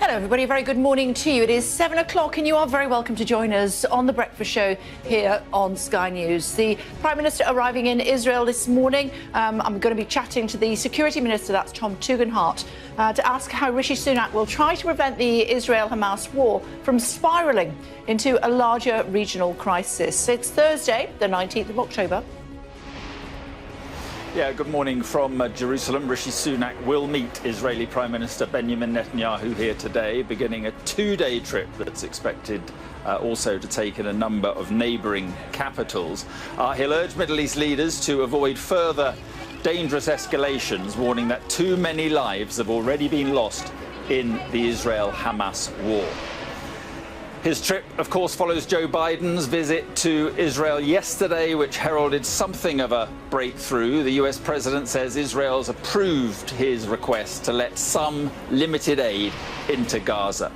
Hello everybody, a very good morning to you. It is 7 o'clock and you are very welcome to join us on The Breakfast Show here on Sky News. The Prime Minister arriving in Israel this morning. I'm going to be chatting to the Security Minister, that's Tom Tugendhat, to ask how Rishi Sunak will try to prevent the Israel-Hamas war from spiralling into a larger regional crisis. It's Thursday, the 19th of October. Yeah, good morning from Jerusalem. Rishi Sunak will meet Israeli Prime Minister Benjamin Netanyahu here today, beginning a two-day trip that's expected also to take in a number of neighbouring capitals. He'll urge Middle East leaders to avoid further dangerous escalations, warning that too many lives have already been lost in the Israel-Hamas war. His trip, of course, follows Joe Biden's visit to Israel yesterday, which heralded something of a breakthrough. The US president says Israel's approved his request to let some limited aid into Gaza.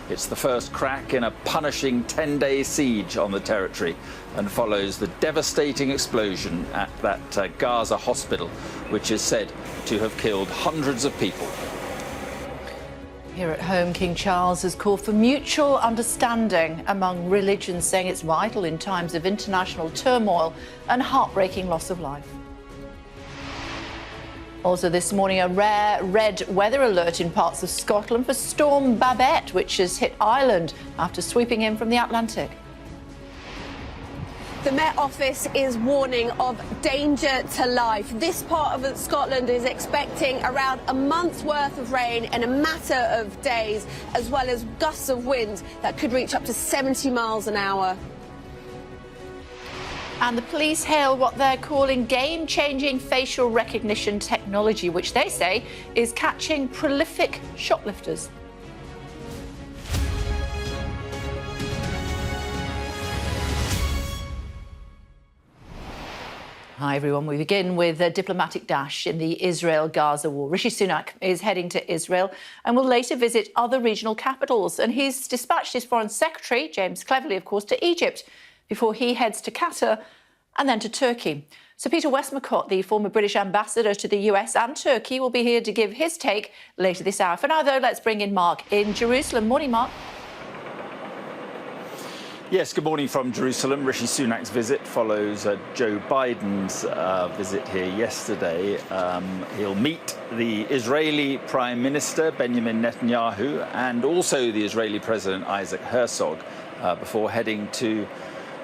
It's the first crack in a punishing 10-day siege on the territory and follows the devastating explosion at that Gaza hospital, which is said to have killed hundreds of people. Here at home, King Charles has called for mutual understanding among religions, saying it's vital in times of international turmoil and heartbreaking loss of life. Also this morning, a rare red weather alert in parts of Scotland for Storm Babette, which has hit Ireland after sweeping in from the Atlantic. The Met Office is warning of danger to life. This part of Scotland is expecting around a month's worth of rain in a matter of days, as well as gusts of wind that could reach up to 70 miles an hour. And the police hail what they're calling game-changing facial recognition technology, which they say is catching prolific shoplifters. Hi everyone, we begin with a diplomatic dash in the Israel-Gaza war. Rishi Sunak is heading to Israel and will later visit other regional capitals. And he's dispatched his Foreign Secretary, James Cleverly, of course, to Egypt before he heads to Qatar and then to Turkey. Sir Peter Westmacott, the former British ambassador to the US and Turkey, will be here to give his take later this hour. For now, though, let's bring in Mark in Jerusalem. Morning, Mark. Yes, good morning from Jerusalem. Rishi Sunak's visit follows Joe Biden's visit here yesterday. He'll meet the Israeli Prime Minister Benjamin Netanyahu and also the Israeli President Isaac Herzog before heading to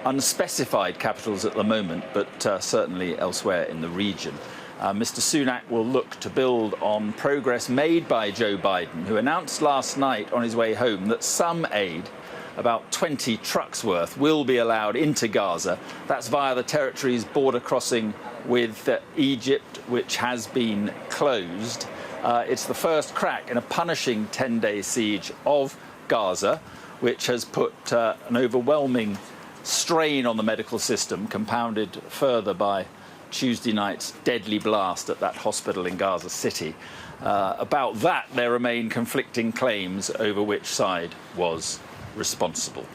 unspecified capitals at the moment, but certainly elsewhere in the region. Mr. Sunak will look to build on progress made by Joe Biden, who announced last night on his way home that some aid, about 20 trucks worth, will be allowed into Gaza. That's via the territory's border crossing with Egypt, which has been closed. It's the first crack in a punishing 10-day siege of Gaza, which has put an overwhelming strain on the medical system, compounded further by Tuesday night's deadly blast at that hospital in Gaza City. About that, there remain conflicting claims over which side was responsible.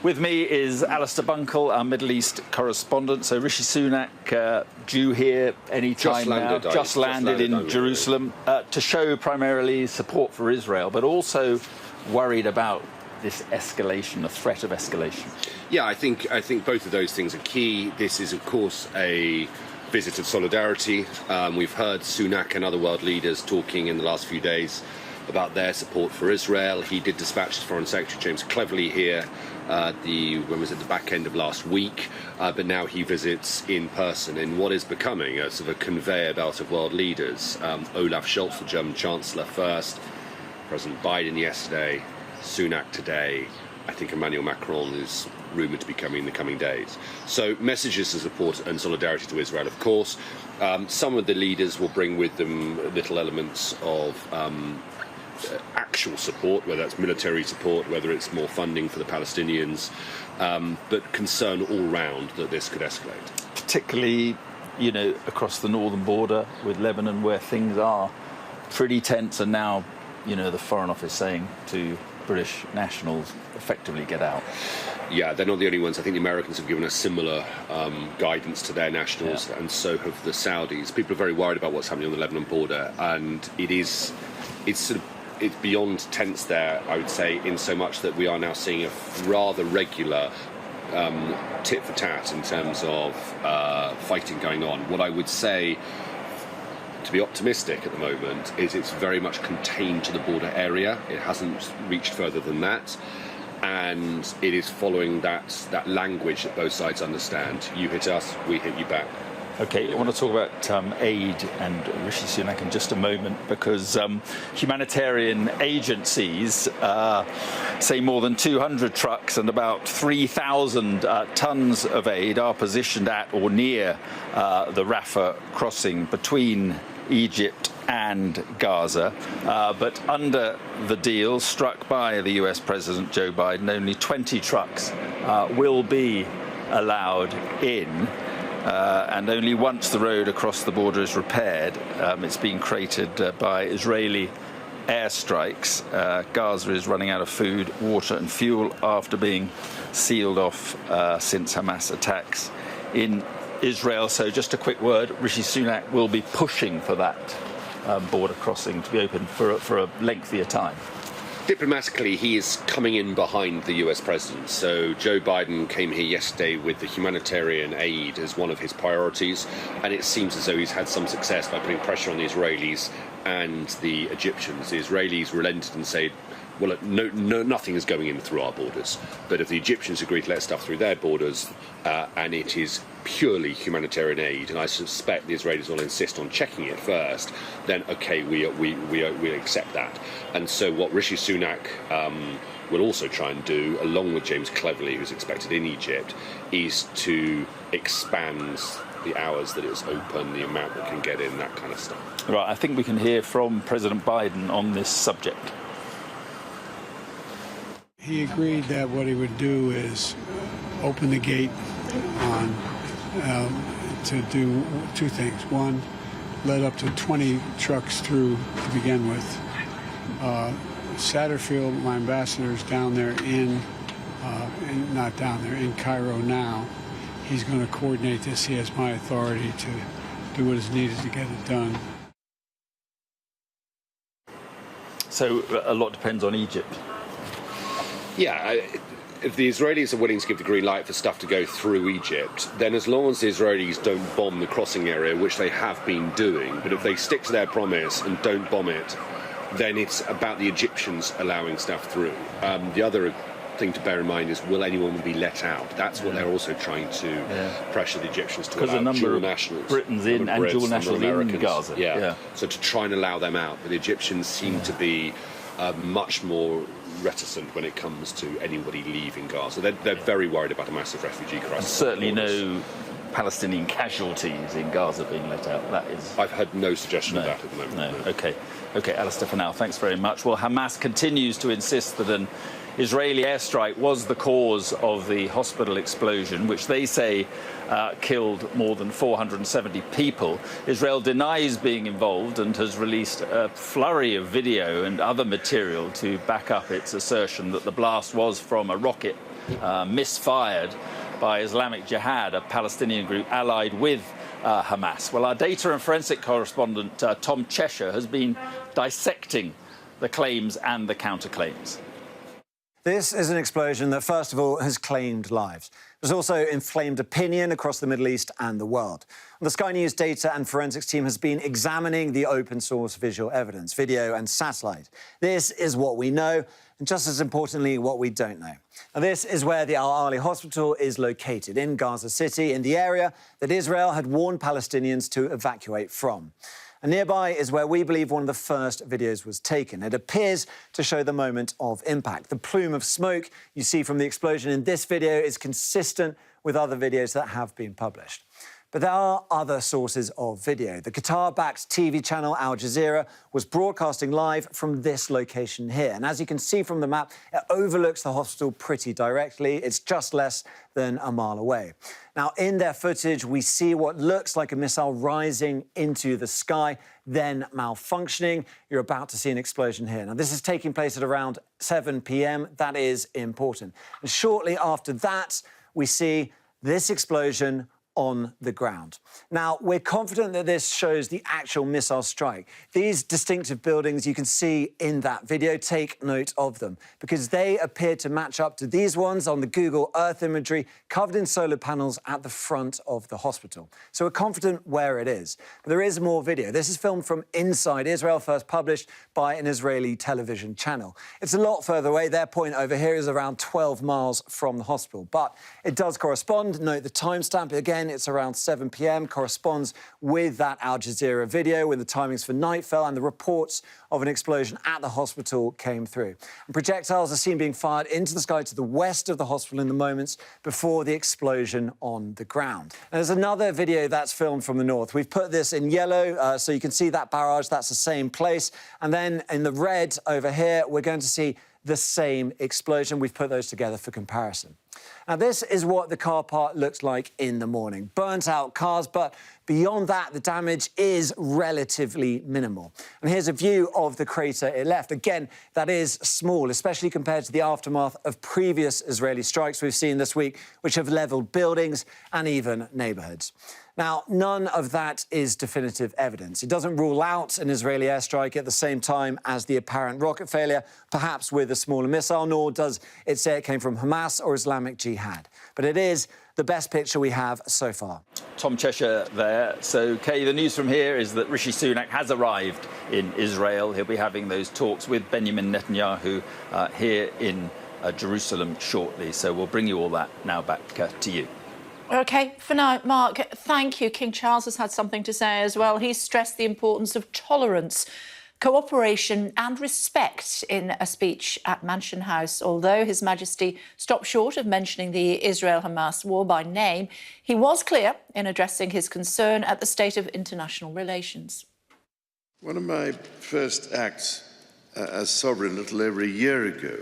With me is Alistair Bunkle, our Middle East correspondent. So Rishi Sunak due here any time now, just landed in Jerusalem to show primarily support for Israel, but also worried about this escalation, the threat of escalation. Yeah, I think both of those things are key. This is, of course, a visit of solidarity. We've heard Sunak and other world leaders talking in the last few days about their support for Israel. He did dispatch Foreign Secretary James Cleverly here when was it the back end of last week, but now he visits in person in what is becoming a sort of a conveyor belt of world leaders. Olaf Scholz, the German Chancellor, first, President Biden yesterday, Sunak today. I think Emmanuel Macron is rumoured to be coming in the coming days. So messages of support and solidarity to Israel, of course. Some of the leaders will bring with them little elements of actual support, whether that's military support, whether it's more funding for the Palestinians, but concern all round that this could escalate. Particularly, you know, across the northern border with Lebanon, where things are pretty tense, and now, you know, the Foreign Office saying to British nationals effectively get out. Yeah, they're not the only ones. I think the Americans have given a similar guidance to their nationals, and so have the Saudis. People are very worried about what's happening on the Lebanon border, and it's it's beyond tense there, I would say, in so much that we are now seeing a rather regular tit for tat in terms of fighting going on. What I would say, to be optimistic at the moment, is it's very much contained to the border area. It hasn't reached further than that. And it is following that language that both sides understand. You hit us, we hit you back. OK, I want to talk about aid and Rishi Sunak in just a moment, because humanitarian agencies say more than 200 trucks and about 3,000 tons of aid are positioned at or near the Rafah crossing between Egypt and Gaza. But under the deal struck by the US President Joe Biden, only 20 trucks will be allowed in. And only once the road across the border is repaired, it's being created by Israeli airstrikes. Gaza is running out of food, water and fuel after being sealed off since Hamas attacks in Israel. So just a quick word, Rishi Sunak will be pushing for that border crossing to be open for a lengthier time. Diplomatically, he is coming in behind the US president. So Joe Biden came here yesterday with the humanitarian aid as one of his priorities, and it seems as though he's had some success by putting pressure on the Israelis and the Egyptians. The Israelis relented and said, well, nothing is going in through our borders. But if the Egyptians agree to let stuff through their borders, and it is purely humanitarian aid, and I suspect the Israelis will insist on checking it first, then OK, we accept that. And so what Rishi Sunak will also try and do, along with James Cleverly, who's expected in Egypt, is to expand the hours that it's open, the amount that can get in, that kind of stuff. Right, I think we can hear from President Biden on this subject. He agreed that what he would do is open the gate to do two things. One, let up to 20 trucks through to begin with. Satterfield, my ambassador, is down there in Cairo now. He's going to coordinate this. He has my authority to do what is needed to get it done. So a lot depends on Egypt. Yeah, if the Israelis are willing to give the green light for stuff to go through Egypt, then as long as the Israelis don't bomb the crossing area, which they have been doing, but if they stick to their promise and don't bomb it, then it's about the Egyptians allowing stuff through. The other thing to bear in mind is, will anyone be let out? That's what they're also trying to pressure the Egyptians to allow. Because a number dual of nationals, Britons in and dual nationals in Gaza. Yeah. So to try and allow them out. But the Egyptians seem to be much more reticent when it comes to anybody leaving Gaza. They're very worried about a massive refugee crisis. And certainly no Palestinian casualties in Gaza being let out. That is... I've had no suggestion of that at the moment. No. OK, Alistair, for now, thanks very much. Well, Hamas continues to insist that an Israeli airstrike was the cause of the hospital explosion, which they say killed more than 470 people. Israel denies being involved and has released a flurry of video and other material to back up its assertion that the blast was from a rocket misfired by Islamic Jihad, a Palestinian group allied with Hamas. Well, our data and forensic correspondent, Tom Cheshire, has been dissecting the claims and the counterclaims. This is an explosion that, first of all, has claimed lives. There's also inflamed opinion across the Middle East and the world. The Sky News data and forensics team has been examining the open-source visual evidence, video and satellite. This is what we know, and just as importantly, what we don't know. Now, this is where the Al-Ahli hospital is located, in Gaza City, in the area that Israel had warned Palestinians to evacuate from. And nearby is where we believe one of the first videos was taken. It appears to show the moment of impact. The plume of smoke you see from the explosion in this video is consistent with other videos that have been published. But there are other sources of video. The Qatar-backed TV channel Al Jazeera was broadcasting live from this location here. And as you can see from the map, it overlooks the hospital pretty directly. It's just less than a mile away. Now, in their footage, we see what looks like a missile rising into the sky, then malfunctioning. You're about to see an explosion here. Now, this is taking place at around 7 p.m. That is important. And shortly after that, we see this explosion on the ground. Now, we're confident that this shows the actual missile strike. These distinctive buildings you can see in that video, take note of them, because they appear to match up to these ones on the Google Earth imagery covered in solar panels at the front of the hospital. So we're confident where it is. But there is more video. This is filmed from inside Israel, first published by an Israeli television channel. It's a lot further away. Their point over here is around 12 miles from the hospital, but it does correspond. Note the timestamp. Again, it's around 7 p.m, corresponds with that Al Jazeera video when the timings for night fell and the reports of an explosion at the hospital came through. And projectiles are seen being fired into the sky to the west of the hospital in the moments before the explosion on the ground. And there's another video that's filmed from the north. We've put this in yellow so you can see that barrage. That's the same place. And then in the red over here, we're going to see the same explosion. We've put those together for comparison. Now, this is what the car park looks like in the morning. Burnt out cars, but beyond that, the damage is relatively minimal. And here's a view of the crater it left. Again, that is small, especially compared to the aftermath of previous Israeli strikes we've seen this week, which have levelled buildings and even neighbourhoods. Now, none of that is definitive evidence. It doesn't rule out an Israeli airstrike at the same time as the apparent rocket failure, perhaps with a smaller missile, nor does it say it came from Hamas or Islamic Jihad. But it is the best picture we have so far. Tom Cheshire there. So, Kay, the news from here is that Rishi Sunak has arrived in Israel. He'll be having those talks with Benjamin Netanyahu here in Jerusalem shortly. So we'll bring you all that now back to you. OK, for now, Mark, thank you. King Charles has had something to say as well. He's stressed the importance of tolerance, cooperation and respect in a speech at Mansion House. Although His Majesty stopped short of mentioning the Israel-Hamas war by name, he was clear in addressing his concern at the state of international relations. One of my first acts as sovereign a little over a year ago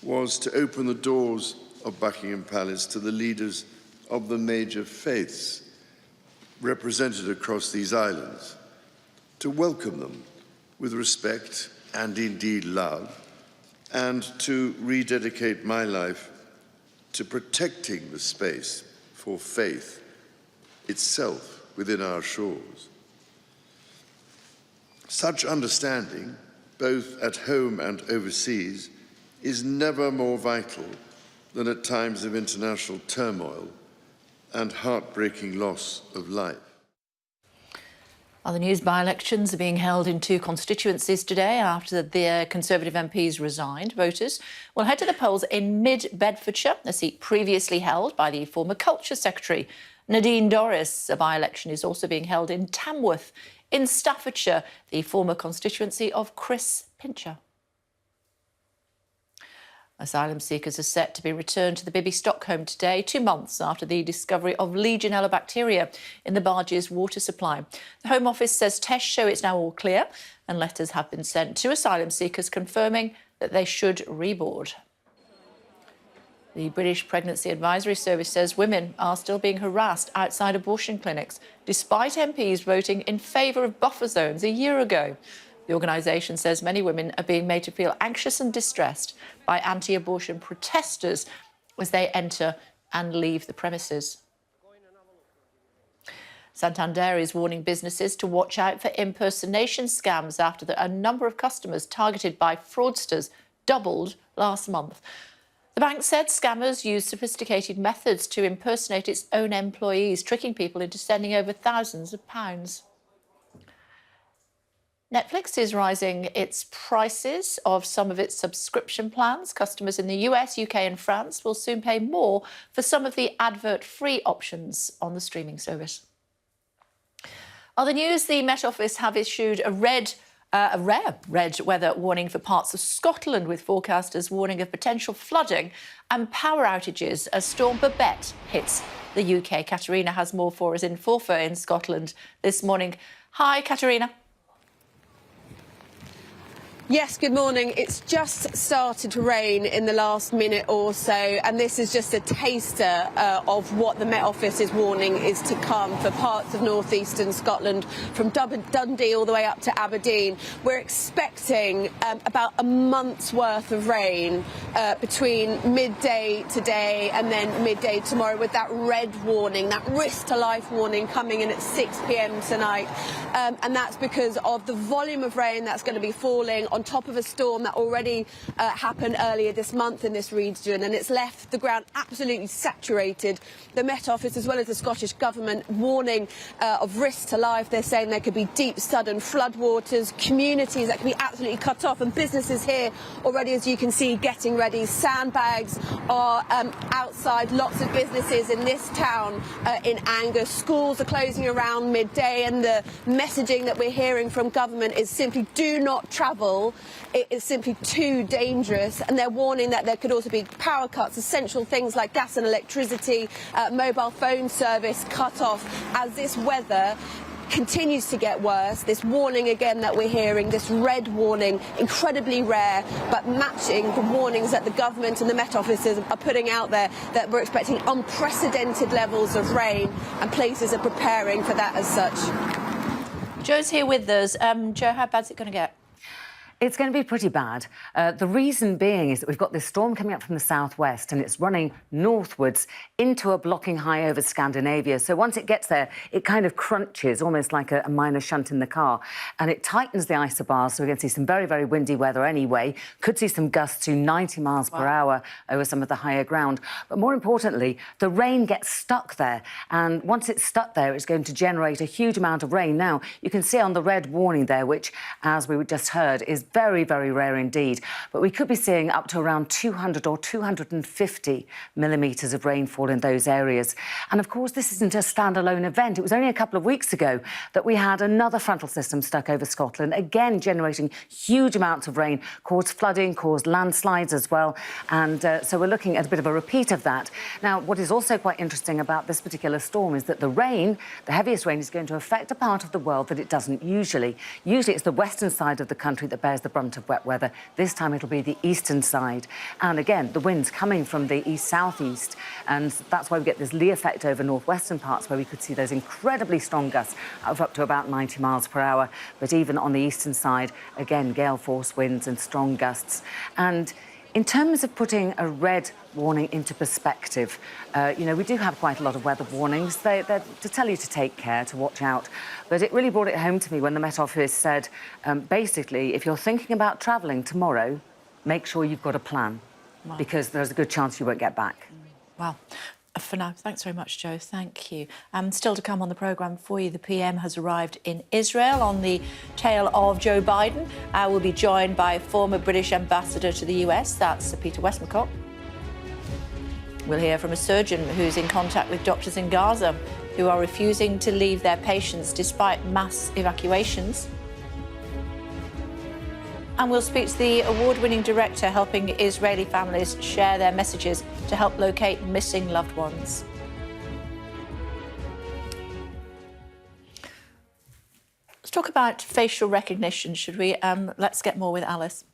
was to open the doors of Buckingham Palace to the leaders of the major faiths represented across these islands, to welcome them with respect and indeed love, and to rededicate my life to protecting the space for faith itself within our shores. Such understanding, both at home and overseas, is never more vital than at times of international turmoil and heartbreaking loss of life. Other news, by-elections are being held in 2 constituencies today after the Conservative MPs resigned. Voters will head to the polls in mid-Bedfordshire, a seat previously held by the former Culture Secretary Nadine Dorries. A by-election is also being held in Tamworth in Staffordshire, the former constituency of Chris Pincher. Asylum seekers are set to be returned to the Bibby Stockholm today, 2 months after the discovery of Legionella bacteria in the barge's water supply. The Home Office says tests show it's now all clear and letters have been sent to asylum seekers confirming that they should reboard. The British Pregnancy Advisory Service says women are still being harassed outside abortion clinics, despite MPs voting in favour of buffer zones a year ago. The organisation says many women are being made to feel anxious and distressed by anti-abortion protesters as they enter and leave the premises. Santander is warning businesses to watch out for impersonation scams after a number of customers targeted by fraudsters doubled last month. The bank said scammers use sophisticated methods to impersonate its own employees, tricking people into sending over thousands of pounds. Netflix is rising its prices of some of its subscription plans. Customers in the US, UK and France will soon pay more for some of the advert-free options on the streaming service. Other news, the Met Office have issued a rare red weather warning for parts of Scotland, with forecasters warning of potential flooding and power outages as Storm Babette hits the UK. Katerina has more for us in Forfar in Scotland this morning. Hi, Katerina. Yes, good morning. It's just started to rain in the last minute or so, and this is just a taster of what the Met Office is warning is to come for parts of northeastern Scotland, from Dundee all the way up to Aberdeen. We're expecting about a month's worth of rain between midday today and then midday tomorrow, with that red warning, that risk to life warning coming in at 6 p.m. tonight. And that's because of the volume of rain that's going to be falling on top of a storm that already happened earlier this month in this region, and it's left the ground absolutely saturated. The Met Office, as well as the Scottish Government, warning of risk to life. They're saying there could be deep, sudden floodwaters, communities that could be absolutely cut off, and businesses here already, as you can see, getting ready. Sandbags are outside lots of businesses in this town in Angus. Schools are closing around midday, and the messaging that we're hearing from government is simply do not travel. It is simply too dangerous, and they're warning that there could also be power cuts, essential things like gas and electricity, mobile phone service cut off as this weather continues to get worse. This warning again that we're hearing, this red warning, incredibly rare, but matching the warnings that the government and the Met Offices are putting out there, that we're expecting unprecedented levels of rain, and places are preparing for that as such. Joe's here with us. Joe, how bad's it going to get? It's going to be pretty bad. The reason being is that we've got this storm coming up from the southwest, and it's running northwards into a blocking high over Scandinavia. So once it gets there, it kind of crunches, almost like a minor shunt in the car, and it tightens the isobars. So we're going to see some very, very windy weather anyway. Could see some gusts to 90 miles per hour over some of the higher ground. But more importantly, the rain gets stuck there. And once it's stuck there, it's going to generate a huge amount of rain. Now, you can see on the red warning there, which, as we just heard, is very, very rare indeed. But we could be seeing up to around 200 or 250 millimetres of rainfall in those areas. And of course, this isn't a standalone event. It was only a couple of weeks ago that we had another frontal system stuck over Scotland, again generating huge amounts of rain, caused flooding, caused landslides as well. And so we're looking at a bit of a repeat of that. Now, what is also quite interesting about this particular storm is that the rain, the heaviest rain, is going to affect a part of the world that it doesn't usually. Usually it's the western side of the country that bears the brunt of wet weather. This time it'll be the eastern side. And again, the wind's coming from the east-southeast, and that's why we get this lee effect over northwestern parts, where we could see those incredibly strong gusts of up to about 90 miles per hour. But even on the eastern side, again, gale force winds and strong gusts. And in terms of putting a red warning into perspective, you know, we do have quite a lot of weather warnings. They're to tell you to take care, to watch out. But it really brought it home to me when the Met Office said, basically, if you're thinking about travelling tomorrow, make sure you've got a plan, because there's a good chance you won't get back. Wow. For now, thanks very much, Joe. Thank you. Still to come on the programme for you, the PM has arrived in Israel on the tail of Joe Biden. We'll be joined by former British ambassador to the US, that's Peter Westmacott. We'll hear from a surgeon who's in contact with doctors in Gaza who are refusing to leave their patients despite mass evacuations. And we'll speak to the award-winning director helping Israeli families share their messages to help locate missing loved ones. Let's talk about facial recognition, should we? Let's get more with Alice.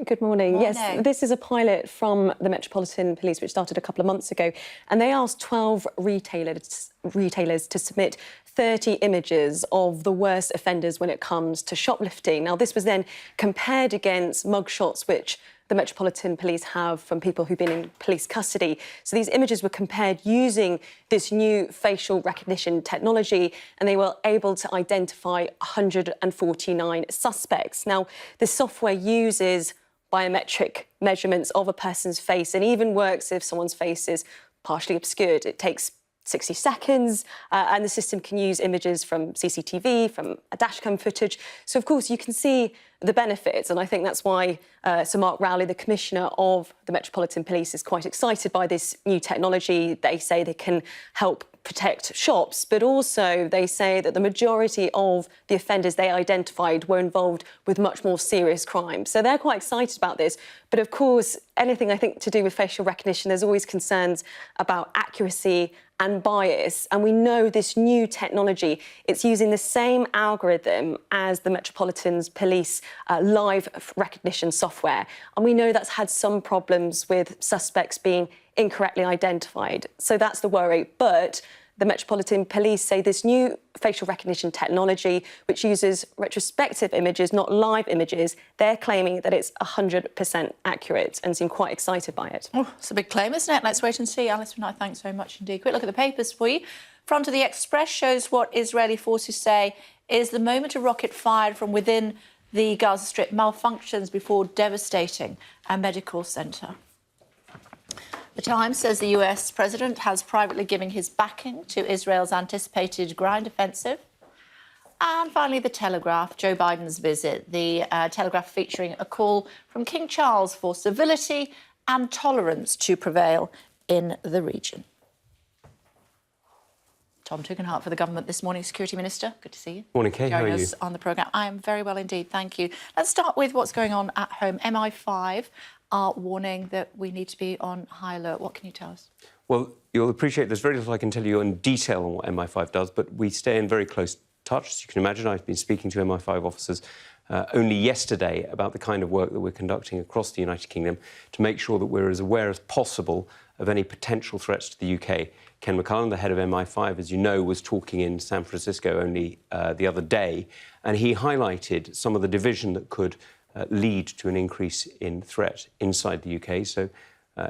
Good morning. Morning. Yes, this is a pilot from the Metropolitan Police which started a couple of months ago, and they asked 12 retailers to submit 30 images of the worst offenders when it comes to shoplifting. Now, this was then compared against mugshots which the Metropolitan Police have from people who've been in police custody. So these images were compared using this new facial recognition technology, and they were able to identify 149 suspects. Now, this software uses biometric measurements of a person's face, and even works if someone's face is partially obscured. It takes 60 seconds, and the system can use images from CCTV, from a dashcam footage. So, of course, you can see the benefits, and I think that's why Sir Mark Rowley, the Commissioner of the Metropolitan Police, is quite excited by this new technology. They say they can help protect shops, but also they say that the majority of the offenders they identified were involved with much more serious crimes. So they're quite excited about this. But of course, anything I think to do with facial recognition, there's always concerns about accuracy and bias. And we know this new technology, it's using the same algorithm as the Metropolitan Police live recognition software. And we know that's had some problems with suspects being incorrectly identified. So that's the worry. But the Metropolitan Police say this new facial recognition technology, which uses retrospective images, not live images, they're claiming that it's 100% accurate and seem quite excited by it. Oh, it's a big claim, isn't it? Let's wait and see. Alice, thanks very much indeed. Quick look at the papers for you. Front of the Express shows what Israeli forces say is the moment a rocket fired from within the Gaza Strip malfunctions before devastating a medical centre. The Times says the US president has privately given his backing to Israel's anticipated ground offensive. And finally, the Telegraph, Joe Biden's visit. The Telegraph featuring a call from King Charles for civility and tolerance to prevail in the region. Tom Tugendhat for the government this morning, Security Minister. Good to see you. Morning, Kay. How are you? Joining us on the programme. I am very well indeed, thank you. Let's start with what's going on at home. MI5 are warning that we need to be on high alert. What can you tell us? Well, you'll appreciate there's very little I can tell you in detail on what MI5 does, but we stay in very close touch. As you can imagine, I've been speaking to MI5 officers only yesterday about the kind of work that we're conducting across the United Kingdom to make sure that we're as aware as possible of any potential threats to the UK. Ken McCullum, the head of MI5, as you know, was talking in San Francisco only the other day, and he highlighted some of the division that could lead to an increase in threat inside the UK. So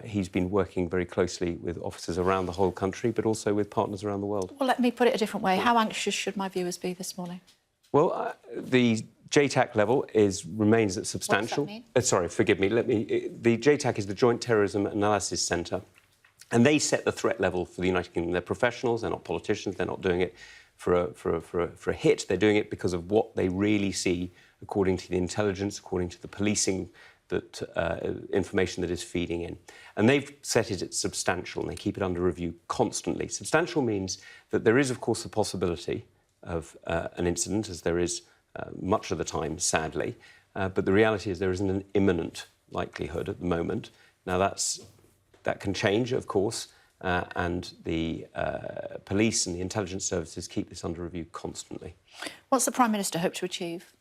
he's been working very closely with officers around the whole country, but also with partners around the world. Well, let me put it a different way. How anxious should my viewers be this morning? Well, the JTAC level remains at substantial. What does that mean? Sorry, forgive me. The JTAC is the Joint Terrorism Analysis Centre, and they set the threat level for the United Kingdom. They're professionals, they're not politicians, they're not doing it for a hit. They're doing it because of what they really see, according to the intelligence, according to the policing, that information that is feeding in. And they've set it at substantial, and they keep it under review constantly. Substantial means that there is, of course, the possibility of an incident, as there is much of the time, sadly. But the reality is there isn't an imminent likelihood at the moment. Now, that can change, of course, and the police and the intelligence services keep this under review constantly. What's the Prime Minister hope to achieve?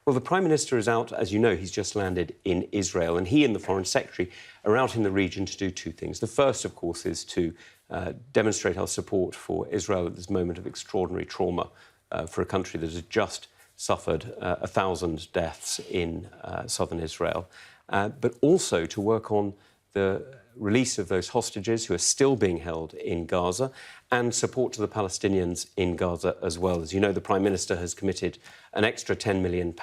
Well, the Prime Minister is out, as you know, he's just landed in Israel, and he and the Foreign Secretary are out in the region to do two things. The first, of course, is to demonstrate our support for Israel at this moment of extraordinary trauma for a country that has just suffered 1,000 deaths in southern Israel, but also to work on the release of those hostages who are still being held in Gaza and support to the Palestinians in Gaza as well. As you know, the Prime Minister has committed an extra £10 million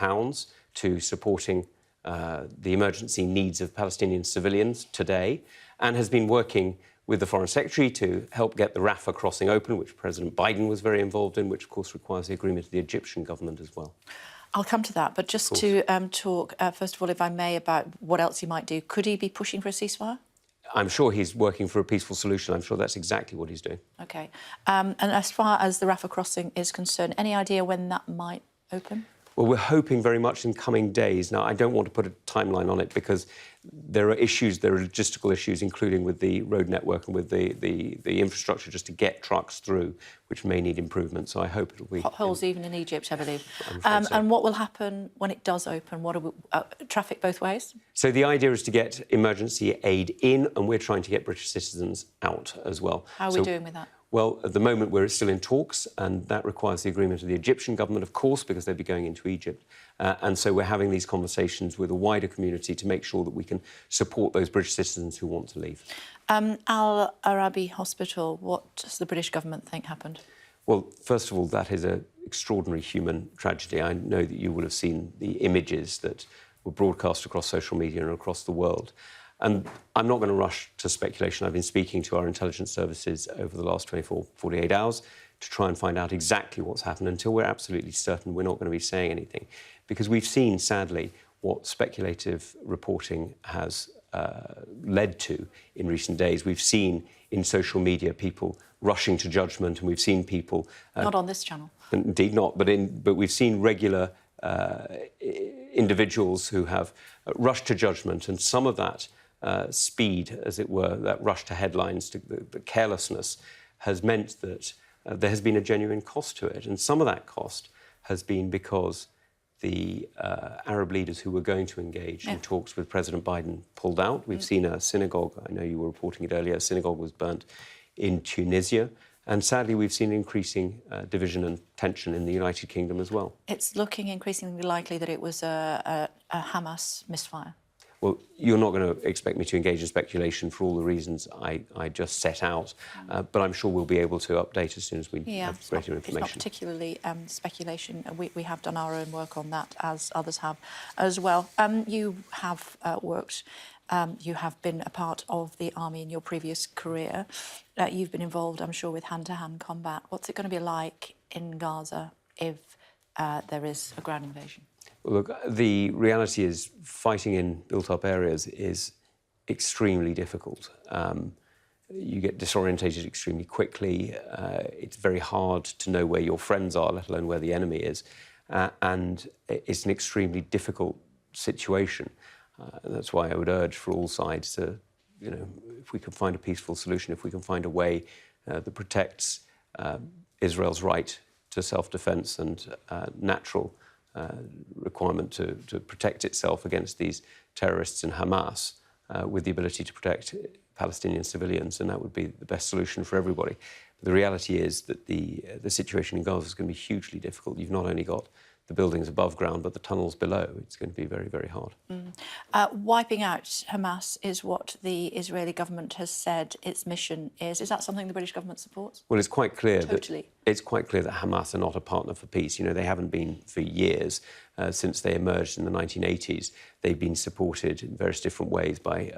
to supporting the emergency needs of Palestinian civilians today, and has been working with the Foreign Secretary to help get the Rafah crossing open, which President Biden was very involved in, which of course requires the agreement of the Egyptian government as well. I'll come to that, but just to talk, first of all, if I may, about what else he might do. Could he be pushing for a ceasefire? I'm sure he's working for a peaceful solution. I'm sure that's exactly what he's doing. OK. And as far as the Rafah crossing is concerned, any idea when that might open? Well, we're hoping very much in coming days. Now, I don't want to put a timeline on it because there are issues, there are logistical issues, including with the road network and with the infrastructure just to get trucks through, which may need improvement. So I hope it'll be... Potholes even in Egypt, I believe. So. And what will happen when it does open? What are we, traffic both ways? So the idea is to get emergency aid in, and we're trying to get British citizens out as well. How are we doing with that? Well, at the moment, we're still in talks, and that requires the agreement of the Egyptian government, of course, because they'd be going into Egypt. And so we're having these conversations with a wider community to make sure that we can support those British citizens who want to leave. Al Arabi Hospital, what does the British government think happened? Well, first of all, that is an extraordinary human tragedy. I know that you will have seen the images that were broadcast across social media and across the world. And I'm not going to rush to speculation. I've been speaking to our intelligence services over the last 48 hours to try and find out exactly what's happened. Until we're absolutely certain, we're not going to be saying anything. Because we've seen, sadly, what speculative reporting has led to in recent days. We've seen in social media people rushing to judgment, and we've seen people... not on this channel. Indeed not, but we've seen regular individuals who have rushed to judgment, and some of that speed, as it were, that rush to headlines, to the carelessness, has meant that there has been a genuine cost to it. And some of that cost has been because the Arab leaders who were going to engage in talks with President Biden pulled out. We've seen a synagogue, I know you were reporting it earlier, a synagogue was burnt in Tunisia. And sadly, we've seen increasing division and tension in the United Kingdom as well. It's looking increasingly likely that it was a Hamas misfire. Well, you're not going to expect me to engage in speculation for all the reasons I just set out, but I'm sure we'll be able to update as soon as we have greater information. It's not particularly speculation. We have done our own work on that, as others have as well. You have worked, you have been a part of the army in your previous career. You've been involved, I'm sure, with hand-to-hand combat. What's it going to be like in Gaza if there is a ground invasion? Look, the reality is fighting in built-up areas is extremely difficult. You get disorientated extremely quickly. It's very hard to know where your friends are, let alone where the enemy is. And it's an extremely difficult situation. That's why I would urge for all sides to, if we can find a peaceful solution, if we can find a way that protects Israel's right to self-defense and natural requirement to protect itself against these terrorists and Hamas with the ability to protect Palestinian civilians, and that would be the best solution for everybody. But the reality is that the situation in Gaza is going to be hugely difficult. You've not only got the buildings above ground, but the tunnels below. It's going to be very, very hard. Wiping out Hamas is what the Israeli government has said its mission is. Is that something the British government supports? Well, it's quite clear that Hamas are not a partner for peace. They haven't been for years. Since they emerged in the 1980s, they've been supported in various different ways by...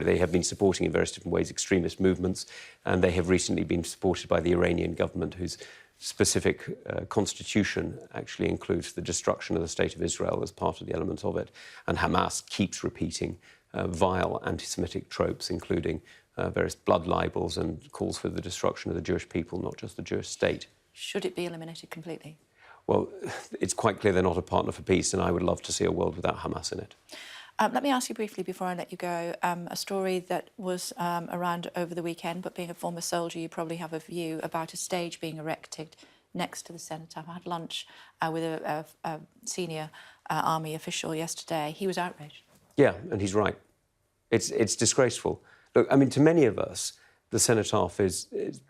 they have been supporting in various different ways extremist movements, and they have recently been supported by the Iranian government, whose specific constitution actually includes the destruction of the State of Israel as part of the elements of it. And Hamas keeps repeating vile anti-Semitic tropes, including various blood libels and calls for the destruction of the Jewish people, not just the Jewish state. Should it be eliminated completely? Well, it's quite clear they're not a partner for peace, and I would love to see a world without Hamas in it. Let me ask you briefly, before I let you go, a story that was around over the weekend, but being a former soldier, you probably have a view about a stage being erected next to the cenotaph. I had lunch with a senior army official yesterday. He was outraged. Yeah, and he's right. It's disgraceful. Look, I mean, to many of us, the cenotaph is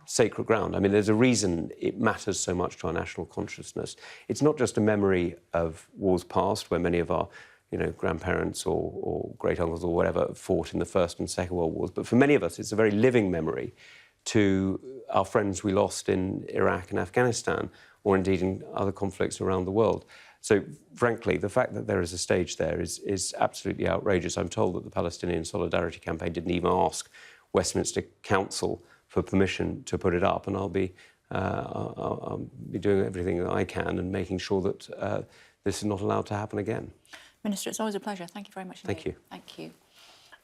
sacred ground. I mean, there's a reason it matters so much to our national consciousness. It's not just a memory of wars past, where many of our grandparents or great-uncles or whatever fought in the First and Second World Wars. But for many of us, it's a very living memory to our friends we lost in Iraq and Afghanistan, or indeed in other conflicts around the world. So, frankly, the fact that there is a stage there is absolutely outrageous. I'm told that the Palestinian Solidarity Campaign didn't even ask Westminster Council for permission to put it up, and I'll be doing everything that I can and making sure that this is not allowed to happen again. Minister, it's always a pleasure. Thank you very much indeed. Thank you. Thank you.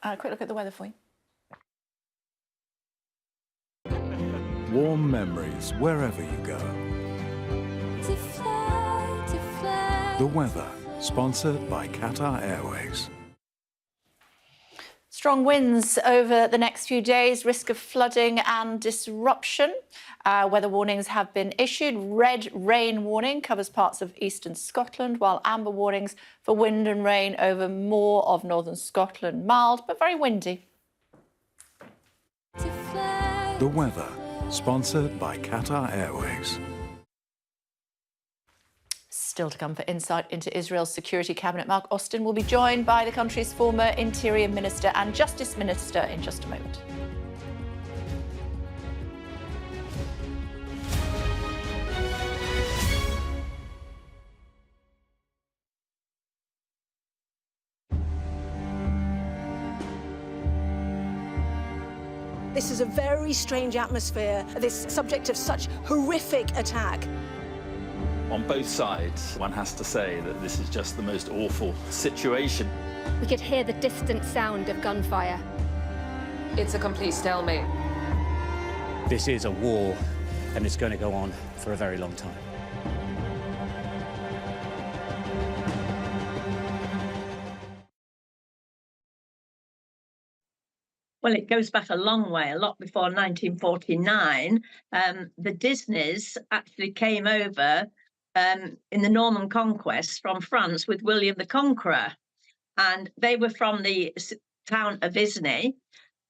A quick look at the weather for you. Warm memories wherever you go. The weather, sponsored by Qatar Airways. Strong winds over the next few days, risk of flooding and disruption. Weather warnings have been issued. Red rain warning covers parts of eastern Scotland, while amber warnings for wind and rain over more of northern Scotland. Mild, but very windy. The weather, sponsored by Qatar Airways. Still to come for insight into Israel's Security Cabinet. Mark Austin will be joined by the country's former Interior Minister and Justice Minister in just a moment. This is a very strange atmosphere, this subject of such horrific attack. On both sides, one has to say that this is just the most awful situation. We could hear the distant sound of gunfire. It's a complete stalemate. This is a war, and it's going to go on for a very long time. well, it goes back a long way, a lot before 1949. The Disneys actually came over in the Norman Conquest from France with William the Conqueror. And they were from the town of Isney,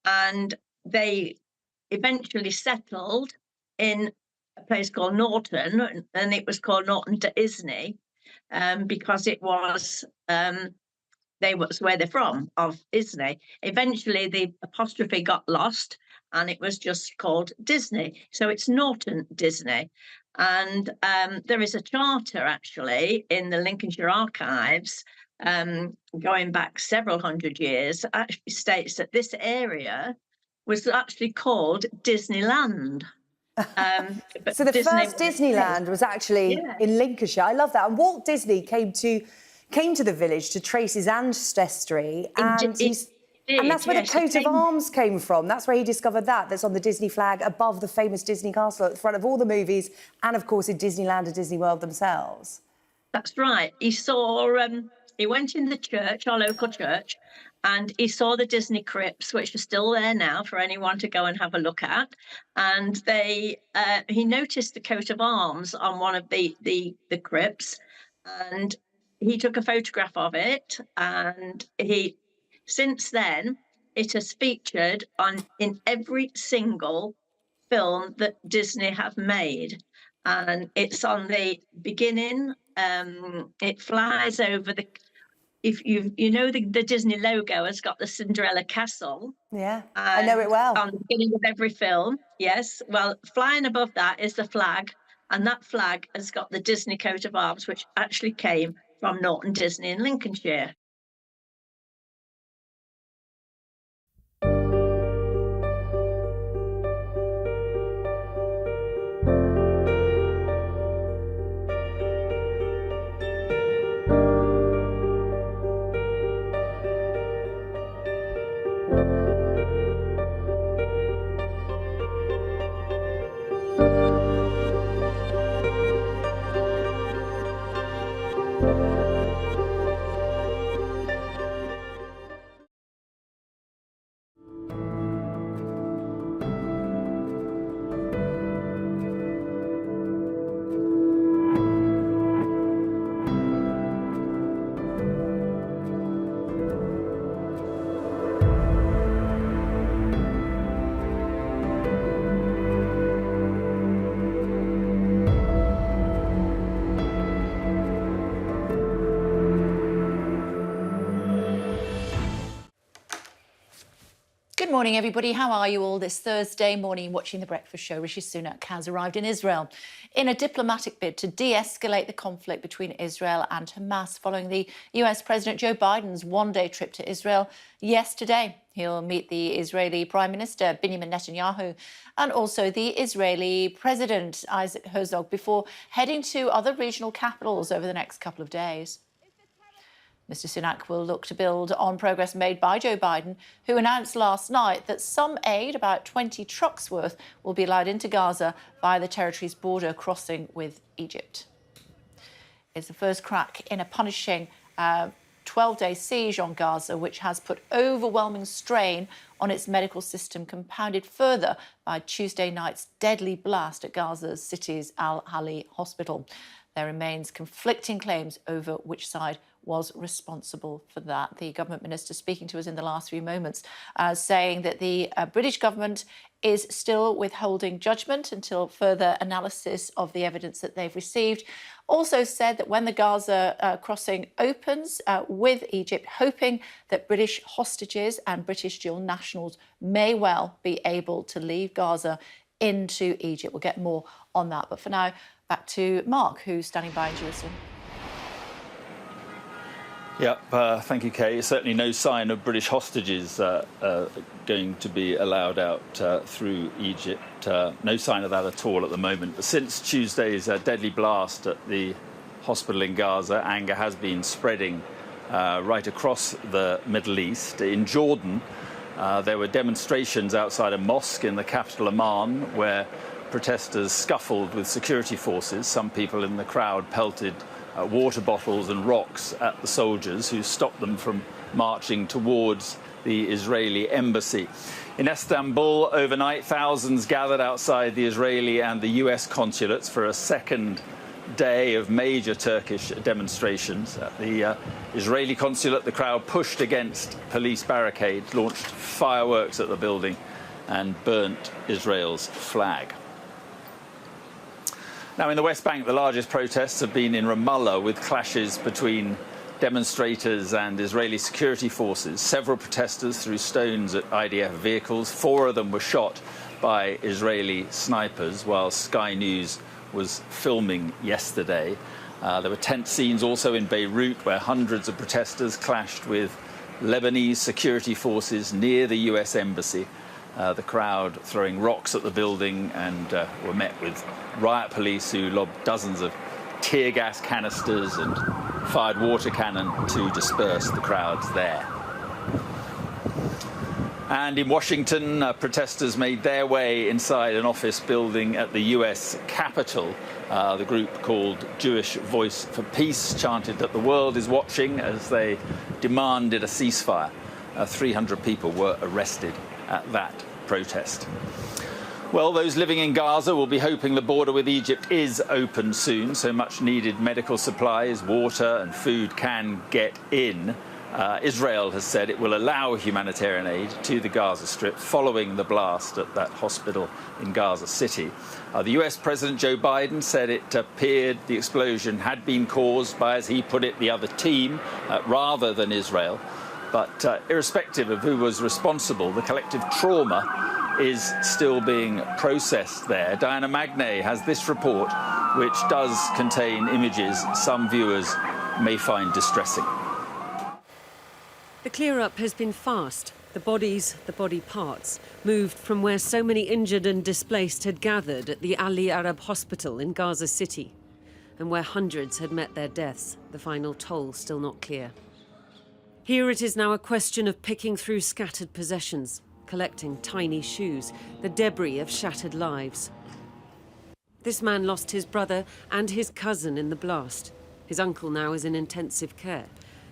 and they eventually settled in a place called Norton, and it was called Norton to Isney because it was was where they're from, of Isney. Eventually, the apostrophe got lost, and it was just called Disney. So it's Norton Disney. And there is a charter, actually, in the Lincolnshire archives, going back several hundred years, actually states that this area was actually called Disneyland. So the first Disneyland was actually in Lincolnshire. I love that. And Walt Disney came to the village to trace his ancestry, and that's where the coat of arms came from. That's where he discovered that. That's on the Disney flag above the famous Disney castle at the front of all the movies, and of course in Disneyland and Disney World themselves. That's right. He saw. He went in the church, our local church, and he saw the Disney crypts, which are still there now for anyone to go and have a look at. And he noticed the coat of arms on one of the crypts, and he took a photograph of it. And since then, it has featured in every single film that Disney have made. And it's on the beginning. It flies over the. If the Disney logo has got the Cinderella castle. Yeah, I know it well. On the beginning of every film, yes. Well, flying above that is the flag, and that flag has got the Disney coat of arms, which actually came from Norton Disney in Lincolnshire. Good morning, everybody. How are you all this Thursday morning watching The Breakfast Show? Rishi Sunak has arrived in Israel in a diplomatic bid to de-escalate the conflict between Israel and Hamas following the US President Joe Biden's one-day trip to Israel yesterday. He'll meet the Israeli Prime Minister Benjamin Netanyahu and also the Israeli President Isaac Herzog before heading to other regional capitals over the next couple of days. Mr Sunak will look to build on progress made by Joe Biden, who announced last night that some aid, about 20 trucks worth, will be allowed into Gaza via the territory's border crossing with Egypt. It's the first crack in a punishing 12-day siege on Gaza, which has put overwhelming strain on its medical system, compounded further by Tuesday night's deadly blast at Gaza's city's Al-Hali hospital. There remains conflicting claims over which side was responsible for that. The government minister speaking to us in the last few moments, saying that the British government is still withholding judgment until further analysis of the evidence that they've received. Also said that when the Gaza crossing opens with Egypt, hoping that British hostages and British dual nationals may well be able to leave Gaza into Egypt. We'll get more on that. But for now, back to Mark, who's standing by in Jerusalem. Thank you, Kay. Certainly no sign of British hostages going to be allowed out through Egypt. No sign of that at all at the moment. But since Tuesday's deadly blast at the hospital in Gaza, anger has been spreading right across the Middle East. In Jordan, there were demonstrations outside a mosque in the capital Amman where protesters scuffled with security forces. Some people in the crowd pelted water bottles and rocks at the soldiers who stopped them from marching towards the Israeli embassy. In Istanbul, overnight, thousands gathered outside the Israeli and the US consulates for a second day of major Turkish demonstrations. At the Israeli consulate, the crowd pushed against police barricades, launched fireworks at the building, and burnt Israel's flag. Now, in the West Bank, the largest protests have been in Ramallah, with clashes between demonstrators and Israeli security forces. Several protesters threw stones at IDF vehicles. 4 of them were shot by Israeli snipers, while Sky News was filming yesterday. There were tense scenes also in Beirut, where hundreds of protesters clashed with Lebanese security forces near the US embassy. The crowd throwing rocks at the building and were met with riot police who lobbed dozens of tear gas canisters and fired water cannon to disperse the crowds there. And in Washington, protesters made their way inside an office building at the US Capitol. The group called Jewish Voice for Peace chanted that the world is watching as they demanded a ceasefire. 300 people were arrested at that protest. Well, those living in Gaza will be hoping the border with Egypt is open soon, so much needed medical supplies, water and food can get in. Israel has said it will allow humanitarian aid to the Gaza Strip following the blast at that hospital in Gaza City. The US President Joe Biden said it appeared the explosion had been caused by, as he put it, the other team rather than Israel. But irrespective of who was responsible, the collective trauma is still being processed there. Diana Magnay has this report, which does contain images some viewers may find distressing. The clear-up has been fast. The bodies, the body parts, moved from where so many injured and displaced had gathered at the Ali Arab Hospital in Gaza City, and where hundreds had met their deaths, the final toll still not clear. Here it is now a question of picking through scattered possessions, collecting tiny shoes, the debris of shattered lives. This man lost his brother and his cousin in the blast. His uncle now is in intensive care.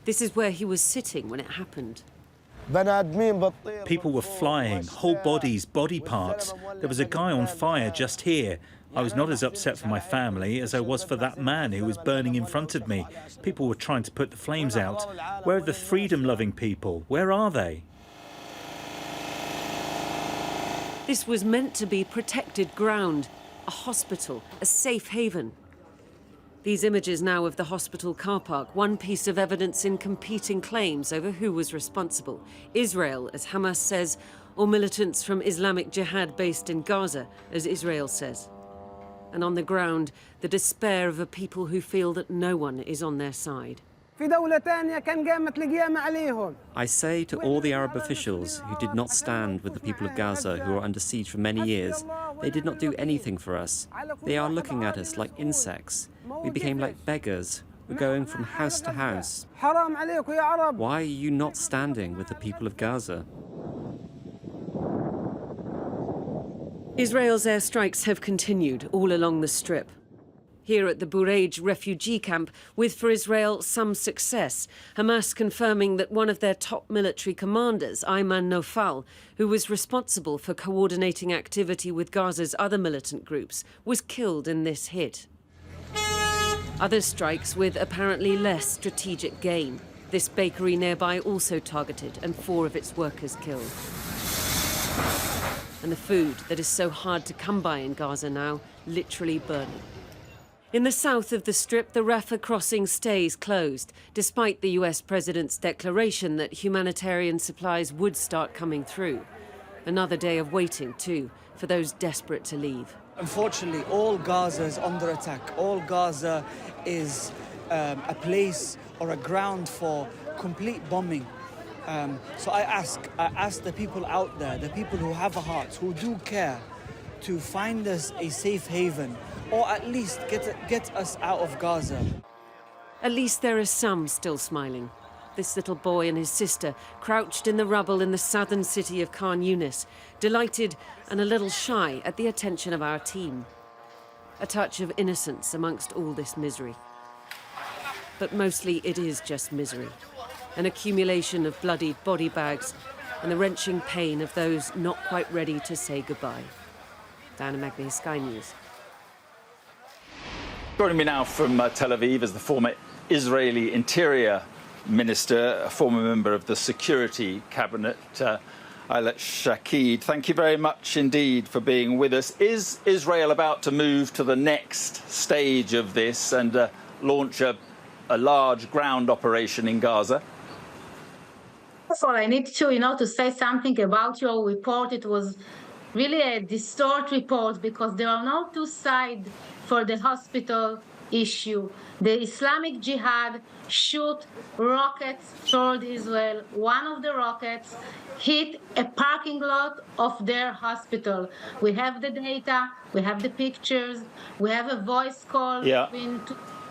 This is where he was sitting when it happened. People were flying, whole bodies, body parts. There was a guy on fire just here. I was not as upset for my family as I was for that man who was burning in front of me. People were trying to put the flames out. Where are the freedom-loving people? Where are they? This was meant to be protected ground, a hospital, a safe haven. These images now of the hospital car park, one piece of evidence in competing claims over who was responsible. Israel, as Hamas says, or militants from Islamic Jihad based in Gaza, as Israel says. And on the ground, the despair of a people who feel that no one is on their side. I say to all the Arab officials who did not stand with the people of Gaza who are under siege for many years, they did not do anything for us. They are looking at us like insects. We became like beggars. We're going from house to house. Why are you not standing with the people of Gaza? Israel's airstrikes have continued all along the Strip. Here at the Bureij refugee camp, with, for Israel, some success. Hamas confirming that one of their top military commanders, Ayman Nofal, who was responsible for coordinating activity with Gaza's other militant groups, was killed in this hit. Other strikes with apparently less strategic gain. This bakery nearby also targeted and 4 of its workers killed. And the food that is so hard to come by in Gaza now, literally burning. In the south of the Strip, the Rafah crossing stays closed, despite the US president's declaration that humanitarian supplies would start coming through. Another day of waiting, too, for those desperate to leave. Unfortunately, all Gaza is under attack. All Gaza is a place or a ground for complete bombing. So I ask the people out there, the people who have a heart, who do care, to find us a safe haven, or at least get us out of Gaza. At least there are some still smiling. This little boy and his sister, crouched in the rubble in the southern city of Khan Yunis, delighted and a little shy at the attention of our team. A touch of innocence amongst all this misery. But mostly it is just misery. an accumulation of bloodied body bags, and the wrenching pain of those not quite ready to say goodbye. Dannatt, Sky News. Joining me now from Tel Aviv is the former Israeli Interior Minister, a former member of the Security Cabinet, Ayelet Shaked. Thank you very much indeed for being with us. Is Israel about to move to the next stage of this and launch a large ground operation in Gaza? First of all, I need to say something about your report. It was really a distorted report because there are no two sides for the hospital issue. The Islamic Jihad shoot rockets toward Israel. One of the rockets hit a parking lot of their hospital. We have the data, we have the pictures, we have a voice call between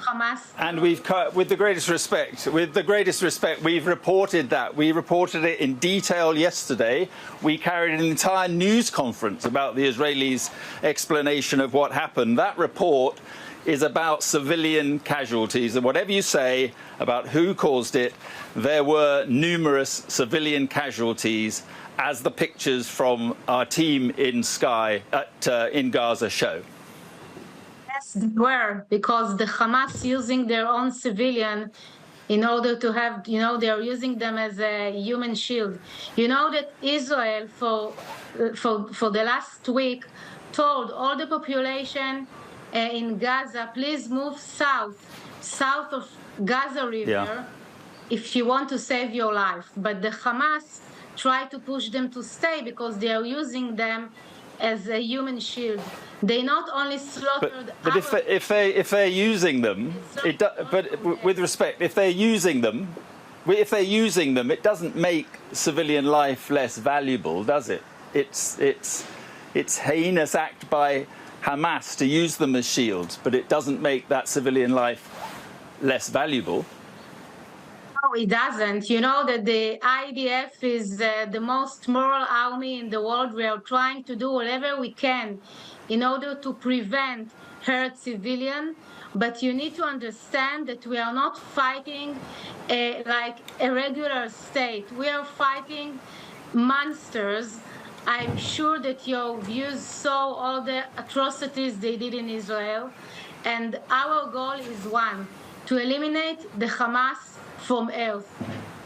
Hamas. And we've, with the greatest respect, we've reported that. We reported it in detail yesterday. We carried an entire news conference about the Israelis' explanation of what happened. That report is about civilian casualties, and whatever you say about who caused it, there were numerous civilian casualties, as the pictures from our team in in Gaza show. Yes, they were, because the Hamas using their own civilian in order to have, they are using them as a human shield. You know that Israel for the last week told all the population in Gaza, please move south of Gaza River if you want to save your life. But the Hamas try to push them to stay because they are using them as a human shield. They not only slaughtered. But if they're using them, but with respect, if they're using them, it doesn't make civilian life less valuable, does it? It's heinous act by Hamas to use them as shields, but it doesn't make that civilian life less valuable. No, it doesn't. You know that the IDF is the most moral army in the world. We are trying to do whatever we can in order to prevent hurt civilians. But you need to understand that we are not fighting like a regular state. We are fighting monsters. I'm sure that your viewers saw all the atrocities they did in Israel. And our goal is one, to eliminate the Hamas from earth.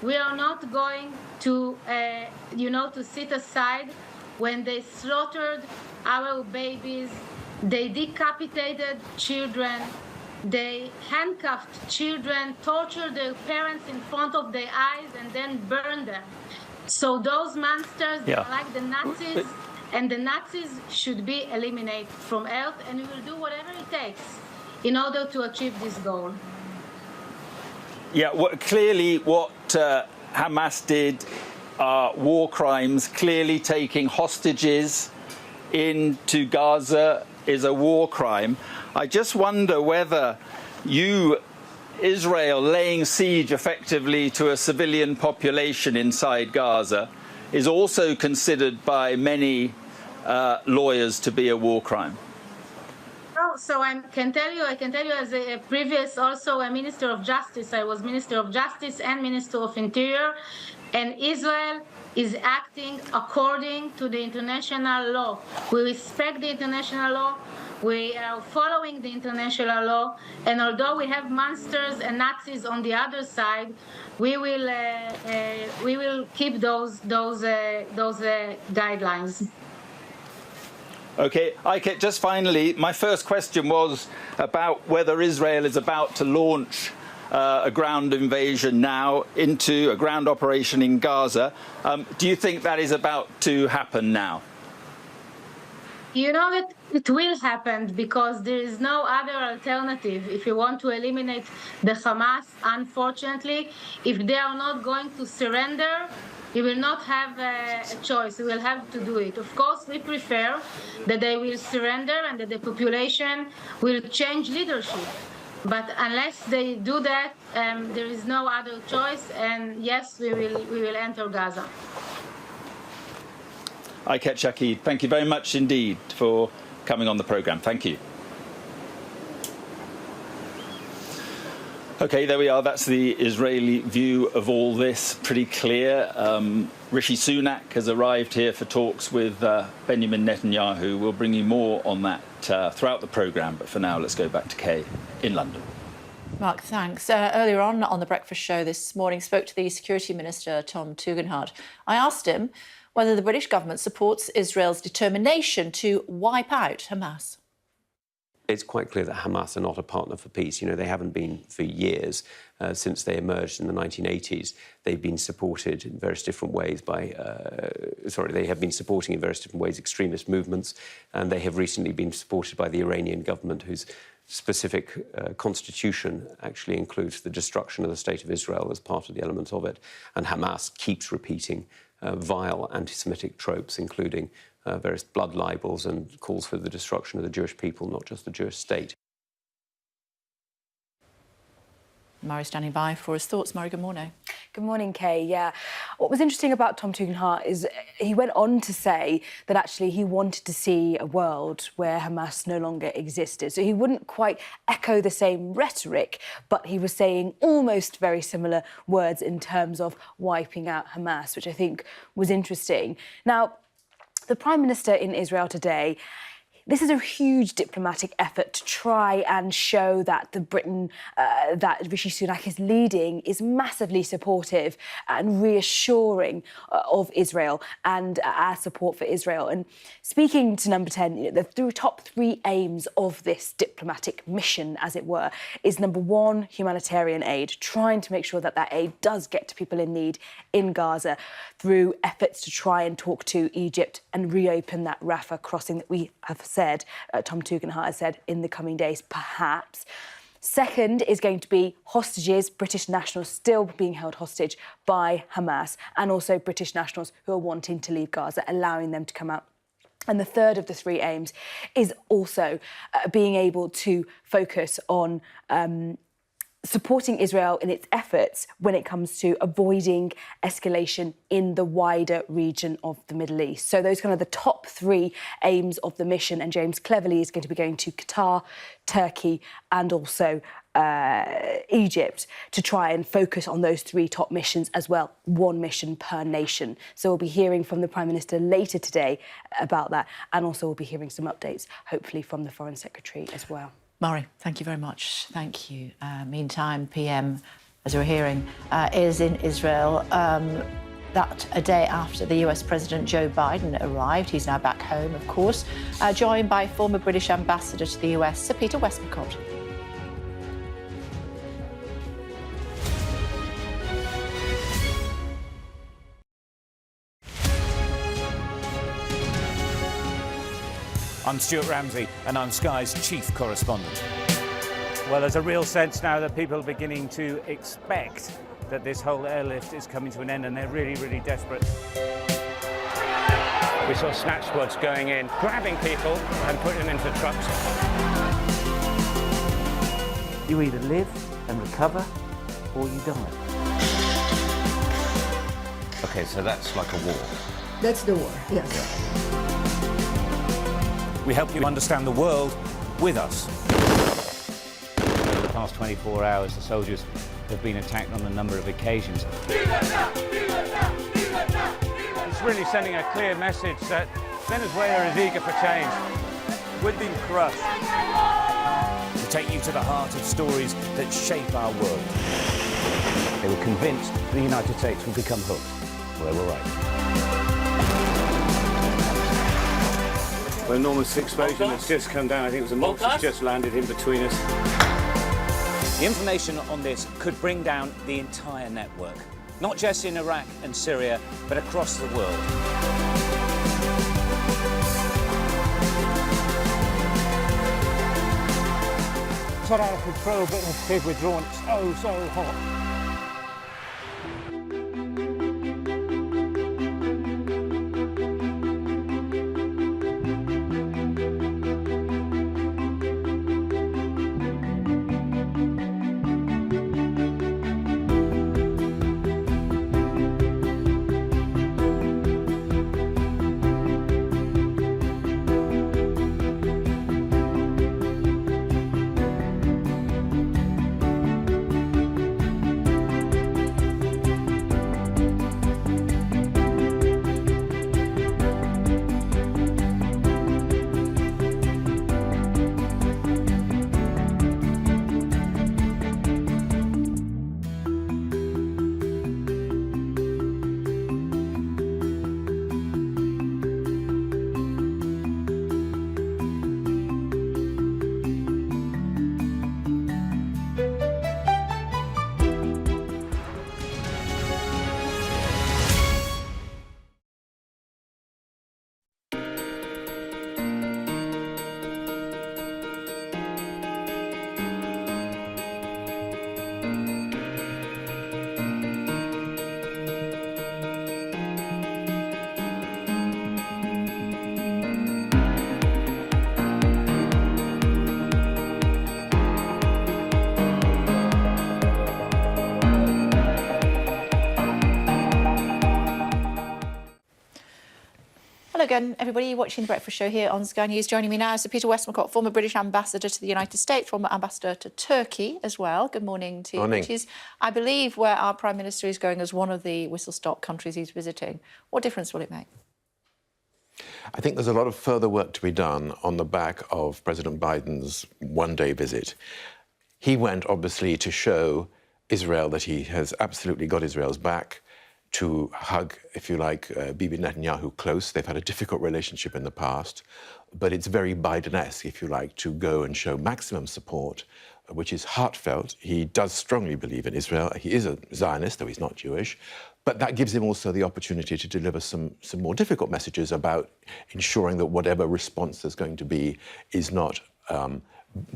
We are not going to, to sit aside when they slaughtered our babies, they decapitated children, they handcuffed children, tortured their parents in front of their eyes, and then burned them. So those monsters are like the Nazis, and the Nazis should be eliminated from earth, and we will do whatever it takes in order to achieve this goal. Yeah, clearly what Hamas did are war crimes. Clearly taking hostages into Gaza is a war crime. I just wonder whether Israel laying siege effectively to a civilian population inside Gaza is also considered by many lawyers to be a war crime. So I can tell you as a previous also a Minister of Justice. I was Minister of Justice and Minister of Interior, and Israel is acting according to the international law. We respect the international law. We are following the international law, and although we have monsters and Nazis on the other side, we will keep those guidelines. Okay, just finally, my first question was about whether Israel is about to launch a ground invasion now into a ground operation in Gaza. Do you think that is about to happen now? You know that it will happen because there is no other alternative. If you want to eliminate the Hamas, unfortunately, if they are not going to surrender, you will not have a choice. You will have to do it. Of course, we prefer that they will surrender and that the population will change leadership. But unless they do that, there is no other choice. And yes, we will enter Gaza. Ayelet Shaked, thank you very much indeed for coming on the programme. Thank you. OK, there we are. That's the Israeli view of all this. Pretty clear. Rishi Sunak has arrived here for talks with Benjamin Netanyahu. We'll bring you more on that throughout the programme. But for now, let's go back to Kay in London. Mark, thanks. Earlier on the Breakfast Show this morning, spoke to the Security Minister, Tom Tugendhat. I asked him whether the British government supports Israel's determination to wipe out Hamas. It's quite clear that Hamas are not a partner for peace. You know, they haven't been for years. Since they emerged in the 1980s, they've been supported in various different ways by... they have been supporting in various different ways extremist movements, and they have recently been supported by the Iranian government, whose specific constitution actually includes the destruction of the State of Israel as part of the elements of it. And Hamas keeps repeating vile anti-Semitic tropes, including various blood libels and calls for the destruction of the Jewish people, not just the Jewish state. Murray standing by for his thoughts. Murray, good morning. Good morning, Kay. Yeah. What was interesting about Tom Tugendhat is he went on to say that actually he wanted to see a world where Hamas no longer existed. So he wouldn't quite echo the same rhetoric, but he was saying almost very similar words in terms of wiping out Hamas, which I think was interesting. Now, the Prime Minister in Israel today, this is a huge diplomatic effort to try and show that the Britain that Rishi Sunak is leading is massively supportive and reassuring of Israel and our support for Israel. And speaking to Number 10, the top three aims of this diplomatic mission, as it were, is number one, humanitarian aid, trying to make sure that that aid does get to people in need in Gaza through efforts to try and talk to Egypt and reopen that Rafah crossing that we have said, Tom Tugendhat has said, in the coming days, perhaps. Second is going to be hostages, British nationals still being held hostage by Hamas, and also British nationals who are wanting to leave Gaza, allowing them to come out. And the third of the three aims is also being able to focus on supporting Israel in its efforts when it comes to avoiding escalation in the wider region of the Middle East. So those are kind of the top three aims of the mission. And James Cleverly is going to be going to Qatar, Turkey and also Egypt to try and focus on those three top missions as well, one mission per nation. So we'll be hearing from the Prime Minister later today about that, and also we'll be hearing some updates, hopefully from the Foreign Secretary as well. Murray, thank you very much. Thank you. Meantime, PM, as we're hearing, is in Israel. That a day after the US President Joe Biden arrived. He's now back home, of course, joined by former British Ambassador to the US, Sir Peter Westmacott. I'm Stuart Ramsey, and I'm Sky's chief correspondent. Well, there's a real sense now that people are beginning to expect that this whole airlift is coming to an end, and they're really, really desperate. We saw snatch squads going in, grabbing people and putting them into trucks. You either live and recover, or you die. OK, so that's like a war. That's the war, yes. We help you understand the world with us. Over the past 24 hours, the soldiers have been attacked on a number of occasions. It's really sending a clear message that Venezuela is eager for change. We've been crushed. To take you to the heart of stories that shape our world. They were convinced the United States would become hooked. Well, they were right. An enormous explosion has just come down. I think it was a monster's just landed in between us. The information on this could bring down the entire network, not just in Iraq and Syria, but across the world. Thought I could throw a bit of fig withdrawn. It's so hot. again, everybody watching The Breakfast Show here on Sky News. Joining me now is Sir Peter Westmacott, former British ambassador to the United States, former ambassador to Turkey as well. Good morning to you. Morning. Which is, I believe, where our Prime Minister is going as one of the whistle-stop countries he's visiting. What difference will it make? I think there's a lot of further work to be done on the back of President Biden's one-day visit. He went, obviously, to show Israel that he has absolutely got Israel's back, to hug, if you like, Bibi Netanyahu close. They've had a difficult relationship in the past, but it's very Biden-esque, if you like, to go and show maximum support, which is heartfelt. He does strongly believe in Israel. He is a Zionist, though he's not Jewish, but that gives him also the opportunity to deliver some more difficult messages about ensuring that whatever response there's going to be is not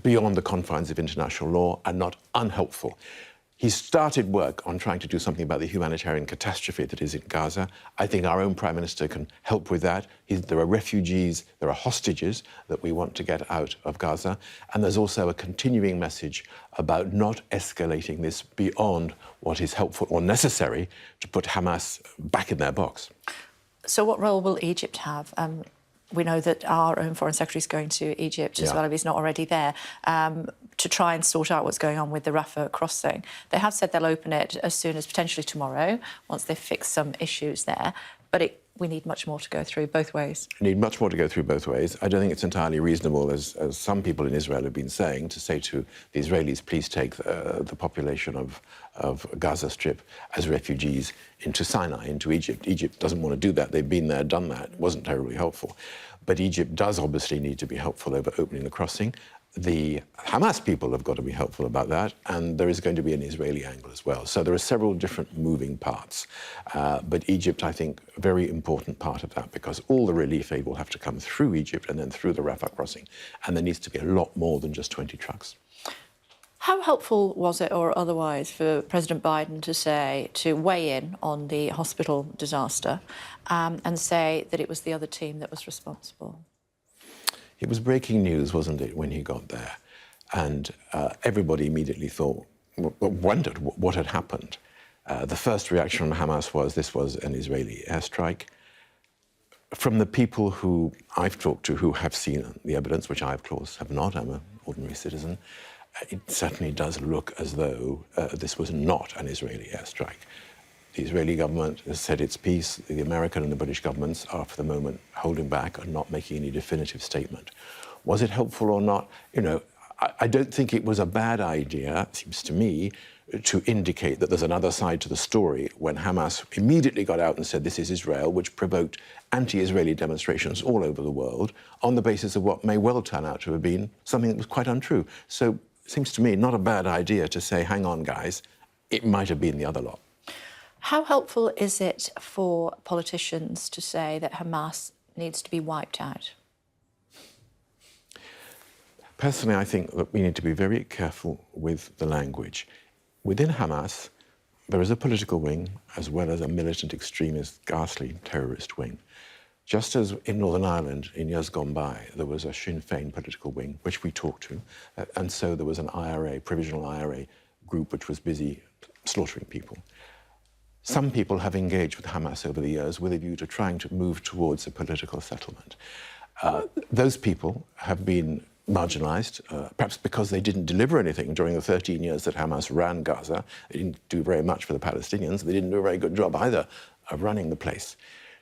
beyond the confines of international law and not unhelpful. He's started work on trying to do something about the humanitarian catastrophe that is in Gaza. I think our own Prime Minister can help with that. There are refugees, there are hostages that we want to get out of Gaza. And there's also a continuing message about not escalating this beyond what is helpful or necessary to put Hamas back in their box. So what role will Egypt have? We know that our own Foreign Secretary is going to Egypt as well, if he's not already there, to try and sort out what's going on with the Rafah crossing. They have said they'll open it as soon as potentially tomorrow, once they've fixed some issues there. But we need much more to go through both ways. We need much more to go through both ways. I don't think it's entirely reasonable, as some people in Israel have been saying, to say to the Israelis, please take the population of Gaza Strip as refugees into Sinai, into Egypt. Egypt doesn't want to do that. They've been there, done that. It wasn't terribly helpful. But Egypt does obviously need to be helpful over opening the crossing. The Hamas people have got to be helpful about that, and there is going to be an Israeli angle as well. So there are several different moving parts. But Egypt, I think, a very important part of that, because all the relief aid will have to come through Egypt and then through the Rafah crossing. And there needs to be a lot more than just 20 trucks. How helpful was it, or otherwise, for President Biden to weigh in on the hospital disaster and say that it was the other team that was responsible? It was breaking news, wasn't it, when he got there? And everybody immediately wondered what had happened. The first reaction from Hamas was this was an Israeli airstrike. From the people who I've talked to who have seen the evidence, which I, of course, have not, I'm an ordinary citizen, it certainly does look as though this was not an Israeli airstrike. The Israeli government has said its piece. The American and the British governments are, for the moment, holding back and not making any definitive statement. Was it helpful or not? You know, I don't think it was a bad idea, it seems to me, to indicate that there's another side to the story when Hamas immediately got out and said this is Israel, which provoked anti-Israeli demonstrations all over the world on the basis of what may well turn out to have been something that was quite untrue. So it seems to me not a bad idea to say, hang on, guys, it might have been the other lot. How helpful is it for politicians to say that Hamas needs to be wiped out? Personally, I think that we need to be very careful with the language. Within Hamas, there is a political wing as well as a militant extremist, ghastly terrorist wing. Just as in Northern Ireland, in years gone by, there was a Sinn Féin political wing, which we talked to, and so there was an IRA, provisional IRA group, which was busy slaughtering people. Some people have engaged with Hamas over the years with a view to trying to move towards a political settlement. Those people have been marginalised, perhaps because they didn't deliver anything during the 13 years that Hamas ran Gaza. They didn't do very much for the Palestinians. They didn't do a very good job either of running the place.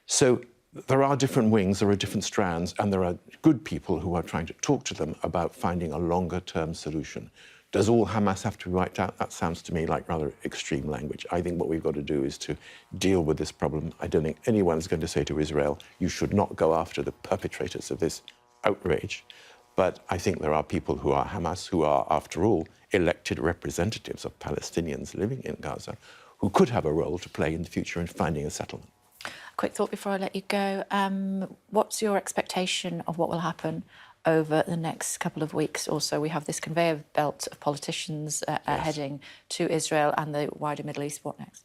So there are different wings, there are different strands, and there are good people who are trying to talk to them about finding a longer-term solution. Does all Hamas have to be wiped out? That sounds to me like rather extreme language. I think what we've got to do is to deal with this problem. I don't think anyone's going to say to Israel, you should not go after the perpetrators of this outrage. But I think there are people who are Hamas, who are, after all, elected representatives of Palestinians living in Gaza, who could have a role to play in the future in finding a settlement. Quick thought before I let you go. What's your expectation of what will happen over the next couple of weeks or so? We have this conveyor belt of politicians heading to Israel and the wider Middle East. What next?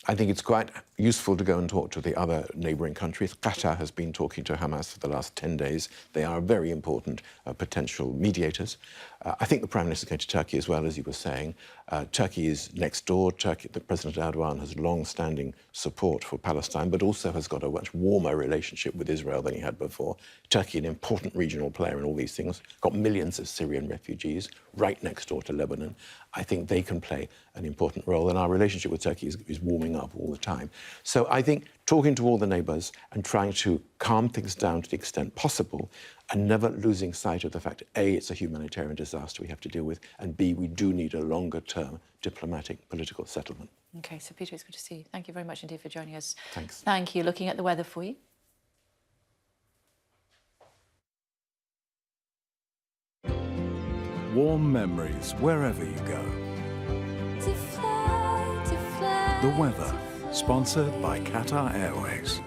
I think it's quite useful to go and talk to the other neighbouring countries. Qatar has been talking to Hamas for the last 10 days. They are very important potential mediators. I think the Prime Minister is going to Turkey as well, as you were saying. Turkey is next door. The President Erdogan has long-standing support for Palestine, but also has got a much warmer relationship with Israel than he had before. Turkey, an important regional player in all these things, got millions of Syrian refugees right next door to Lebanon. I think they can play an important role, and our relationship with Turkey is warming up all the time. So I think talking to all the neighbours and trying to calm things down to the extent possible, and never losing sight of the fact, A, it's a humanitarian disaster we have to deal with, and B, we do need a longer-term diplomatic political settlement. OK, so Peter, it's good to see you. Thank you very much indeed for joining us. Thanks. Thank you. Looking at the weather for you. Warm memories wherever you go. The weather, sponsored by Qatar Airways.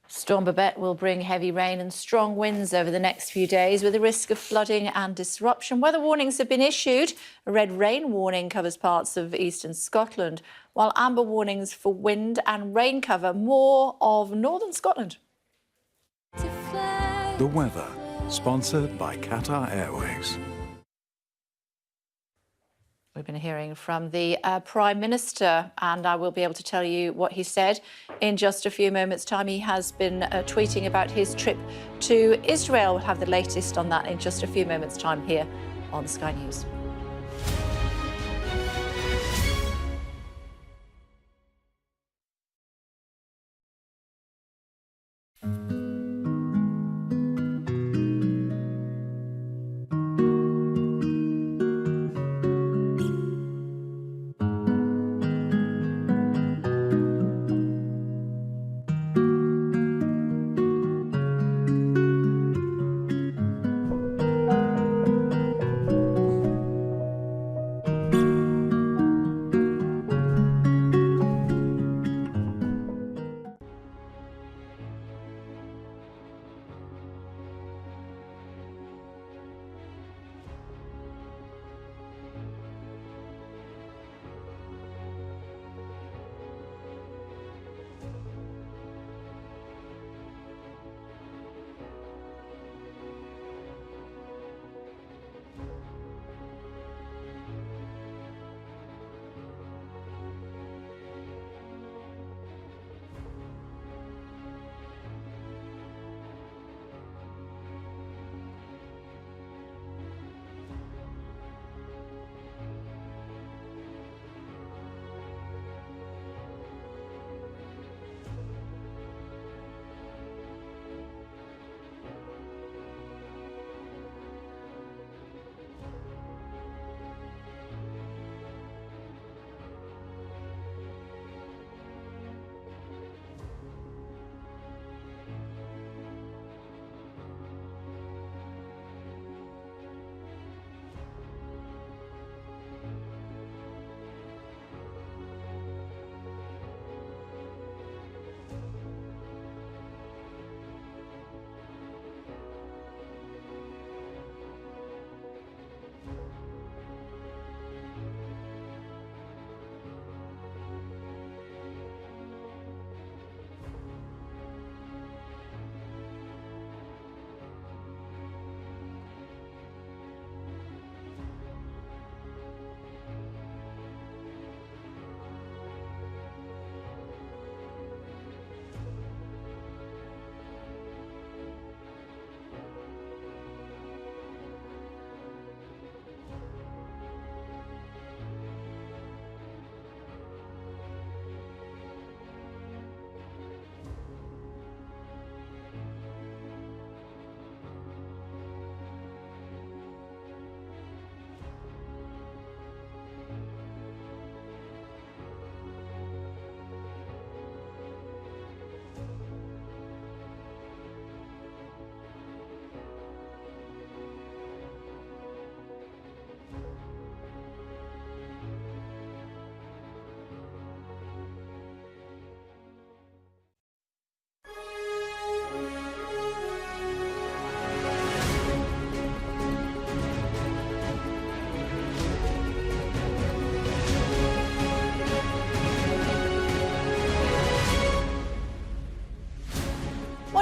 Storm Babette will bring heavy rain and strong winds over the next few days with a risk of flooding and disruption. Weather warnings have been issued. A red rain warning covers parts of eastern Scotland, while amber warnings for wind and rain cover more of northern Scotland. The weather, sponsored by Qatar Airways. We've been hearing from the Prime Minister, and I will be able to tell you what he said in just a few moments' time. He has been tweeting about his trip to Israel. We'll have the latest on that in just a few moments' time here on Sky News.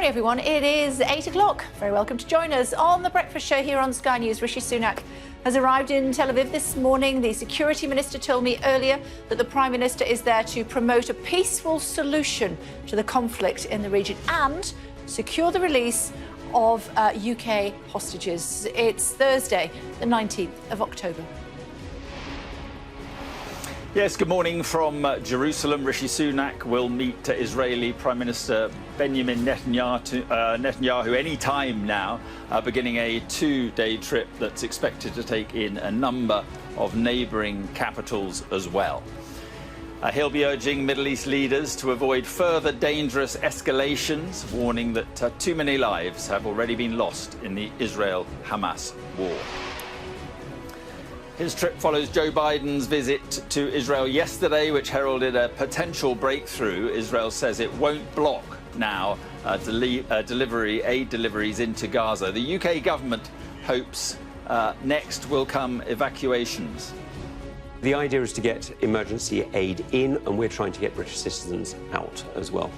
morning, everyone. It is 8 o'clock. Very welcome to join us on The Breakfast Show here on Sky News. Rishi Sunak has arrived in Tel Aviv this morning. The security minister told me earlier that the Prime Minister is there to promote a peaceful solution to the conflict in the region and secure the release of UK hostages. It's Thursday, the 19th of October. Yes, good morning from Jerusalem. Rishi Sunak will meet Israeli Prime Minister Benjamin Netanyahu any time now, beginning a two-day trip that's expected to take in a number of neighbouring capitals as well. He'll be urging Middle East leaders to avoid further dangerous escalations, warning that too many lives have already been lost in the Israel-Hamas war. His trip follows Joe Biden's visit to Israel yesterday, which heralded a potential breakthrough. Israel says it won't block now aid deliveries into Gaza. The UK government hopes next will come evacuations. The idea is to get emergency aid in, and we're trying to get British citizens out as well.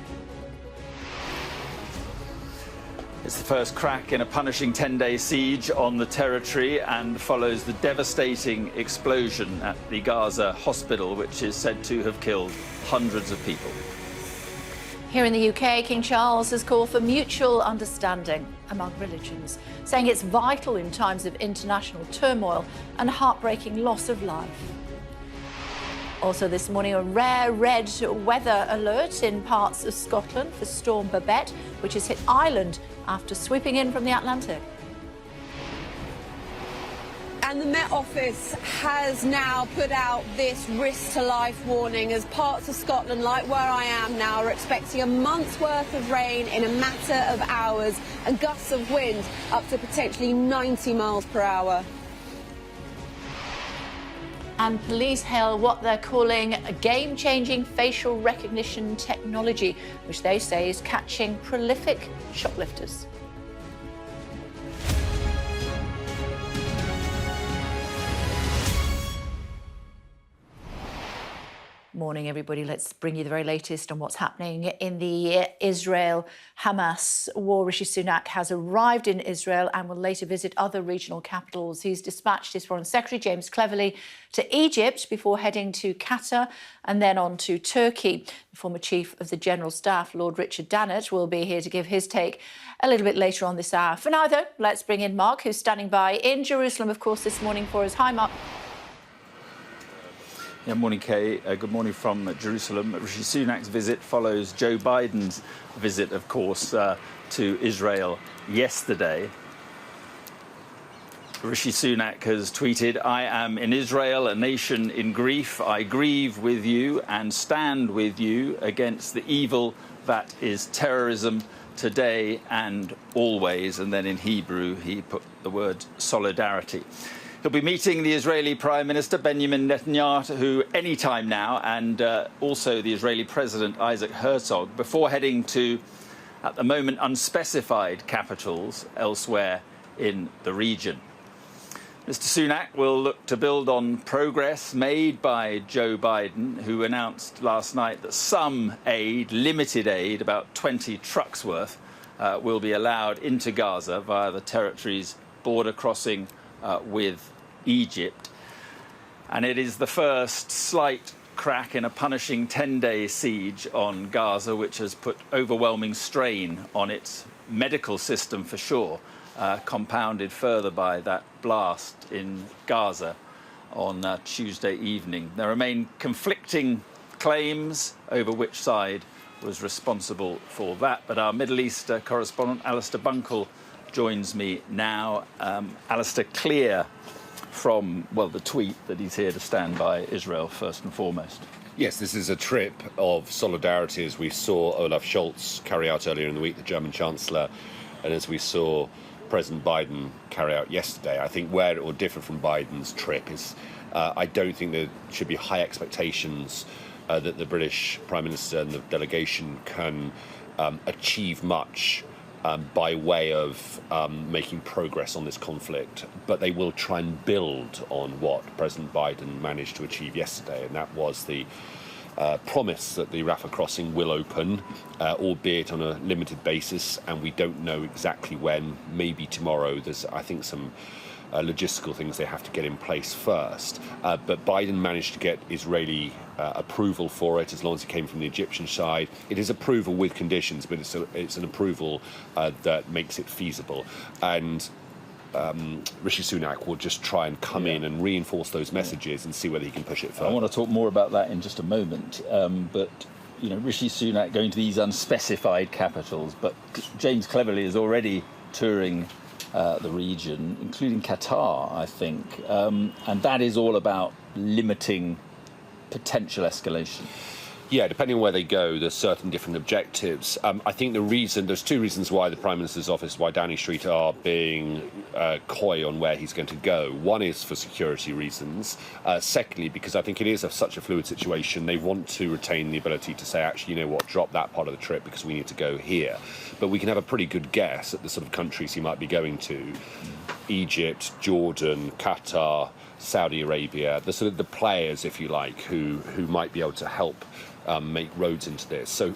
It's the first crack in a punishing 10-day siege on the territory and follows the devastating explosion at the Gaza hospital, which is said to have killed hundreds of people. Here in the UK, King Charles has called for mutual understanding among religions, saying it's vital in times of international turmoil and heartbreaking loss of life. Also this morning, a rare red weather alert in parts of Scotland for Storm Babette, which has hit Ireland after sweeping in from the Atlantic. And the Met Office has now put out this risk-to-life warning as parts of Scotland, like where I am now, are expecting a month's worth of rain in a matter of hours and gusts of wind up to potentially 90 miles per hour. And police hail what they're calling a game-changing facial recognition technology, which they say is catching prolific shoplifters. Morning, everybody. Let's bring you the very latest on what's happening in the Israel-Hamas war. Rishi Sunak has arrived in Israel and will later visit other regional capitals. He's dispatched his Foreign Secretary, James Cleverly, to Egypt before heading to Qatar and then on to Turkey. The former Chief of the General Staff, Lord Richard Dannatt, will be here to give his take a little bit later on this hour. For now, though, let's bring in Mark, who's standing by in Jerusalem, of course, this morning for us. Hi, Mark. Yeah, morning, Kay. Good morning from Jerusalem. Rishi Sunak's visit follows Joe Biden's visit, of course, to Israel yesterday. Rishi Sunak has tweeted, "I am in Israel, a nation in grief. I grieve with you and stand with you against the evil that is terrorism today and always." And then in Hebrew, he put the word solidarity. He'll be meeting the Israeli Prime Minister Benjamin Netanyahu any time now, and also the Israeli President Isaac Herzog, before heading to, at the moment, unspecified capitals elsewhere in the region. Mr. Sunak will look to build on progress made by Joe Biden, who announced last night that some aid, limited aid, about 20 trucks worth, will be allowed into Gaza via the territory's border crossing with Egypt. And it is the first slight crack in a punishing 10-day siege on Gaza, which has put overwhelming strain on its medical system for sure, compounded further by that blast in Gaza on Tuesday evening. There remain conflicting claims over which side was responsible for that, but our Middle East correspondent Alistair Bunkle joins me now. Alistair, clear from, well, the tweet that he's here to stand by Israel first and foremost. Yes, this is a trip of solidarity, as we saw Olaf Scholz carry out earlier in the week, the German Chancellor, and as we saw President Biden carry out yesterday. I think where it will differ from Biden's trip is I don't think there should be high expectations that the British Prime Minister and the delegation can achieve much by way of making progress on this conflict, but they will try and build on what President Biden managed to achieve yesterday, and that was the promise that the Rafah crossing will open, albeit on a limited basis, and we don't know exactly when. Maybe tomorrow. There's, I think, some logistical things they have to get in place first. But Biden managed to get Israeli approval for it, as long as it came from the Egyptian side. It is approval with conditions, but it's an approval that makes it feasible. And Rishi Sunak will just try and come in and reinforce those messages and see whether he can push it further. I want to talk more about that in just a moment. But Rishi Sunak going to these unspecified capitals, but James Cleverly is already touring the region, including Qatar, I think, and that is all about limiting potential escalation. Yeah, depending on where they go, there's certain different objectives. I think there's two reasons why the Prime Minister's office, why Downing Street are being coy on where he's going to go. One is for security reasons. Secondly, because I think it is such a fluid situation, they want to retain the ability to say, actually, you know what, drop that part of the trip because we need to go here. But we can have a pretty good guess at the sort of countries he might be going to. Egypt, Jordan, Qatar, Saudi Arabia, the sort of the players, if you like, who might be able to help make roads into this. So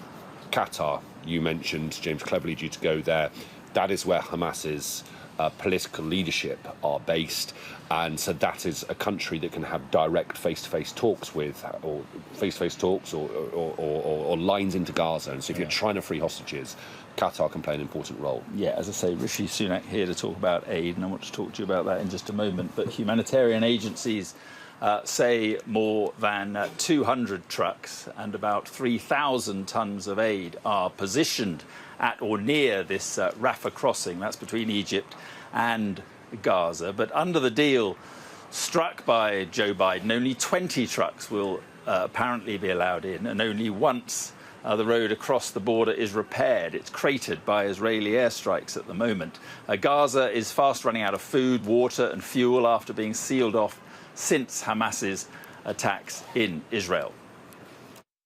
Qatar, you mentioned, James Cleverly due to go there. That is where Hamas's political leadership are based, and so that is a country that can have direct face-to-face talks with, or face-to-face talks, or lines into Gaza. And so if you're trying to free hostages, Qatar can play an important role. Yeah, as I say, Rishi Sunak here to talk about aid, and I want to talk to you about that in just a moment. But humanitarian agencies say more than 200 trucks and about 3,000 tons of aid are positioned at or near this Rafah crossing. That's between Egypt and Gaza. But under the deal struck by Joe Biden, only 20 trucks will apparently be allowed in, and only once the road across the border is repaired. It's cratered by Israeli airstrikes at the moment. Gaza is fast running out of food, water and fuel after being sealed off since Hamas's attacks in Israel.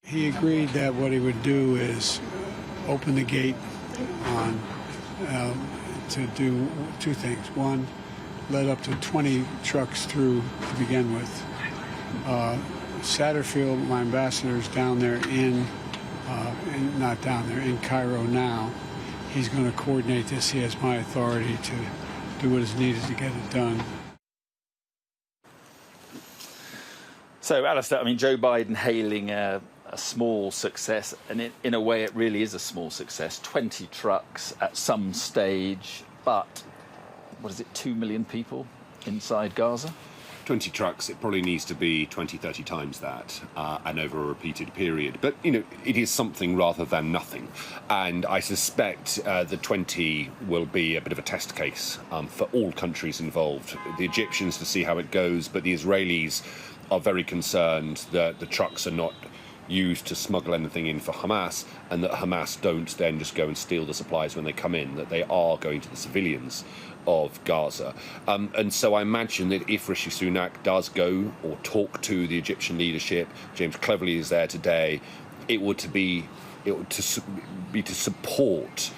He agreed that what he would do is open the gate to do two things. One, let up to 20 trucks through to begin with. Satterfield, my ambassador, is down there in Cairo now. He's going to coordinate this. He has my authority to do what is needed to get it done. So, Alistair, I mean, Joe Biden hailing a small success, and in a way it really is a small success. 20 trucks at some stage, but, 2 million people inside Gaza? 20 trucks, it probably needs to be 20, 30 times that, and over a repeated period. But, it is something rather than nothing. And I suspect the 20 will be a bit of a test case for all countries involved. The Egyptians to see how it goes, but the Israelis are very concerned that the trucks are not used to smuggle anything in for Hamas, and that Hamas don't then just go and steal the supplies when they come in, that they are going to the civilians of Gaza. And so I imagine that if Rishi Sunak does go or talk to the Egyptian leadership, James Cleverly is there today, it would be to support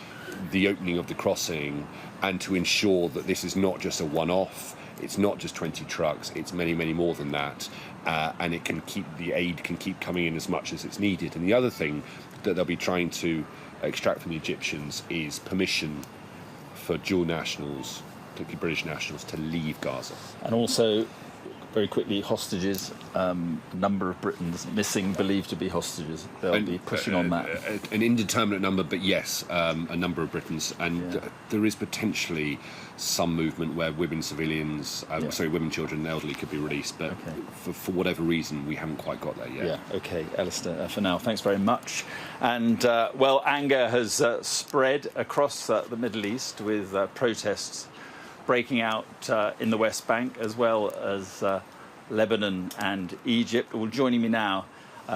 the opening of the crossing and to ensure that this is not just a one-off. It's not just 20 trucks, it's many, many more than that. And the aid can keep coming in as much as it's needed. And the other thing that they'll be trying to extract from the Egyptians is permission for dual nationals, particularly British nationals, to leave Gaza. And also, very quickly, hostages. Number of Britons missing, believed to be hostages. They'll be pushing on that. An indeterminate number, but yes, a number of Britons. And there is potentially some movement where women civilians, women, children and elderly could be released. But for whatever reason, we haven't quite got there yet. Yeah, OK. Alistair, for now, thanks very much. And, anger has spread across the Middle East with protests breaking out in the West Bank, as well as Lebanon and Egypt. Well, joining me now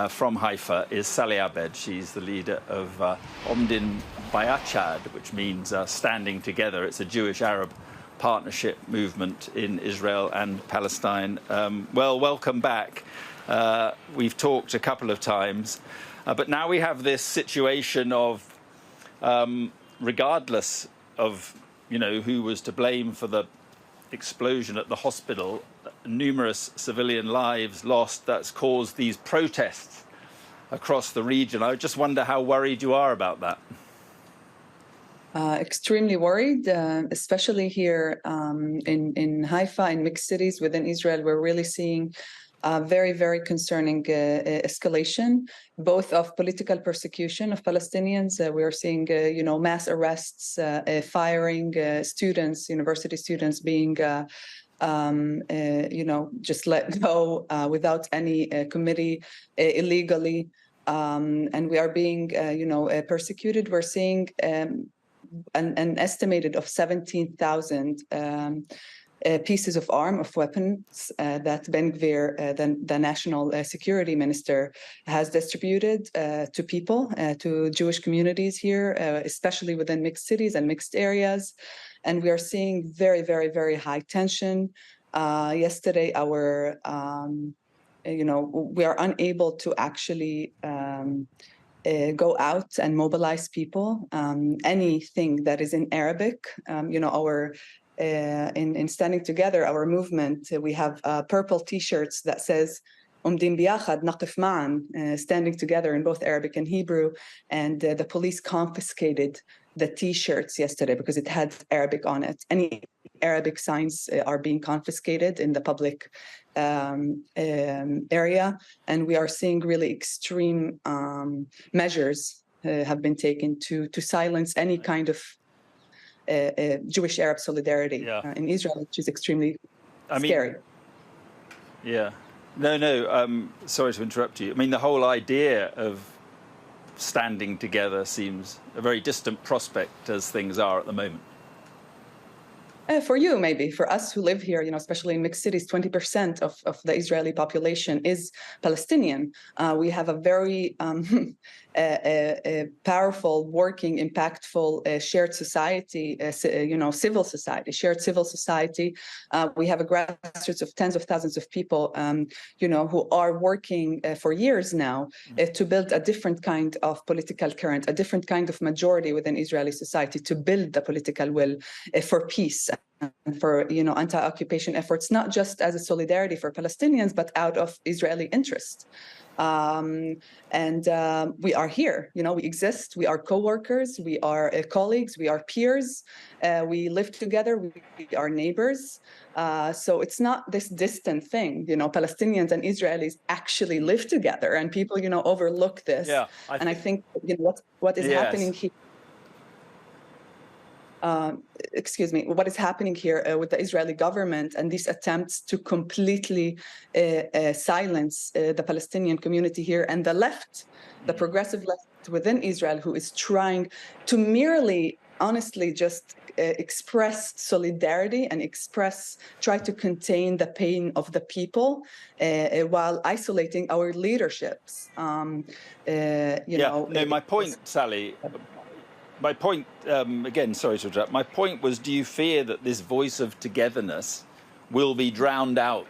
from Haifa is Sally Abed. She's the leader of Omdin Bayachad, which means standing together. It's a Jewish-Arab partnership movement in Israel and Palestine. Welcome back. We've talked a couple of times, but now we have this situation of, regardless of who was to blame for the explosion at the hospital, numerous civilian lives lost. That's caused these protests across the region. I just wonder how worried you are about that. Extremely worried, especially here in Haifa, in mixed cities within Israel. We're really seeing very, very concerning escalation, both of political persecution of Palestinians. We are seeing, mass arrests, firing students, university students being, just let go without any committee illegally. And we are being, persecuted. We're seeing an estimated of 17,000 pieces of weapons that Ben-Gvir, the national security minister, has distributed to people, to Jewish communities here, especially within mixed cities and mixed areas. And we are seeing very, very, very high tension. Yesterday, we are unable to actually go out and mobilize people. Anything that is in Arabic, in standing together, our movement, we have purple T-shirts that says "Umdim biyachad naqif ma'an," standing together in both Arabic and Hebrew. And the police confiscated the T-shirts yesterday because it had Arabic on it. Any Arabic signs are being confiscated in the public area, and we are seeing really extreme measures have been taken to silence any kind of Jewish-Arab solidarity in Israel, which is extremely scary. Yeah. No, sorry to interrupt you. I mean, the whole idea of standing together seems a very distant prospect as things are at the moment. For you, maybe. For us who live here, especially in mixed cities, 20% of the Israeli population is Palestinian. We have a very powerful, working, impactful, shared society, civil society, shared civil society. We have a grassroots of tens of thousands of people, who are working for years now to build a different kind of political current, a different kind of majority within Israeli society, to build the political will for peace and for anti-occupation efforts, not just as a solidarity for Palestinians, but out of Israeli interest. We are here, we exist, we are co-workers, we are colleagues, we are peers, we live together, we are neighbors. So it's not this distant thing, Palestinians and Israelis actually live together, and people, overlook this. Yeah, I think what is happening here. What is happening here with the Israeli government and these attempts to completely silence the Palestinian community here, and the left, the progressive left within Israel, who is trying to merely, honestly, just express solidarity and try to contain the pain of the people while isolating our leaderships. My point, Sally. My point, again, sorry to interrupt, my point was, do you fear that this voice of togetherness will be drowned out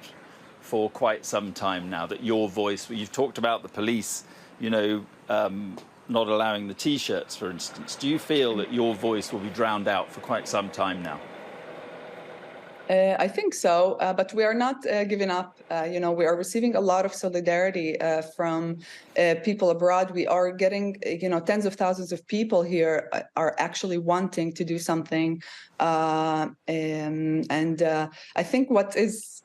for quite some time now, that your voice, you've talked about the police, not allowing the T-shirts, for instance. Do you feel that your voice will be drowned out for quite some time now? I think so, but we are not giving up. We are receiving a lot of solidarity from people abroad. We are getting, tens of thousands of people here are actually wanting to do something. I think what is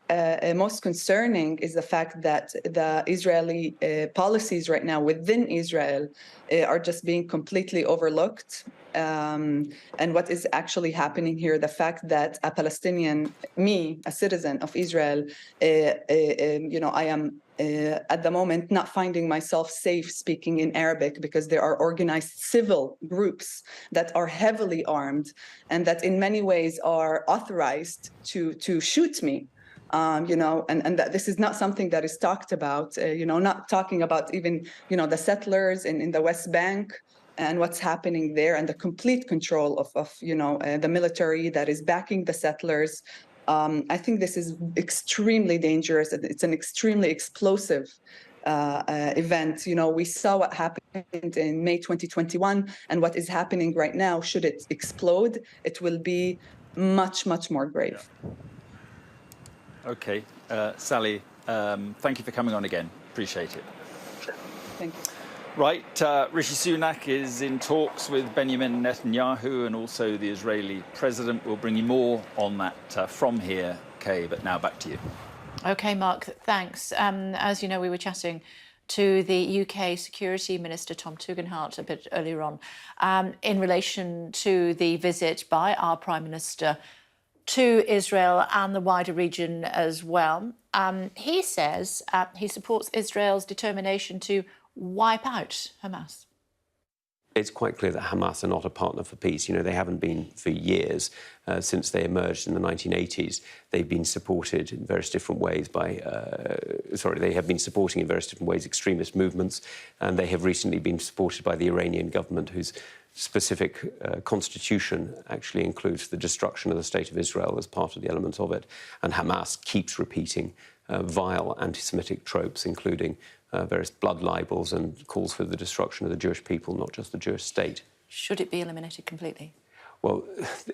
most concerning is the fact that the Israeli policies right now within Israel are just being completely overlooked. And what is actually happening here, the fact that a Palestinian, me, a citizen of Israel, I am at the moment not finding myself safe speaking in Arabic because there are organized civil groups that are heavily armed and that in many ways are authorized to shoot me. And that this is not something that is talked about, not talking about even, the settlers in the West Bank and what's happening there, and the complete control of the military that is backing the settlers. I think this is extremely dangerous. It's an extremely explosive event. We saw what happened in May 2021, and what is happening right now. Should it explode, it will be much, much more grave. Yeah. Okay, Sally, thank you for coming on again. Appreciate it. Thank you. Right, Rishi Sunak is in talks with Benjamin Netanyahu and also the Israeli president. We'll bring you more on that from here, Kay, but now back to you. OK, Mark, thanks. As you know, we were chatting to the UK Security Minister, Tom Tugendhat, a bit earlier on, in relation to the visit by our Prime Minister to Israel and the wider region as well. He says he supports Israel's determination to wipe out Hamas. It's quite clear that Hamas are not a partner for peace. You know, they haven't been for years. Since they emerged in the 1980s, they've been supported in various different ways by... they have been supporting in various different ways extremist movements, and they have recently been supported by the Iranian government, whose specific constitution actually includes the destruction of the State of Israel as part of the elements of it. And Hamas keeps repeating vile anti-Semitic tropes, including various blood libels and calls for the destruction of the Jewish people, not just the Jewish state. Should it be eliminated completely? Well,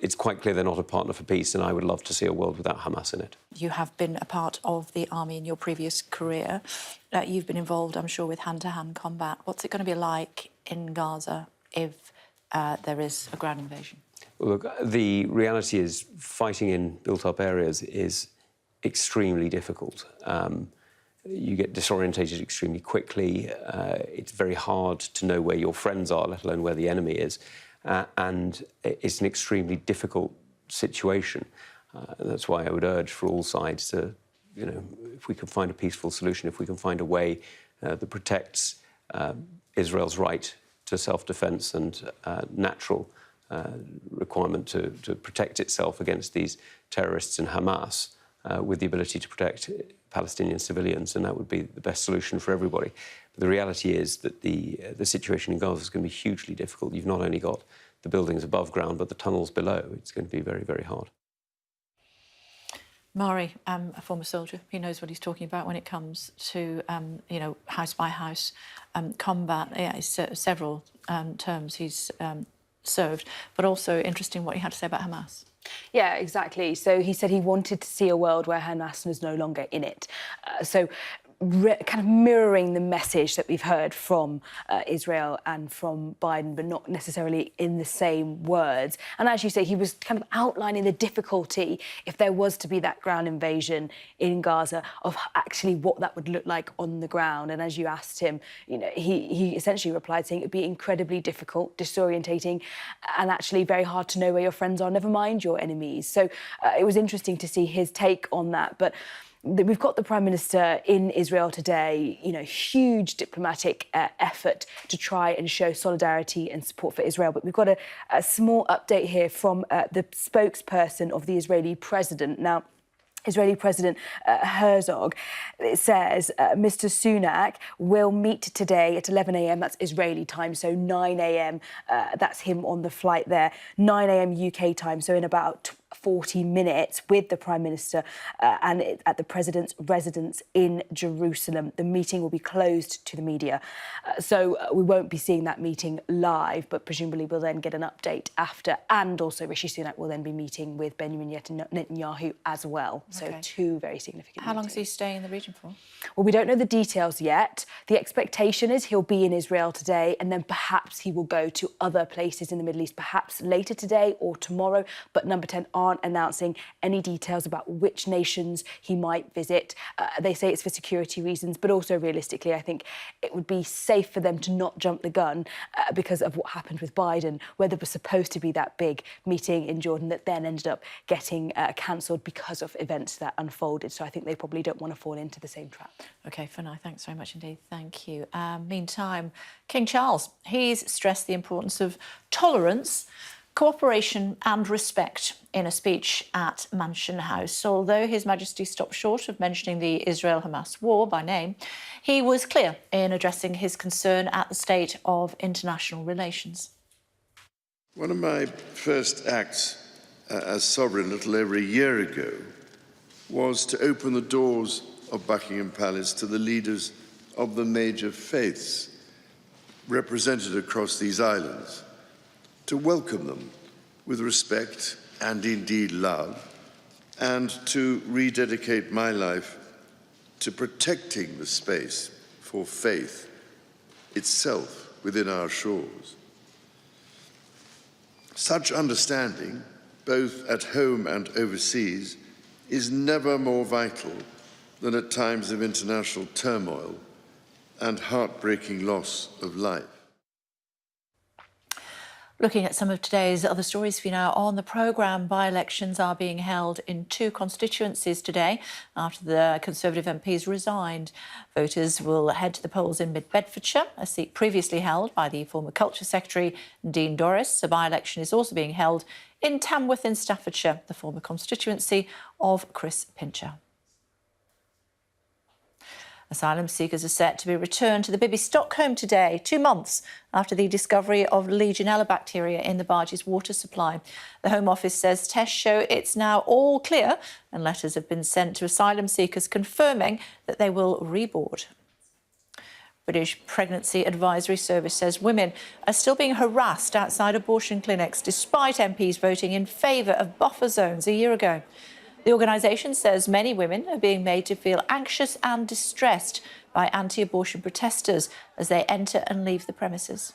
it's quite clear they're not a partner for peace, and I would love to see a world without Hamas in it. You have been a part of the army in your previous career. You've been involved, I'm sure, with hand-to-hand combat. What's it going to be like in Gaza if there is a ground invasion? Well, look, the reality is fighting in built-up areas is extremely difficult. You get disorientated extremely quickly. It's very hard to know where your friends are, let alone where the enemy is. And it's an extremely difficult situation. That's why I would urge for all sides to, you know, if we can find a peaceful solution, if we can find a way that protects Israel's right to self-defence and natural requirement to protect itself against these terrorists and Hamas, with the ability to protect Palestinian civilians, and that would be the best solution for everybody. But the reality is that the situation in Gaza is going to be hugely difficult. You've not only got the buildings above ground, but the tunnels below. It's going to be very, very hard. Mari, a former soldier, he knows what he's talking about when it comes to, you know, house-by-house combat. Yeah, it's several terms he's served, but also interesting what he had to say about Hamas. Yeah, exactly. So he said he wanted to see a world where Hamas was no longer in it. Kind of mirroring the message that we've heard from Israel and from Biden, but not necessarily in the same words. And as you say, he was kind of outlining the difficulty, if there was to be that ground invasion in Gaza, of actually what that would look like on the ground. And as you asked him, you know, he essentially replied saying it'd be incredibly difficult, disorientating, and actually very hard to know where your friends are, never mind your enemies. So it was interesting to see his take on that. But we've got the Prime Minister in Israel today, you know, huge diplomatic effort to try and show solidarity and support for Israel. But we've got a small update here from the spokesperson of the Israeli president. Now, Israeli President Herzog, it says Mr. Sunak will meet today at 11 a.m. That's Israeli time, so 9 a.m. That's him on the flight there. 9 a.m. UK time, so in about 40 minutes with the Prime Minister and at the President's residence in Jerusalem. The meeting will be closed to the media. So we won't be seeing that meeting live, but presumably we'll then get an update after. And also Rishi Sunak will then be meeting with Benjamin Netanyahu as well. So two very significant How long is he staying in the region for? Well, we don't know the details yet. The expectation is he'll be in Israel today and then perhaps he will go to other places in the Middle East, perhaps later today or tomorrow. But Number 10 aren't announcing any details about which nations he might visit. They say it's for security reasons, but also realistically, I think it would be safe for them to not jump the gun because of what happened with Biden, where there was supposed to be that big meeting in Jordan that then ended up getting cancelled because of events that unfolded. So I think they probably don't want to fall into the same trap. OK, Funai, thanks very much indeed. Thank you. Meantime, King Charles, he's stressed the importance of tolerance, cooperation and respect in a speech at Mansion House. Although His Majesty stopped short of mentioning the Israel-Hamas war by name, he was clear in addressing his concern at the state of international relations. One of my first acts as sovereign a little over a year ago was to open the doors of Buckingham Palace to the leaders of the major faiths represented across these islands, to welcome them with respect and indeed love, and to rededicate my life to protecting the space for faith itself within our shores. Such understanding, both at home and overseas, is never more vital than at times of international turmoil and heartbreaking loss of life. Looking at some of today's other stories for you now on the programme, by-elections are being held in 2 constituencies today after the Conservative MPs resigned. Voters will head to the polls in Mid-Bedfordshire, a seat previously held by the former Culture Secretary Dean Dorris. A by-election is also being held in Tamworth in Staffordshire, the former constituency of Chris Pincher. Asylum seekers are set to be returned to the Bibby Stockholm today, 2 months after the discovery of Legionella bacteria in the barge's water supply. The Home Office says tests show it's now all clear and letters have been sent to asylum seekers confirming that they will reboard. British Pregnancy Advisory Service says women are still being harassed outside abortion clinics despite MPs voting in favour of buffer zones a year ago. The organisation says many women are being made to feel anxious and distressed by anti-abortion protesters as they enter and leave the premises.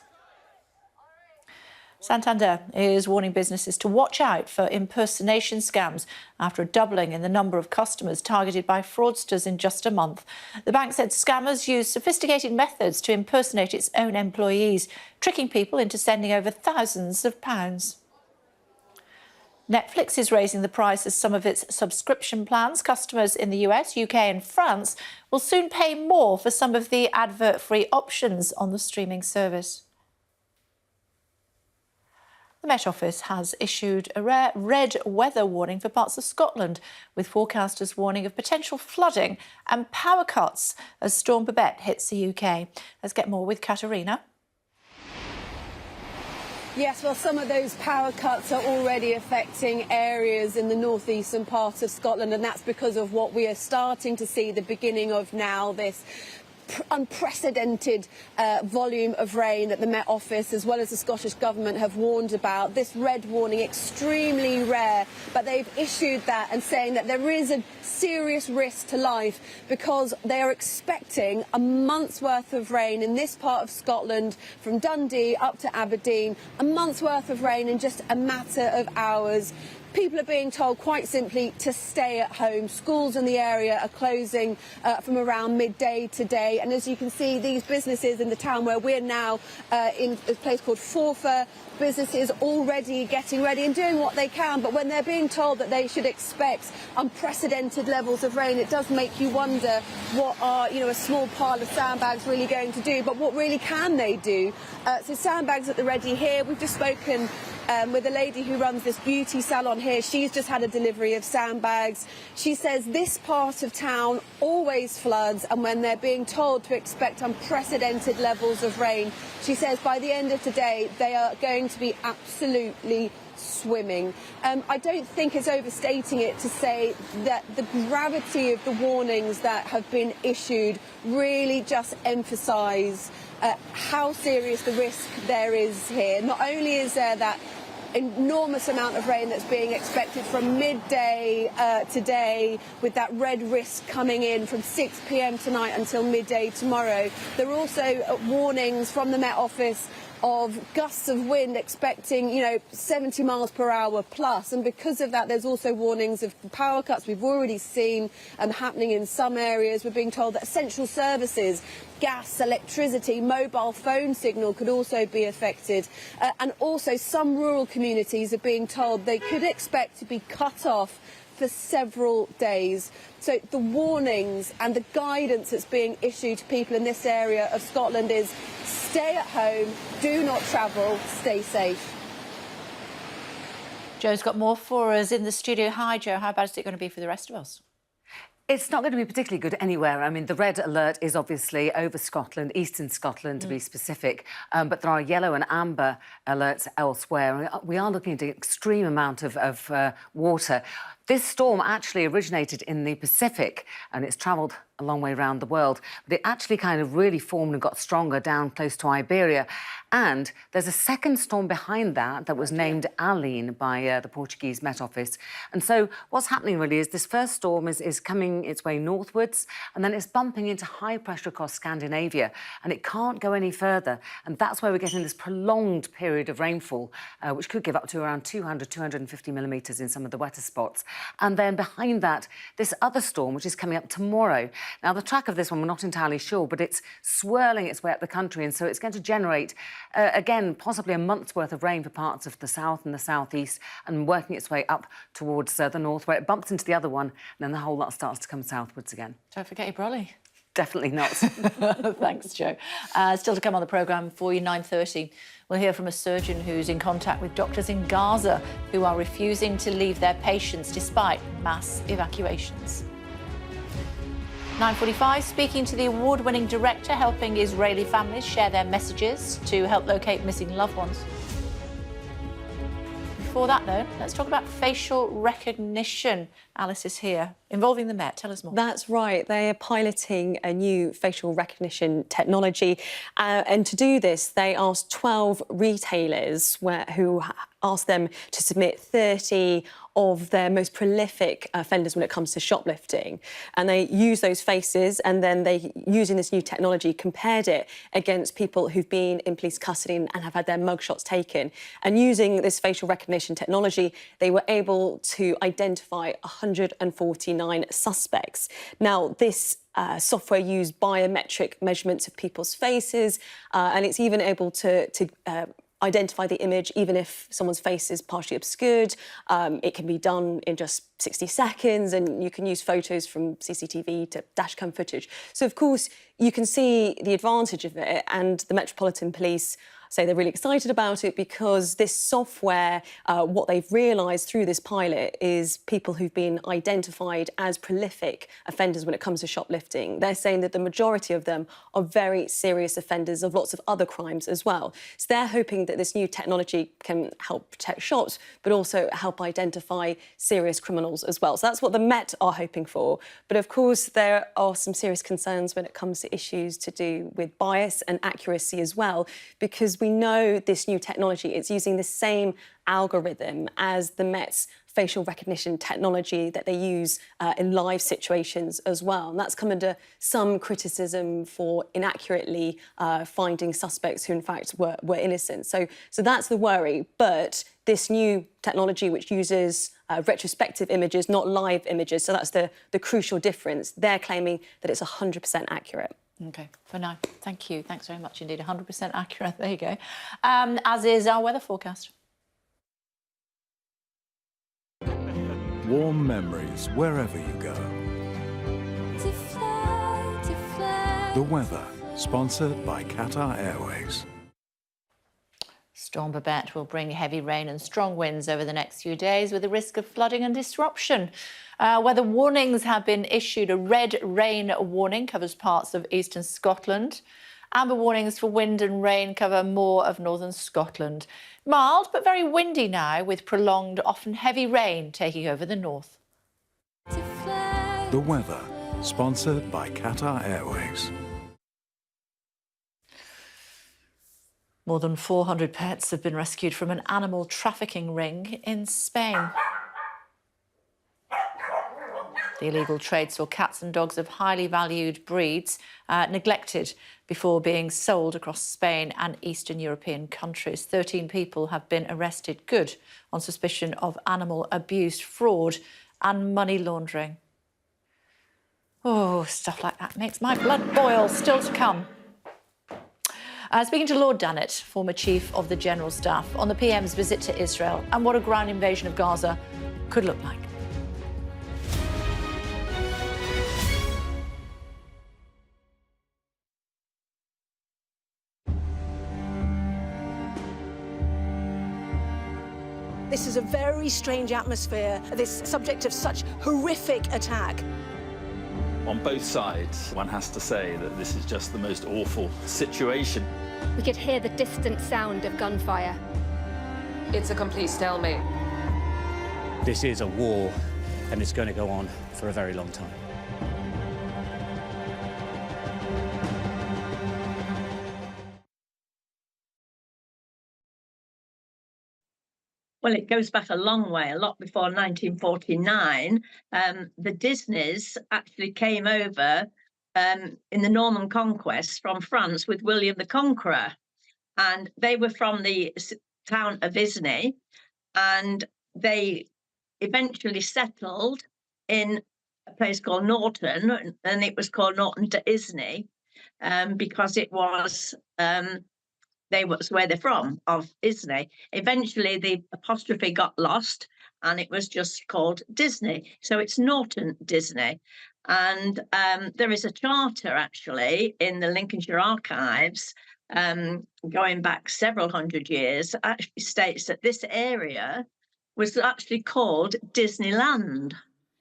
Santander is warning businesses to watch out for impersonation scams after a doubling in the number of customers targeted by fraudsters in just a month. The bank said scammers use sophisticated methods to impersonate its own employees, tricking people into sending over thousands of pounds. Netflix is raising the price of some of its subscription plans. Customers in the US, UK and France will soon pay more for some of the advert-free options on the streaming service. The Met Office has issued a red weather warning for parts of Scotland, with forecasters warning of potential flooding and power cuts as Storm Babette hits the UK. Let's get more with Katerina. Yes, well, some of those power cuts are already affecting areas in the northeastern part of Scotland, and that's because of what we are starting to see, the beginning of now this unprecedented volume of rain that the Met Office as well as the Scottish Government have warned about. This red warning, extremely rare, but they've issued that and saying that there is a serious risk to life because they are expecting a month's worth of rain in this part of Scotland, from Dundee up to Aberdeen, a month's worth of rain in just a matter of hours. People are being told quite simply to stay at home. Schools in the area are closing from around midday today. And as you can see, these businesses in the town where we're now in a place called Forfar, businesses already getting ready and doing what they can. But when they're being told that they should expect unprecedented levels of rain, it does make you wonder what are, a small pile of sandbags really going to do. But what really can they do? So sandbags at the ready here. We've just spoken with a lady who runs this beauty salon here. She's just had a delivery of sandbags. She says this part of town always floods, and when they're being told to expect unprecedented levels of rain, she says by the end of today they are going to be absolutely swimming. I don't think it's overstating it to say that the gravity of the warnings that have been issued really just emphasise how serious the risk there is here. Not only is there that enormous amount of rain that's being expected from midday today, with that red risk coming in from 6 p.m. tonight until midday tomorrow. There are also warnings from the Met Office of gusts of wind expecting, 70 miles per hour plus. And because of that, there's also warnings of power cuts we've already seen happening in some areas. We're being told that essential services, gas, electricity, mobile phone signal could also be affected. And also some rural communities are being told they could expect to be cut off for several days. So the warnings and the guidance that's being issued to people in this area of Scotland is stay at home, do not travel, stay safe. Joe's got more for us in the studio. Hi, Joe. How bad is it going to be for the rest of us? It's not going to be particularly good anywhere. I mean, the red alert is obviously over Scotland, eastern Scotland to be specific, but there are yellow and amber alerts elsewhere. We are looking at an extreme amount of water. This storm actually originated in the Pacific and it's travelled a long way around the world. But it actually kind of really formed and got stronger down close to Iberia. And there's a second storm behind that was named Ayelet by the Portuguese Met Office. And so what's happening really is this first storm is coming its way northwards and then it's bumping into high pressure across Scandinavia and it can't go any further. And that's where we're getting this prolonged period of rainfall, which could give up to around 200, 250 millimetres in some of the wetter spots. And then behind that, this other storm, which is coming up tomorrow. Now, the track of this one, we're not entirely sure, but it's swirling its way up the country. And so it's going to generate, again, possibly a month's worth of rain for parts of the south and the southeast and working its way up towards the north, where it bumps into the other one. And then the whole lot starts to come southwards again. Don't forget your brolly. Definitely not. Thanks, Jo. Still to come on the programme for you, 9:30. We'll hear from a surgeon who's in contact with doctors in Gaza who are refusing to leave their patients despite mass evacuations. 9:45, speaking to the award-winning director helping Israeli families share their messages to help locate missing loved ones. Before that, though, let's talk about facial recognition. Alice is here, involving the Met. Tell us more. That's right. They are piloting a new facial recognition technology. And to do this, they asked 12 retailers who asked them to submit 30 of their most prolific offenders when it comes to shoplifting. And they used those faces and then they, using this new technology, compared it against people who've been in police custody and have had their mugshots taken. And using this facial recognition technology, they were able to identify 149 suspects. Now, this software used biometric measurements of people's faces, and it's even able to identify the image even if someone's face is partially obscured. It can be done in just 60 seconds, and you can use photos from CCTV to dashcam footage. So, of course, you can see the advantage of it, and the Metropolitan Police say they're really excited about it because this software, what they've realised through this pilot is people who've been identified as prolific offenders when it comes to shoplifting. They're saying that the majority of them are very serious offenders of lots of other crimes as well. So they're hoping that this new technology can help protect shops, but also help identify serious criminals as well. So that's what the Met are hoping for. But of course, there are some serious concerns when it comes to issues to do with bias and accuracy as well, because we know this new technology, it's using the same algorithm as the Met's facial recognition technology that they use in live situations as well. And that's come under some criticism for inaccurately finding suspects who, in fact, were innocent. So that's the worry. But this new technology, which uses retrospective images, not live images, so that's the crucial difference, they're claiming that it's 100% accurate. OK, for now. Thank you. Thanks very much indeed. 100% accurate. There you go. As is our weather forecast. Warm memories wherever you go. The weather, sponsored by Qatar Airways. Storm Babette will bring heavy rain and strong winds over the next few days with a risk of flooding and disruption. Weather warnings have been issued. A red rain warning covers parts of eastern Scotland. Amber warnings for wind and rain cover more of northern Scotland. Mild but very windy now, with prolonged, often heavy rain taking over the north. The weather, sponsored by Qatar Airways. More than 400 pets have been rescued from an animal trafficking ring in Spain. The illegal trade saw cats and dogs of highly valued breeds neglected before being sold across Spain and Eastern European countries. 13 people have been arrested, good, on suspicion of animal abuse, fraud and money laundering. Oh, stuff like that makes my blood boil. Still to come. Speaking to Lord Dannatt, former Chief of the General Staff, on the PM's visit to Israel and what a ground invasion of Gaza could look like. This is a very strange atmosphere, this subject of such horrific attack. On both sides, one has to say that this is just the most awful situation. We could hear the distant sound of gunfire. It's a complete stalemate. This is a war and it's going to go on for a very long time. Well, it goes back a long way, a lot before 1949. The Disneys actually came over in the Norman Conquest from France with William the Conqueror. And they were from the town of Isny, and they eventually settled in a place called Norton, and it was called Norton to Isny because it was where they're from, of Isny. Eventually, the apostrophe got lost, and it was just called Disney. So it's Norton Disney. And there is a charter, actually, in the Lincolnshire archives, going back several hundred years, actually states that this area was actually called Disneyland.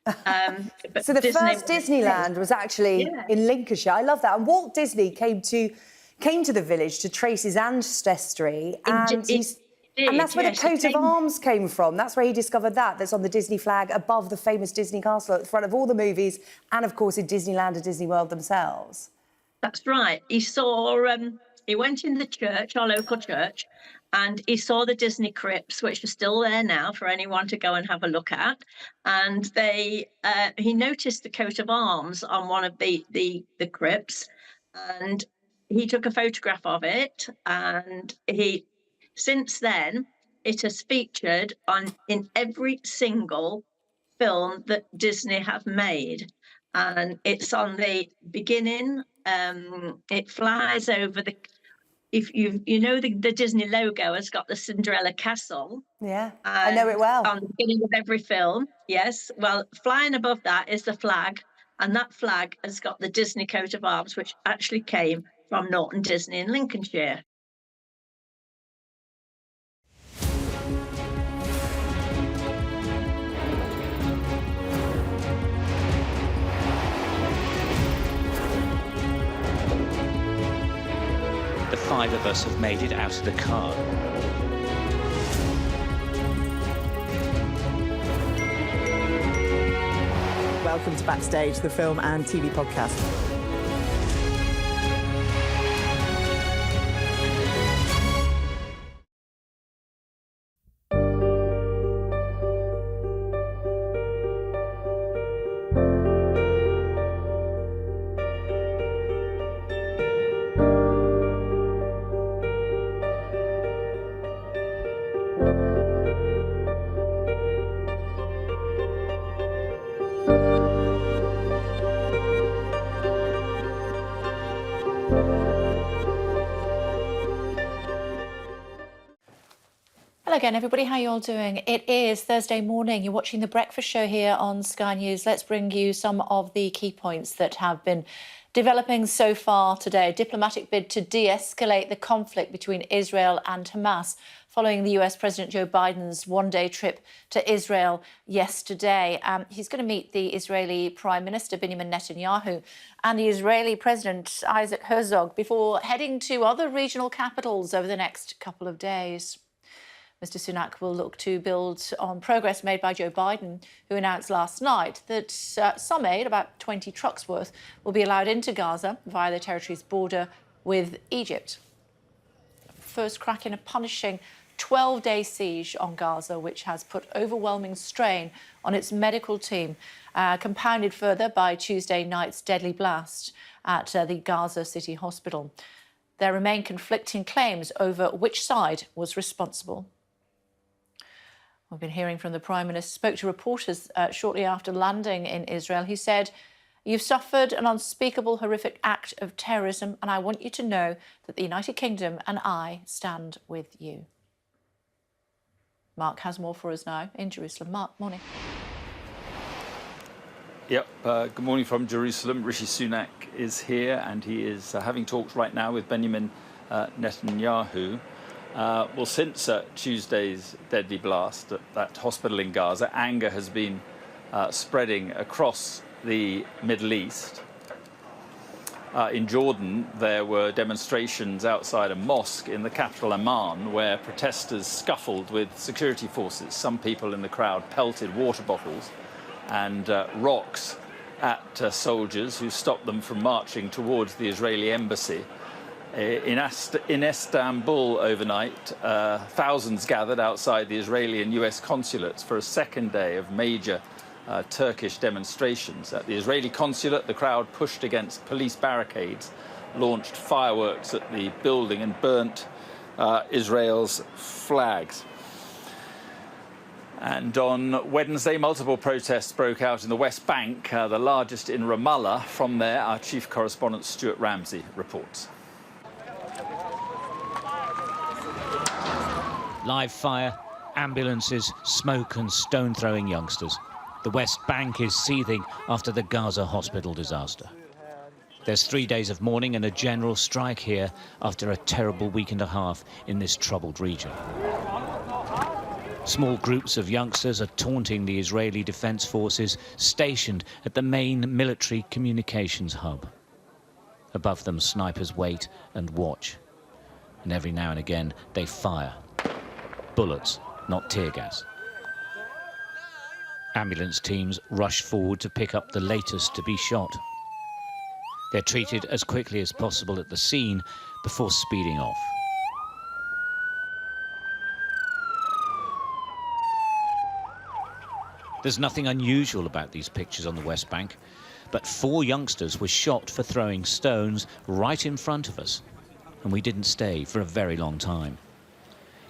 So the first Disneyland was actually in Lincolnshire. I love that. And Walt Disney came to the village to trace his ancestry, and that's where the coat of arms came from. That's where he discovered that. That's on the Disney flag above the famous Disney castle at the front of all the movies, and of course in Disneyland and Disney World themselves. That's right. He saw. He went in the church, our local church, and he saw the Disney crypts, which are still there now for anyone to go and have a look at. And he noticed the coat of arms on one of the crypts, and he took a photograph of it, and since then it has featured in every single film that Disney have made, and it's on the beginning. It flies over if you know the Disney logo has got the Cinderella castle. Yeah, I know it well. On the beginning of every film, yes. Well, flying above that is the flag, and that flag has got the Disney coat of arms, which actually came from Norton Disney in Lincolnshire. The 5 of us have made it out of the car. Welcome to Backstage, the film and TV podcast. Hello again, everybody. How are you all doing? It is Thursday morning. You're watching The Breakfast Show here on Sky News. Let's bring you some of the key points that have been developing so far today. A diplomatic bid to de-escalate the conflict between Israel and Hamas following the US President Joe Biden's one-day trip to Israel yesterday. He's going to meet the Israeli Prime Minister Benjamin Netanyahu and the Israeli President Isaac Herzog before heading to other regional capitals over the next couple of days. Mr. Sunak will look to build on progress made by Joe Biden, who announced last night that some aid, about 20 trucks worth, will be allowed into Gaza via the territory's border with Egypt. First crack in a punishing 12-day siege on Gaza, which has put overwhelming strain on its medical team, compounded further by Tuesday night's deadly blast at the Gaza City Hospital. There remain conflicting claims over which side was responsible. We've been hearing from the Prime Minister, spoke to reporters shortly after landing in Israel. He said, "You've suffered an unspeakable, horrific act of terrorism, and I want you to know that the United Kingdom and I stand with you." Mark has more for us now in Jerusalem. Mark, morning. Yep, good morning from Jerusalem. Rishi Sunak is here, and he is having talks right now with Benjamin Netanyahu. Well, since Tuesday's deadly blast at that hospital in Gaza, anger has been spreading across the Middle East. In Jordan, there were demonstrations outside a mosque in the capital Amman where protesters scuffled with security forces. Some people in the crowd pelted water bottles and rocks at soldiers who stopped them from marching towards the Israeli embassy. In Istanbul overnight, thousands gathered outside the Israeli and US consulates for a second day of major Turkish demonstrations. At the Israeli consulate, the crowd pushed against police barricades, launched fireworks at the building and burnt Israel's flags. And on Wednesday, multiple protests broke out in the West Bank, the largest in Ramallah. From there, our chief correspondent Stuart Ramsey reports. Live fire, ambulances, smoke and stone-throwing youngsters. The West Bank is seething after the Gaza hospital disaster. There's 3 days of mourning and a general strike here after a terrible week and a half in this troubled region. Small groups of youngsters are taunting the Israeli Defense Forces stationed at the main military communications hub. Above them, snipers wait and watch. And every now and again, they fire. Bullets, not tear gas. Ambulance teams rush forward to pick up the latest to be shot. They're treated as quickly as possible at the scene before speeding off. There's nothing unusual about these pictures on the West Bank, but 4 youngsters were shot for throwing stones right in front of us, and we didn't stay for a very long time.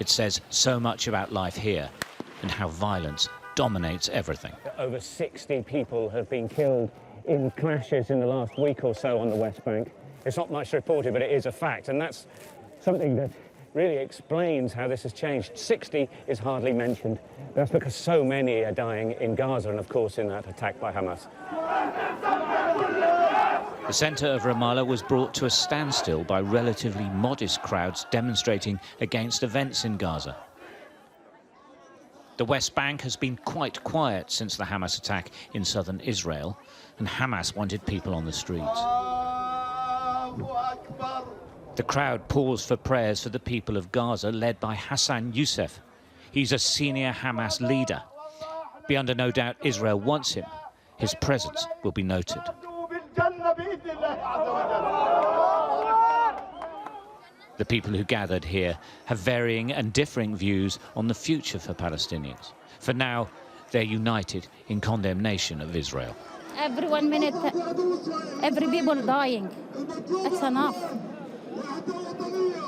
It says so much about life here and how violence dominates everything. Over 60 people have been killed in clashes in the last week or so on the West Bank. It's not much reported, but it is a fact, and that's something that really explains how this has changed. 60 is hardly mentioned. That's because so many are dying in Gaza and, of course, in that attack by Hamas. The centre of Ramallah was brought to a standstill by relatively modest crowds demonstrating against events in Gaza. The West Bank has been quite quiet since the Hamas attack in southern Israel, and Hamas wanted people on the streets. The crowd paused for prayers for the people of Gaza, led by Hassan Youssef. He's a senior Hamas leader. Beyond a no doubt Israel wants him, his presence will be noted. The people who gathered here have varying and differing views on the future for Palestinians. For now, they're united in condemnation of Israel. Every 1 minute, every people dying. That's enough.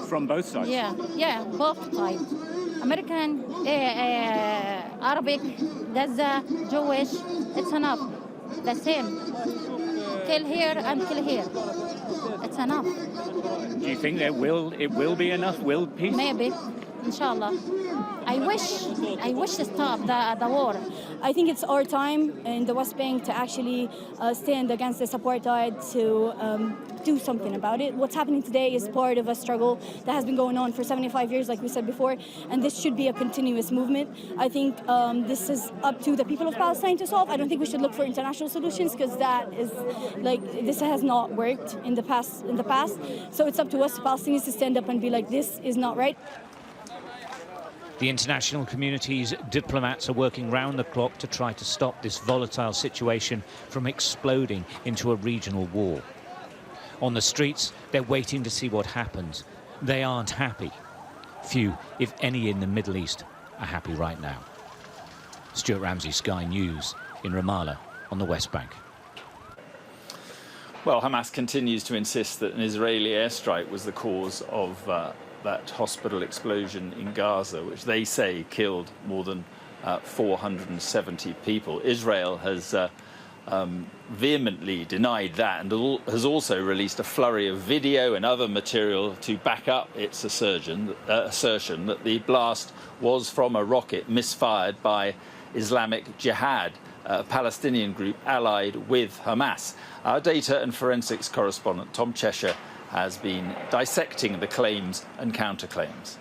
From both sides? Yeah, both sides. American, Arabic, Gaza, Jewish, it's enough. The same. Kill here and kill here. It's enough. Do you think it will be enough? Will peace? Maybe, inshallah. I wish to stop the war. I think it's our time in the West Bank to actually stand against this apartheid, to do something about it. What's happening today is part of a struggle that has been going on for 75 years, like we said before, and this should be a continuous movement. I think this is up to the people of Palestine to solve. I don't think we should look for international solutions, because that is, this has not worked in the past. So it's up to us, Palestinians, to stand up and be like, this is not right. The international community's diplomats are working round the clock to try to stop this volatile situation from exploding into a regional war. On the streets, they're waiting to see what happens. They aren't happy. Few, if any, in the Middle East are happy right now. Stuart Ramsey, Sky News, in Ramallah, on the West Bank. Well, Hamas continues to insist that an Israeli airstrike was the cause of that hospital explosion in Gaza, which they say killed more than 470 people. Israel has vehemently denied that and has also released a flurry of video and other material to back up its assertion that the blast was from a rocket misfired by Islamic Jihad, a Palestinian group allied with Hamas. Our data and forensics correspondent Tom Cheshire has been dissecting the claims and counterclaims.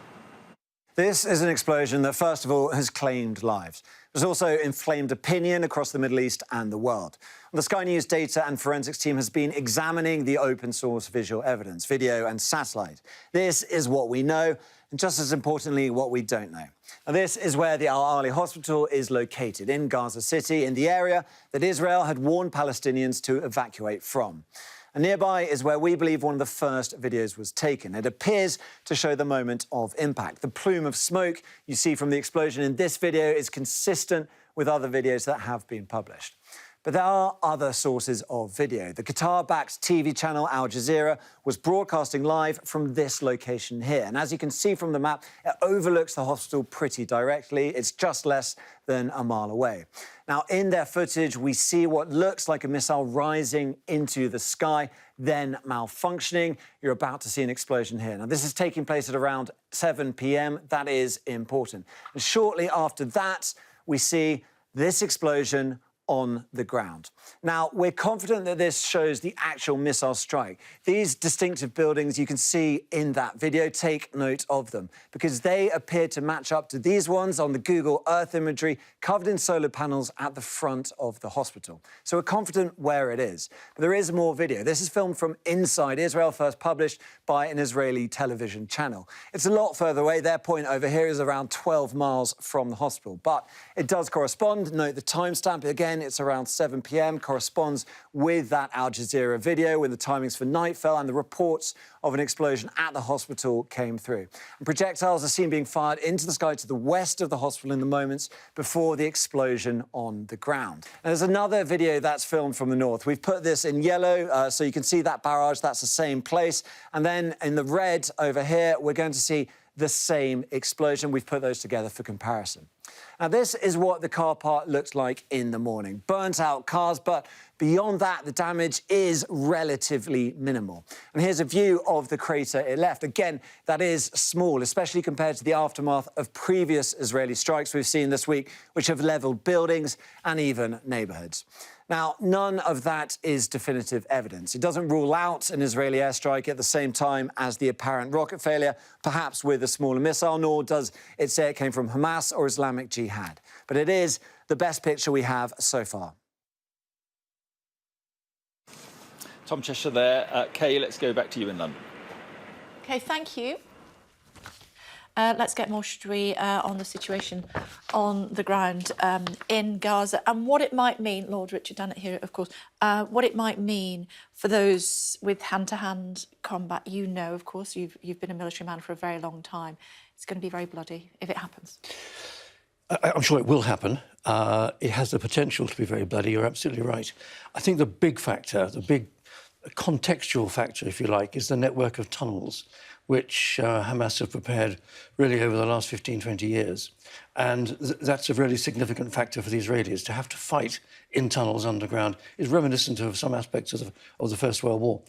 This is an explosion that, first of all, has claimed lives. It has also inflamed opinion across the Middle East and the world. The Sky News data and forensics team has been examining the open-source visual evidence, video and satellite. This is what we know, and just as importantly, what we don't know. Now, this is where the Al Ahli hospital is located, in Gaza City, in the area that Israel had warned Palestinians to evacuate from. And nearby is where we believe one of the first videos was taken. It appears to show the moment of impact. The plume of smoke you see from the explosion in this video is consistent with other videos that have been published. But there are other sources of video. The Qatar-backed TV channel Al Jazeera was broadcasting live from this location here. And as you can see from the map, it overlooks the hospital pretty directly. It's just less than a mile away. Now, in their footage, we see what looks like a missile rising into the sky, then malfunctioning. You're about to see an explosion here. Now, this is taking place at around 7 p.m. That is important. And shortly after that, we see this explosion on the ground. Now, we're confident that this shows the actual missile strike. These distinctive buildings you can see in that video, take note of them, because they appear to match up to these ones on the Google Earth imagery, covered in solar panels at the front of the hospital. So we're confident where it is. But there is more video. This is filmed from inside Israel, first published by an Israeli television channel. It's a lot further away. Their point over here is around 12 miles from the hospital, but it does correspond. Note the timestamp. Again, it's around 7 p.m, corresponds with that Al Jazeera video when the timings for night fell and the reports of an explosion at the hospital came through. And projectiles are seen being fired into the sky to the west of the hospital in the moments before the explosion on the ground. And there's another video that's filmed from the north. We've put this in yellow, so you can see that barrage. That's the same place. And then in the red over here, we're going to see the same explosion. We've put those together for comparison. Now, this is what the car park looked like in the morning. Burnt out cars, but beyond that, the damage is relatively minimal. And here's a view of the crater it left. Again, that is small, especially compared to the aftermath of previous Israeli strikes we've seen this week, which have levelled buildings and even neighbourhoods. Now, none of that is definitive evidence. It doesn't rule out an Israeli airstrike at the same time as the apparent rocket failure, perhaps with a smaller missile, nor does it say it came from Hamas or Islamic Jihad. But it is the best picture we have so far. Tom Cheshire there. Kay, let's go back to you in London. OK, thank you. Let's get more, should we, on the situation on the ground in Gaza and what it might mean, Lord Richard Dannatt here, of course, what it might mean for those with hand-to-hand combat. You know, of course, you've been a military man for a very long time. It's going to be very bloody if it happens. I'm sure it will happen. It has the potential to be very bloody. You're absolutely right. I think the big factor, the big contextual factor, if you like, is the network of tunnels which Hamas have prepared really over the last 15, 20 years. And that's a really significant factor for the Israelis. To have to fight in tunnels underground is reminiscent of some aspects of the First World War.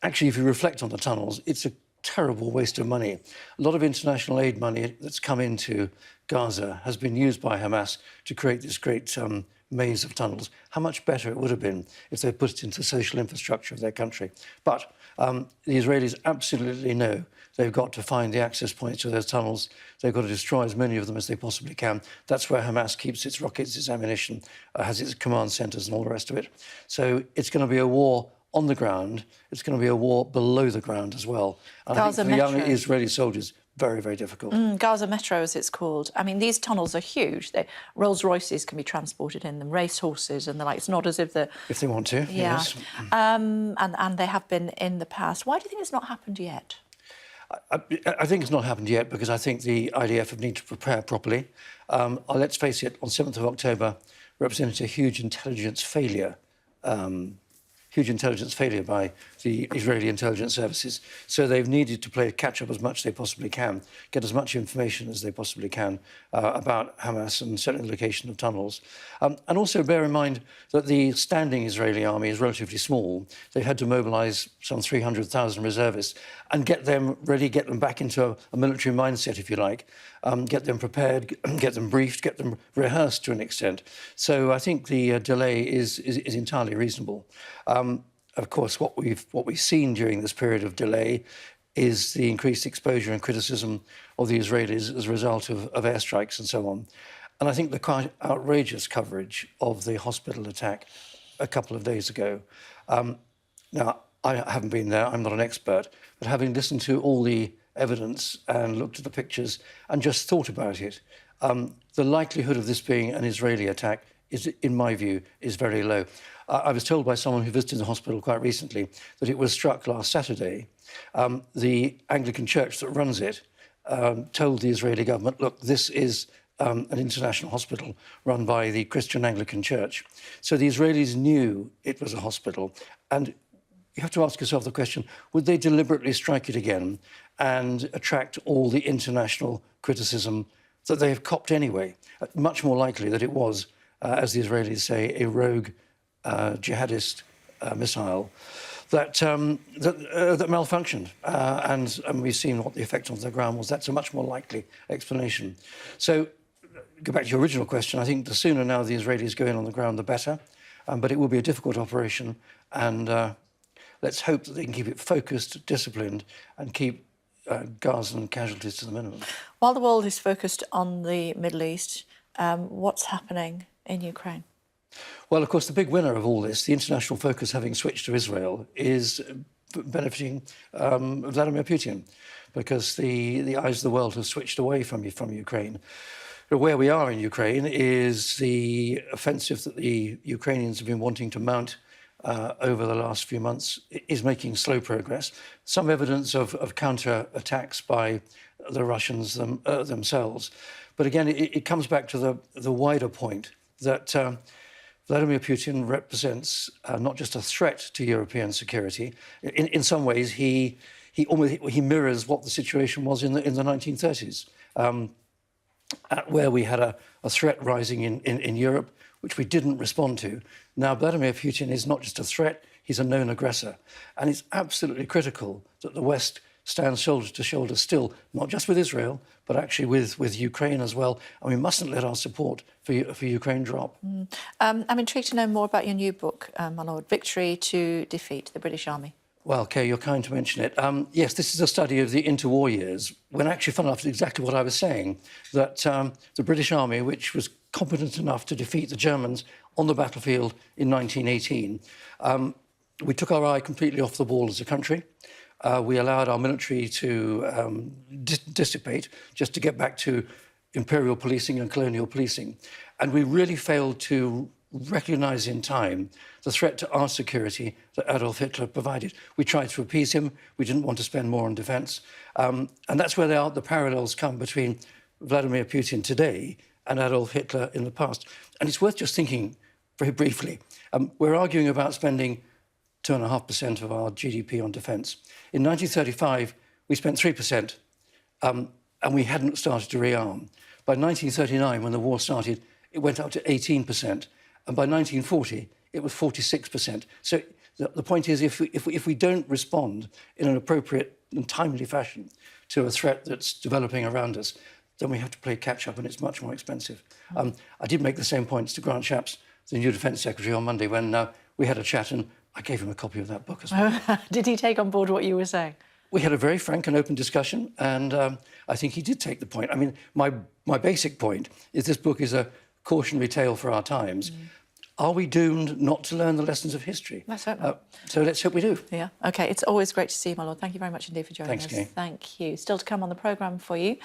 Actually, if you reflect on the tunnels, it's a terrible waste of money. A lot of international aid money that's come into Gaza has been used by Hamas to create this great maze of tunnels. How much better it would have been if they put it into the social infrastructure of their country. But the Israelis absolutely know they've got to find the access points to those tunnels. They've got to destroy as many of them as they possibly can. That's where Hamas keeps its rockets, its ammunition, has its command centres and all the rest of it. So it's going to be a war on the ground. It's going to be a war below the ground as well. And I think for young Israeli soldiers, very, very difficult. Gaza Metro, as it's called. I mean, these tunnels are huge. Rolls Royces can be transported in them, racehorses and the like. It's not as if if they want to, yes. And they have been in the past. Why do you think it's not happened yet? I think it's not happened yet because I think the IDF need to prepare properly. Let's face it, on 7th of October represented a huge intelligence failure by the Israeli intelligence services. So they've needed to play catch-up as much as they possibly can, get as much information as they possibly can about Hamas and certainly the location of tunnels. And also bear in mind that the standing Israeli army is relatively small. They've had to mobilise some 300,000 reservists and get them ready, get them back into a military mindset, if you like, get them prepared, get them briefed, get them rehearsed to an extent. So I think the delay is entirely reasonable. Of course, what we've seen during this period of delay is the increased exposure and criticism of the Israelis as a result of airstrikes and so on. And I think the quite outrageous coverage of the hospital attack a couple of days ago. Now, I haven't been there, I'm not an expert, but having listened to all the evidence and looked at the pictures and just thought about it, the likelihood of this being an Israeli attack is, in my view, is very low. I was told by someone who visited the hospital quite recently that it was struck last Saturday. The Anglican church that runs it told the Israeli government, look, this is an international hospital run by the Christian Anglican Church. So the Israelis knew it was a hospital. And you have to ask yourself the question, would they deliberately strike it again and attract all the international criticism that they have copped anyway? Much more likely that it was, as the Israelis say, a rogue jihadist missile that malfunctioned. And we've seen what the effect on the ground was. That's a much more likely explanation. So, go back to your original question, I think the sooner now the Israelis go in on the ground, the better. But it will be a difficult operation, and let's hope that they can keep it focused, disciplined, and keep Gazan casualties to the minimum. While the world is focused on the Middle East, what's happening in Ukraine? Well, of course, the big winner of all this, the international focus having switched to Israel, is benefiting Vladimir Putin, because the eyes of the world have switched away from Ukraine. Where we are in Ukraine is the offensive that the Ukrainians have been wanting to mount over the last few months is making slow progress. Some evidence of counter-attacks by the Russians themselves. But again, it comes back to the wider point that Vladimir Putin represents not just a threat to European security. In some ways, he mirrors what the situation was in the 1930s. Where we had a threat rising in Europe, which we didn't respond to. Now, Vladimir Putin is not just a threat, he's a known aggressor. And it's absolutely critical that the West stands shoulder to shoulder still, not just with Israel, but actually with Ukraine as well. And we mustn't let our support for Ukraine drop. I'm intrigued to know more about your new book, my lord, Victory to Defeat the British Army. Well, Kay, you're kind to mention it. Yes, this is a study of the interwar years, when actually, fun enough, it's exactly what I was saying, that the British Army, which was competent enough to defeat the Germans on the battlefield in 1918, we took our eye completely off the ball as a country. We allowed our military to dissipate, just to get back to imperial policing and colonial policing. And we really failed to recognise in time the threat to our security that Adolf Hitler provided. We tried to appease him. We didn't want to spend more on defence. And that's where the parallels come between Vladimir Putin today and Adolf Hitler in the past. And it's worth just thinking very briefly. We're arguing about spending 2.5% of our GDP on defence. In 1935, we spent 3%, and we hadn't started to rearm. By 1939, when the war started, it went up to 18%. And by 1940, it was 46%. So the point is, if we don't respond in an appropriate and timely fashion to a threat that's developing around us, then we have to play catch-up, and it's much more expensive. I did make the same points to Grant Shapps, the new Defence Secretary, on Monday when we had a chat, and I gave him a copy of that book as well. Did he take on board what you were saying? We had a very frank and open discussion, and I think he did take the point. I mean, my basic point is this book is a cautionary tale for our times. Are we doomed not to learn the lessons of history? Let's hope. So let's hope we do. Yeah. OK, it's always great to see you, my lord. Thank you very much indeed for joining us. Thanks, Kay. Thank you. Still to come on the programme for you.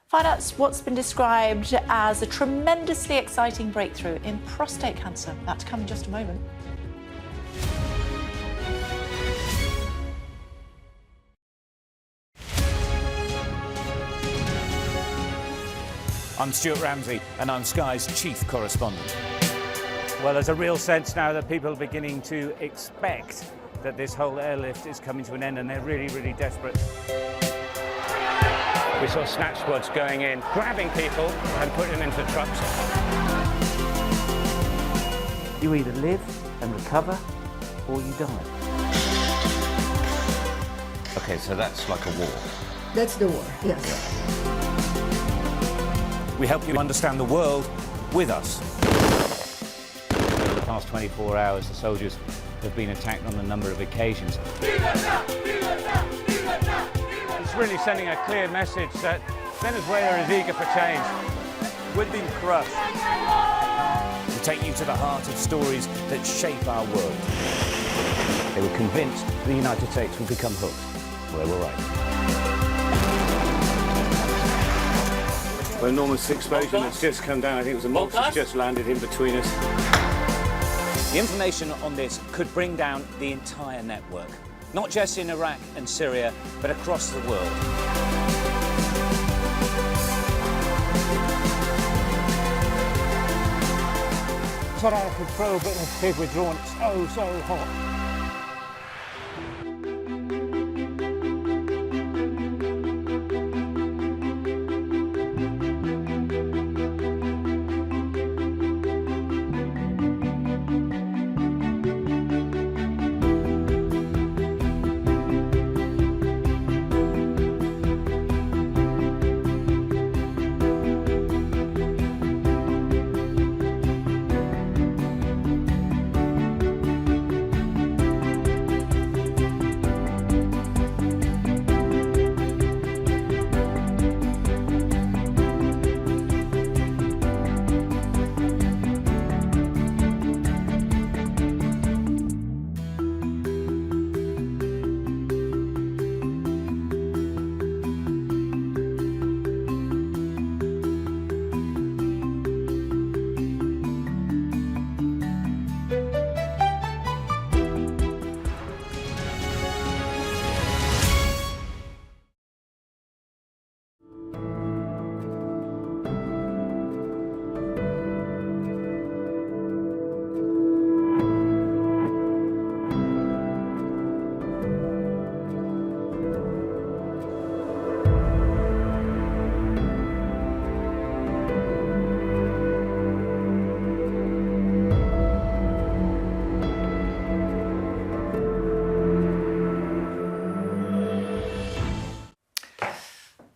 Find out what's been described as a tremendously exciting breakthrough in prostate cancer. That's come in just a moment. I'm Stuart Ramsey, and I'm Sky's chief correspondent. Well, there's a real sense now that people are beginning to expect that this whole airlift is coming to an end, and they're really, really desperate. We saw snatch squads going in, grabbing people and putting them into trucks. You either live and recover, or you die. OK, so that's like a war. That's the war, yes. We help you understand the world with us. Over the past 24 hours, the soldiers have been attacked on a number of occasions. it's really sending a clear message that Venezuela is eager for change. We've been crushed. To take you to the heart of stories that shape our world. They were convinced the United States would become hooked. Well, they were right. An enormous explosion has just come down. I think it was a monster's just landed in between us. The information on this could bring down the entire network, not just in Iraq and Syria, but across the world. Got out of control, but the big withdrawn. It's so hot.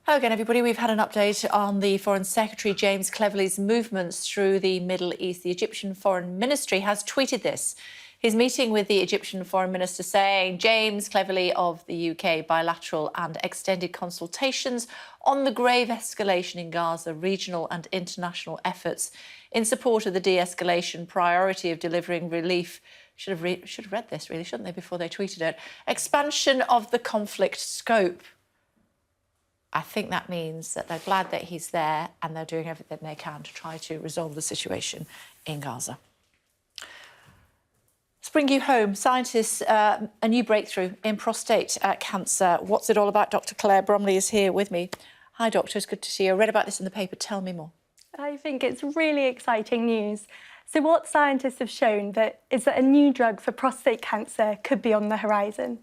Hello again, everybody. We've had an update on the Foreign Secretary James Cleverly's movements through the Middle East. The Egyptian Foreign Ministry has tweeted this. His meeting with the Egyptian Foreign Minister saying James Cleverly of the UK, bilateral and extended consultations on the grave escalation in Gaza, regional and international efforts in support of the de-escalation priority of delivering relief. Should have read this, really, shouldn't they, before they tweeted it? Expansion of the conflict scope. I think that means that they're glad that he's there and they're doing everything they can to try to resolve the situation in Gaza. Let's bring you home. Scientists, a new breakthrough in prostate cancer. What's it all about? Dr. Claire Bromley is here with me. Hi, Doctor. It's good to see you. I read about this in the paper. Tell me more. I think it's really exciting news. So what scientists have shown is that a new drug for prostate cancer could be on the horizon.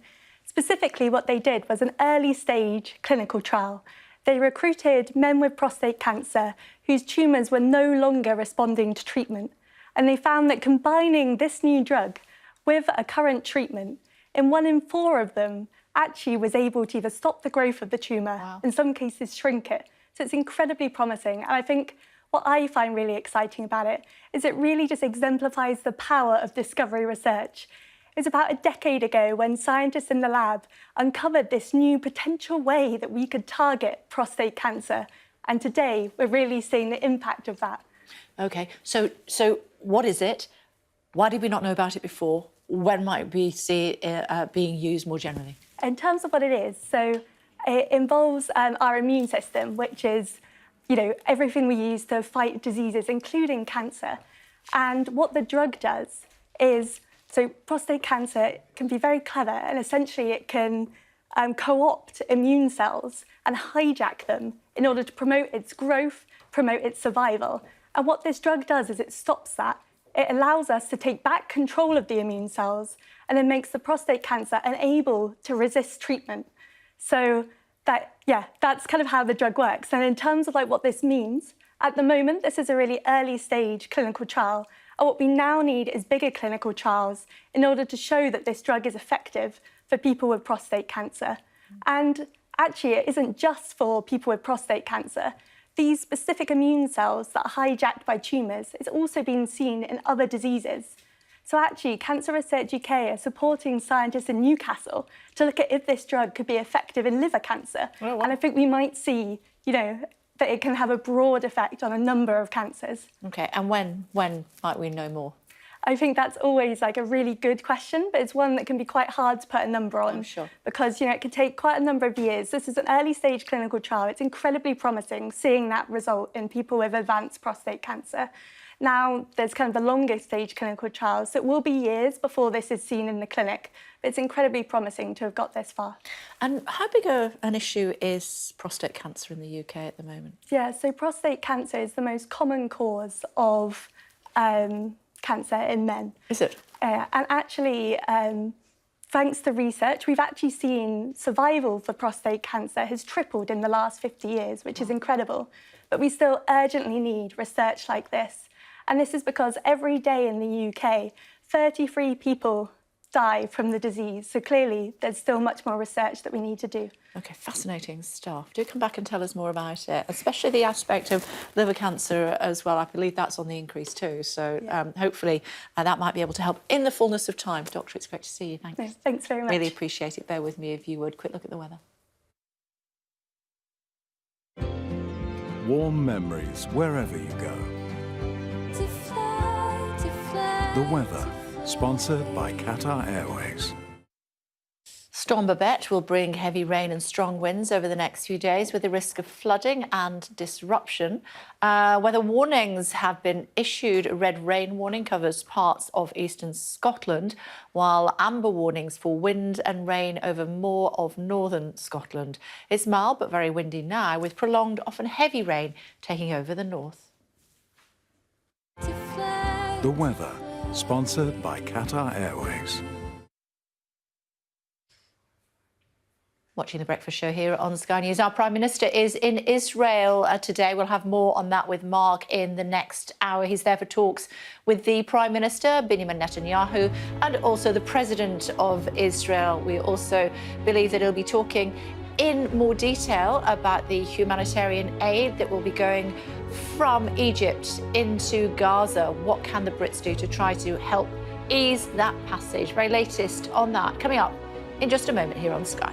Specifically, what they did was an early-stage clinical trial. They recruited men with prostate cancer whose tumours were no longer responding to treatment. And they found that combining this new drug with a current treatment, in 1 in 4 of them actually was able to either stop the growth of the tumour, in some cases shrink it. So it's incredibly promising. And I think what I find really exciting about it is it really just exemplifies the power of discovery research. It's about a decade ago when scientists in the lab uncovered this new potential way that we could target prostate cancer. And today, we're really seeing the impact of that. OK, so what is it? Why did we not know about it before? When might we see it being used more generally? In terms of what it is, so it involves our immune system, which is, everything we use to fight diseases, including cancer. And what the drug does is, so prostate cancer can be very clever, and essentially it can co-opt immune cells and hijack them in order to promote its growth, promote its survival. And what this drug does is it stops that. It allows us to take back control of the immune cells and then makes the prostate cancer unable to resist treatment. So that's kind of how the drug works. And in terms of what this means, at the moment, this is a really early stage clinical trial. And what we now need is bigger clinical trials in order to show that this drug is effective for people with prostate cancer. And actually, it isn't just for people with prostate cancer. These specific immune cells that are hijacked by tumours is also being seen in other diseases. So actually, Cancer Research UK are supporting scientists in Newcastle to look at if this drug could be effective in liver cancer. Oh, wow. And I think we might see, that it can have a broad effect on a number of cancers. OK, and when might we know more? I think that's always like a really good question, but it's one that can be quite hard to put a number on. I'm sure. Because, it could take quite a number of years. This is an early stage clinical trial. It's incredibly promising seeing that result in people with advanced prostate cancer. Now, there's kind of the longer stage clinical trials, so it will be years before this is seen in the clinic. But it's incredibly promising to have got this far. And how big an issue is prostate cancer in the UK at the moment? Yeah, so prostate cancer is the most common cause of cancer in men. Is it? And actually, thanks to research, we've actually seen survival for prostate cancer has tripled in the last 50 years, which is incredible. But we still urgently need research like this. And this is because every day in the UK, 33 people die from the disease. So clearly, there's still much more research that we need to do. OK, fascinating stuff. Do come back and tell us more about it, especially the aspect of liver cancer as well. I believe that's on the increase too. So hopefully that might be able to help in the fullness of time. Doctor, it's great to see you. Thanks. No, thanks very much. Really appreciate it. Bear with me if you would. Quick look at the weather. Warm memories wherever you go. The weather, sponsored by Qatar Airways. Storm Babette will bring heavy rain and strong winds over the next few days with the risk of flooding and disruption. Weather warnings have been issued. A red rain warning covers parts of eastern Scotland, while amber warnings for wind and rain over more of northern Scotland. It's mild but very windy now, with prolonged, often heavy rain taking over the north. The weather, sponsored by Qatar Airways. Watching The Breakfast Show here on Sky News. Our Prime Minister is in Israel today. We'll have more on that with Mark in the next hour. He's there for talks with the Prime Minister, Benjamin Netanyahu, and also the President of Israel. We also believe that he'll be talking in more detail about the humanitarian aid that will be going from Egypt into Gaza. What can the Brits do to try to help ease that passage? Very latest on that coming up in just a moment here on Sky.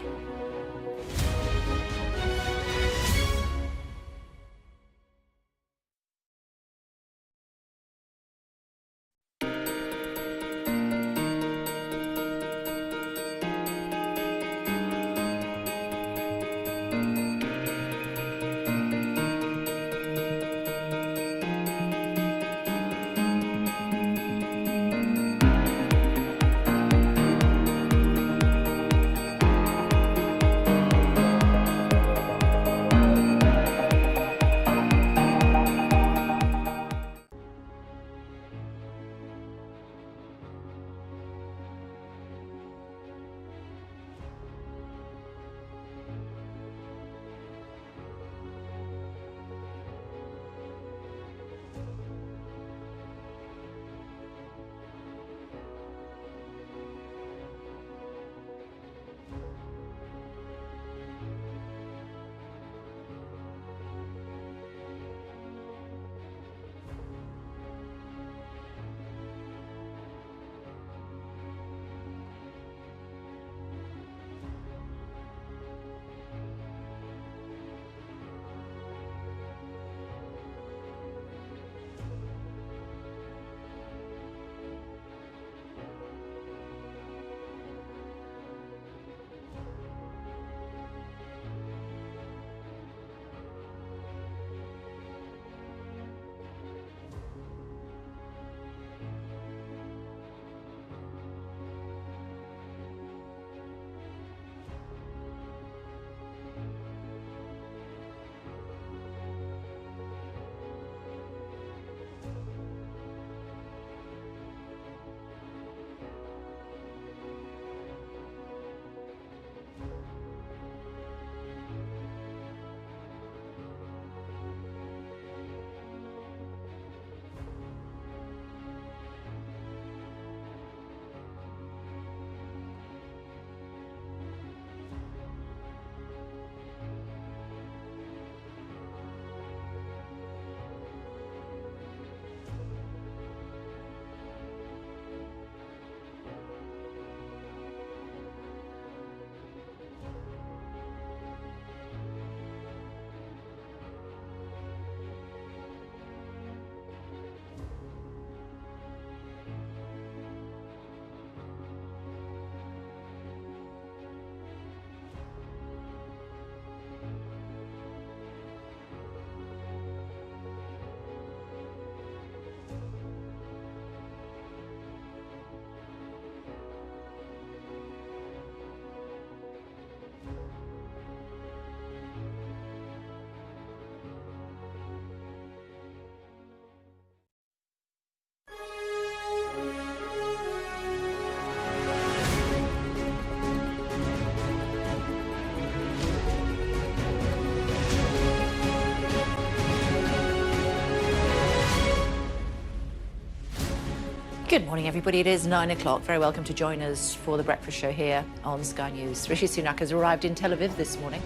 Good morning, everybody. It is 9 o'clock. Very welcome to join us for the breakfast show here on Sky News. Rishi Sunak has arrived in Tel Aviv this morning.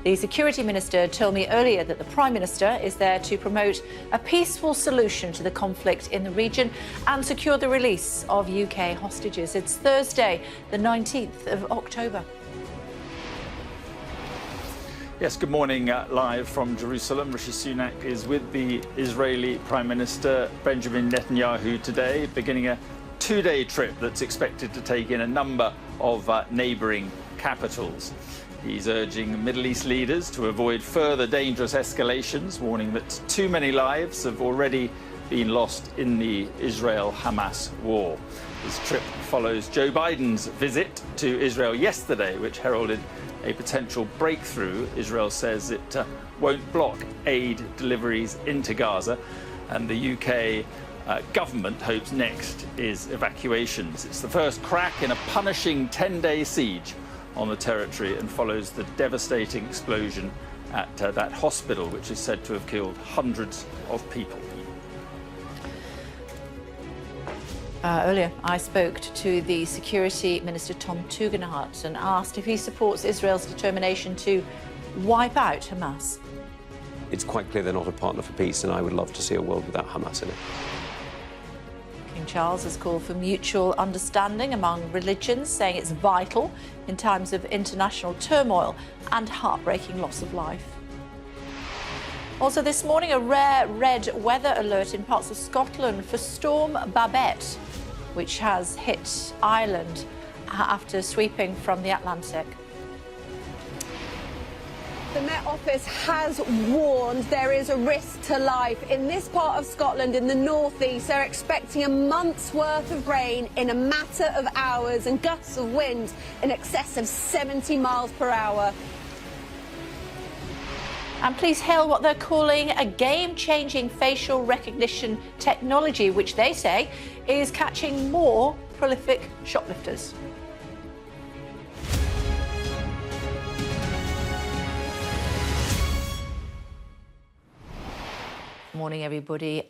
The security minister told me earlier that the Prime Minister is there to promote a peaceful solution to the conflict in the region and secure the release of UK hostages. It's Thursday, the 19th of October. Yes, good morning. Live from Jerusalem, Rishi Sunak is with the Israeli Prime Minister Benjamin Netanyahu today, beginning a two-day trip that's expected to take in a number of neighbouring capitals. He's urging Middle East leaders to avoid further dangerous escalations, warning that too many lives have already been lost in the Israel-Hamas war. His trip follows Joe Biden's visit to Israel yesterday, which heralded a potential breakthrough. Israel says it won't block aid deliveries into Gaza, and the UK government hopes next is evacuations. It's the first crack in a punishing 10-day siege on the territory and follows the devastating explosion at that hospital, which is said to have killed hundreds of people. Earlier, I spoke to the Security Minister Tom Tugendhat and asked if he supports Israel's determination to wipe out Hamas. It's quite clear they're not a partner for peace, and I would love to see a world without Hamas in it. King Charles has called for mutual understanding among religions, saying it's vital in times of international turmoil and heartbreaking loss of life. Also this morning, a rare red weather alert in parts of Scotland for Storm Babette, which has hit Ireland after sweeping from the Atlantic. The Met Office has warned there is a risk to life. In this part of Scotland, in the northeast, they're expecting a month's worth of rain in a matter of hours and gusts of wind in excess of 70 miles per hour. And please hail what they're calling a game-changing facial recognition technology, which they say is catching more prolific shoplifters. Morning, everybody.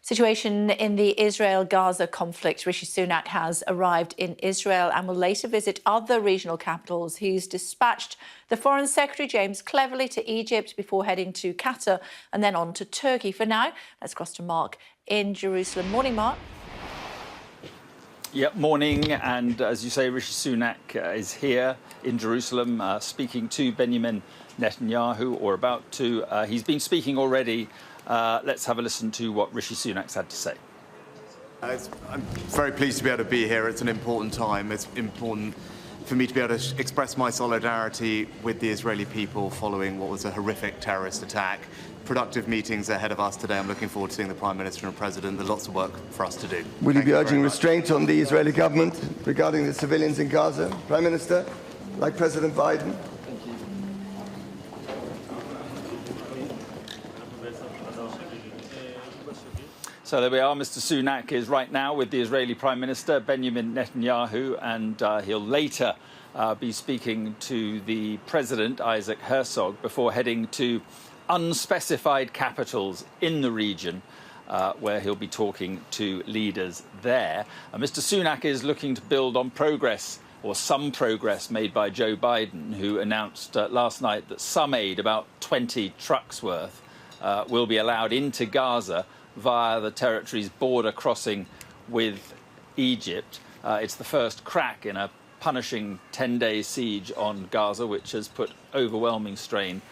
Situation in the Israel-Gaza conflict. Rishi Sunak has arrived in Israel and will later visit other regional capitals. He's dispatched the Foreign Secretary, James Cleverly, to Egypt before heading to Qatar and then on to Turkey. For now, let's cross to Mark in Jerusalem. Morning, Mark. Yeah, morning. And as you say, Rishi Sunak is here in Jerusalem speaking to Benjamin Netanyahu, or about to. He's been speaking already. Let's have a listen to what Rishi Sunak's had to say. I'm very pleased to be able to be here. It's an important time. It's important for me to be able to express my solidarity with the Israeli people following what was a horrific terrorist attack. Productive meetings ahead of us today. I'm looking forward to seeing the Prime Minister and President. There's lots of work for us to do. Will you be urging restraint on the Israeli government regarding the civilians in Gaza, Prime Minister, like President Biden? So there we are. Mr. Sunak is right now with the Israeli Prime Minister, Benjamin Netanyahu, and he'll later be speaking to the President, Isaac Herzog, before heading to unspecified capitals in the region, where he'll be talking to leaders there. Mr. Sunak is looking to build on progress, or some progress, made by Joe Biden, who announced last night that some aid, about 20 trucks worth, will be allowed into Gaza via the territory's border crossing with Egypt. It's the first crack in a punishing 10-day siege on Gaza, which has put overwhelming strain,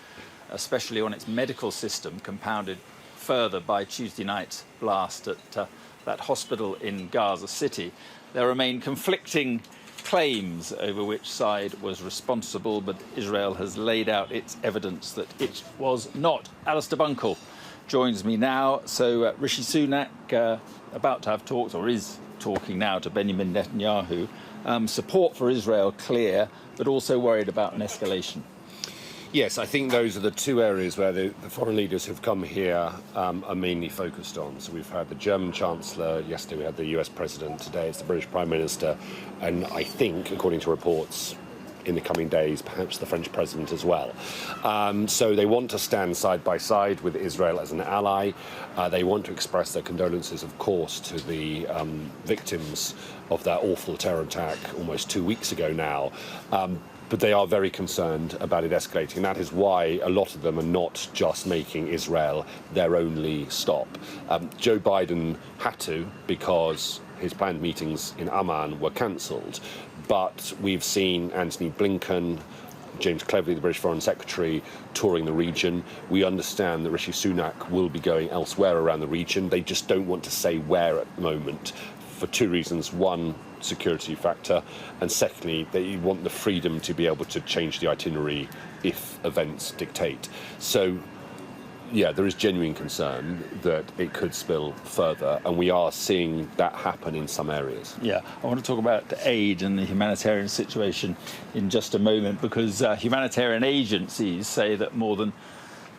especially on its medical system, compounded further by Tuesday night's blast at that hospital in Gaza City. There remain conflicting claims over which side was responsible, but Israel has laid out its evidence that it was not. Alistair Bunkle joins me now. So Rishi Sunak, about to have talked, or is talking now, to Benjamin Netanyahu. Support for Israel clear, but also worried about an escalation. Yes, I think those are the two areas where the foreign leaders who've come here are mainly focused on. So we've had the German Chancellor, yesterday we had the US President, today it's the British Prime Minister, and I think, according to reports, in the coming days, perhaps the French president as well. So they want to stand side by side with Israel as an ally. They want to express their condolences, of course, to the victims of that awful terror attack almost 2 weeks ago now. But they are very concerned about it escalating. That is why a lot of them are not just making Israel their only stop. Joe Biden had to, because his planned meetings in Amman were cancelled. But we've seen Anthony Blinken, James Cleverly, the British Foreign Secretary, touring the region. We understand that Rishi Sunak will be going elsewhere around the region. They just don't want to say where at the moment for two reasons. One, security factor, and secondly, they want the freedom to be able to change the itinerary if events dictate. So, yeah, there is genuine concern that it could spill further, and we are seeing that happen in some areas. Yeah, I want to talk about aid and the humanitarian situation in just a moment, because humanitarian agencies say that more than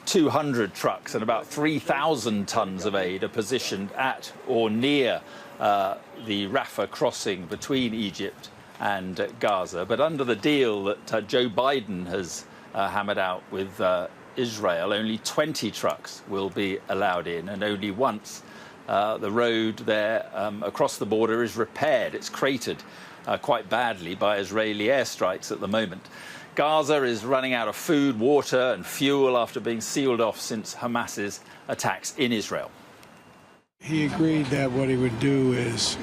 200 trucks and about 3,000 tons of aid are positioned at or near the Rafah crossing between Egypt and Gaza. But under the deal that Joe Biden has hammered out with Israel, only 20 trucks will be allowed in, and only once the road there across the border is repaired. It's cratered quite badly by Israeli airstrikes at the moment. Gaza is running out of food, water and fuel after being sealed off since Hamas's attacks in Israel. He agreed that what he would do is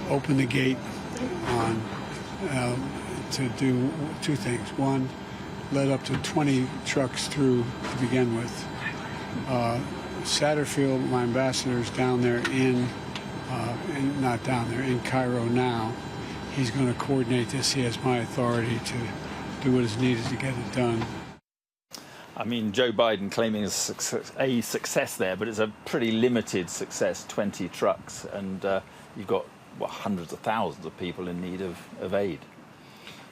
open the gate to do two things. One, let up to 20 trucks through to begin with. Satterfield, my ambassador, is down there in Cairo now. He's going to coordinate this. He has my authority to do what is needed to get it done. I mean, Joe Biden claiming a success there, but it's a pretty limited success, 20 trucks, and you've got hundreds of thousands of people in need of aid.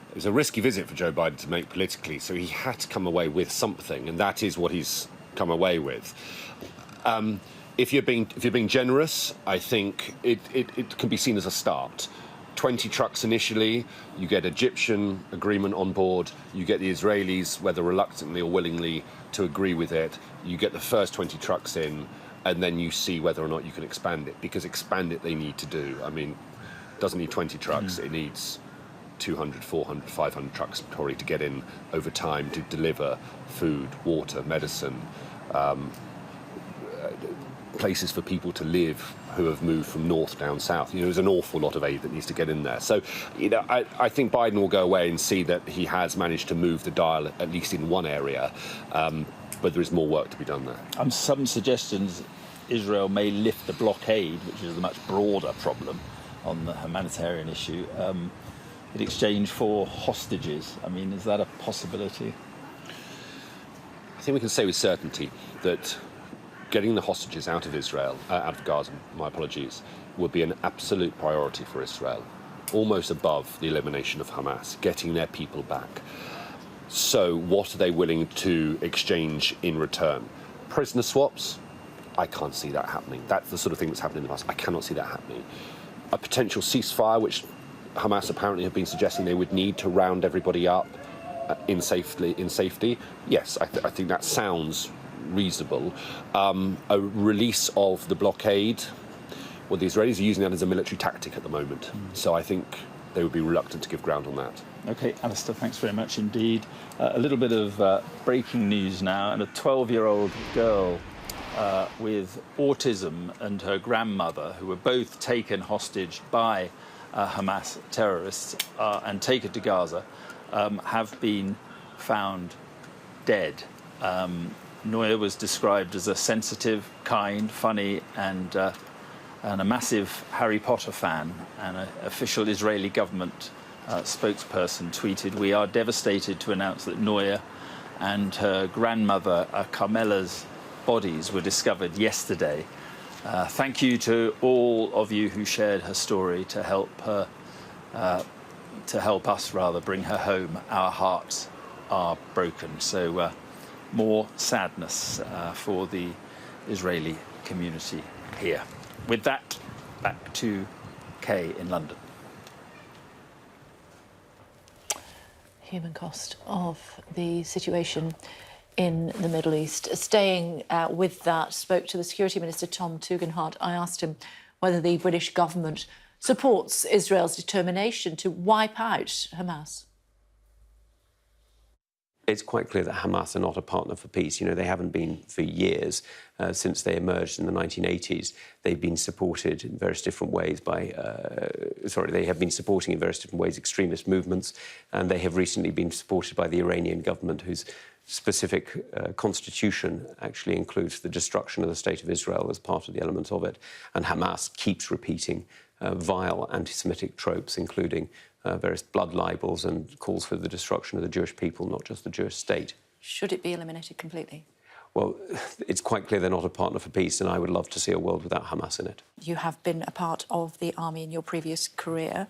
It was a risky visit for Joe Biden to make politically, so he had to come away with something, and that is what he's come away with. If you're being generous, I think it can be seen as a start. 20 trucks initially, you get Egyptian agreement on board, you get the Israelis, whether reluctantly or willingly, to agree with it, you get the first 20 trucks in, and then you see whether or not you can expand it, because expand it they need to do. I mean, it doesn't need 20 trucks, it needs 200, 400, 500 trucks probably to get in over time to deliver food, water, medicine, places for people to live who have moved from north down south. You know, there's an awful lot of aid that needs to get in there. So, you know, I think Biden will go away and see that he has managed to move the dial, at least in one area, but there is more work to be done there. Some suggestions Israel may lift the blockade, which is a much broader problem on the humanitarian issue, in exchange for hostages. I mean, is that a possibility? I think we can say with certainty that getting the hostages out of Israel, out of Gaza, my apologies, would be an absolute priority for Israel, almost above the elimination of Hamas, getting their people back. So what are they willing to exchange in return? Prisoner swaps? I can't see that happening. That's the sort of thing that's happened in the past. I cannot see that happening. A potential ceasefire, which Hamas apparently have been suggesting they would need to round everybody up in safety. Yes, I think that sounds reasonable. A release of the blockade, well, the Israelis are using that as a military tactic at the moment, so I think they would be reluctant to give ground on that. OK, Alistair, thanks very much indeed. A little bit of breaking news now, and a 12-year-old girl with autism and her grandmother, who were both taken hostage by Hamas terrorists and taken to Gaza, have been found dead. Noya was described as a sensitive, kind, funny and a massive Harry Potter fan. And an official Israeli government spokesperson tweeted, "We are devastated to announce that Noya and her grandmother Carmela's bodies were discovered yesterday. Thank you to all of you who shared her story to help her, to help us rather bring her home. Our hearts are broken." So more sadness for the Israeli community here. With that, back to Kay in London. human cost of the situation in the Middle East. Staying with that, spoke to the Security Minister, Tom Tugendhat. I asked him whether the British government supports Israel's determination to wipe out Hamas. It's quite clear that Hamas are not a partner for peace. You know, they haven't been for years. Since they emerged in the 1980s, they've been supported in various different ways by... they have been supporting in various different ways extremist movements, and they have recently been supported by the Iranian government, whose specific constitution actually includes the destruction of the State of Israel as part of the elements of it. And Hamas keeps repeating vile anti-Semitic tropes, including various blood libels and calls for the destruction of the Jewish people, not just the Jewish state. Should it be eliminated completely? Well, it's quite clear they're not a partner for peace, and I would love to see a world without Hamas in it. You have been a part of the army in your previous career.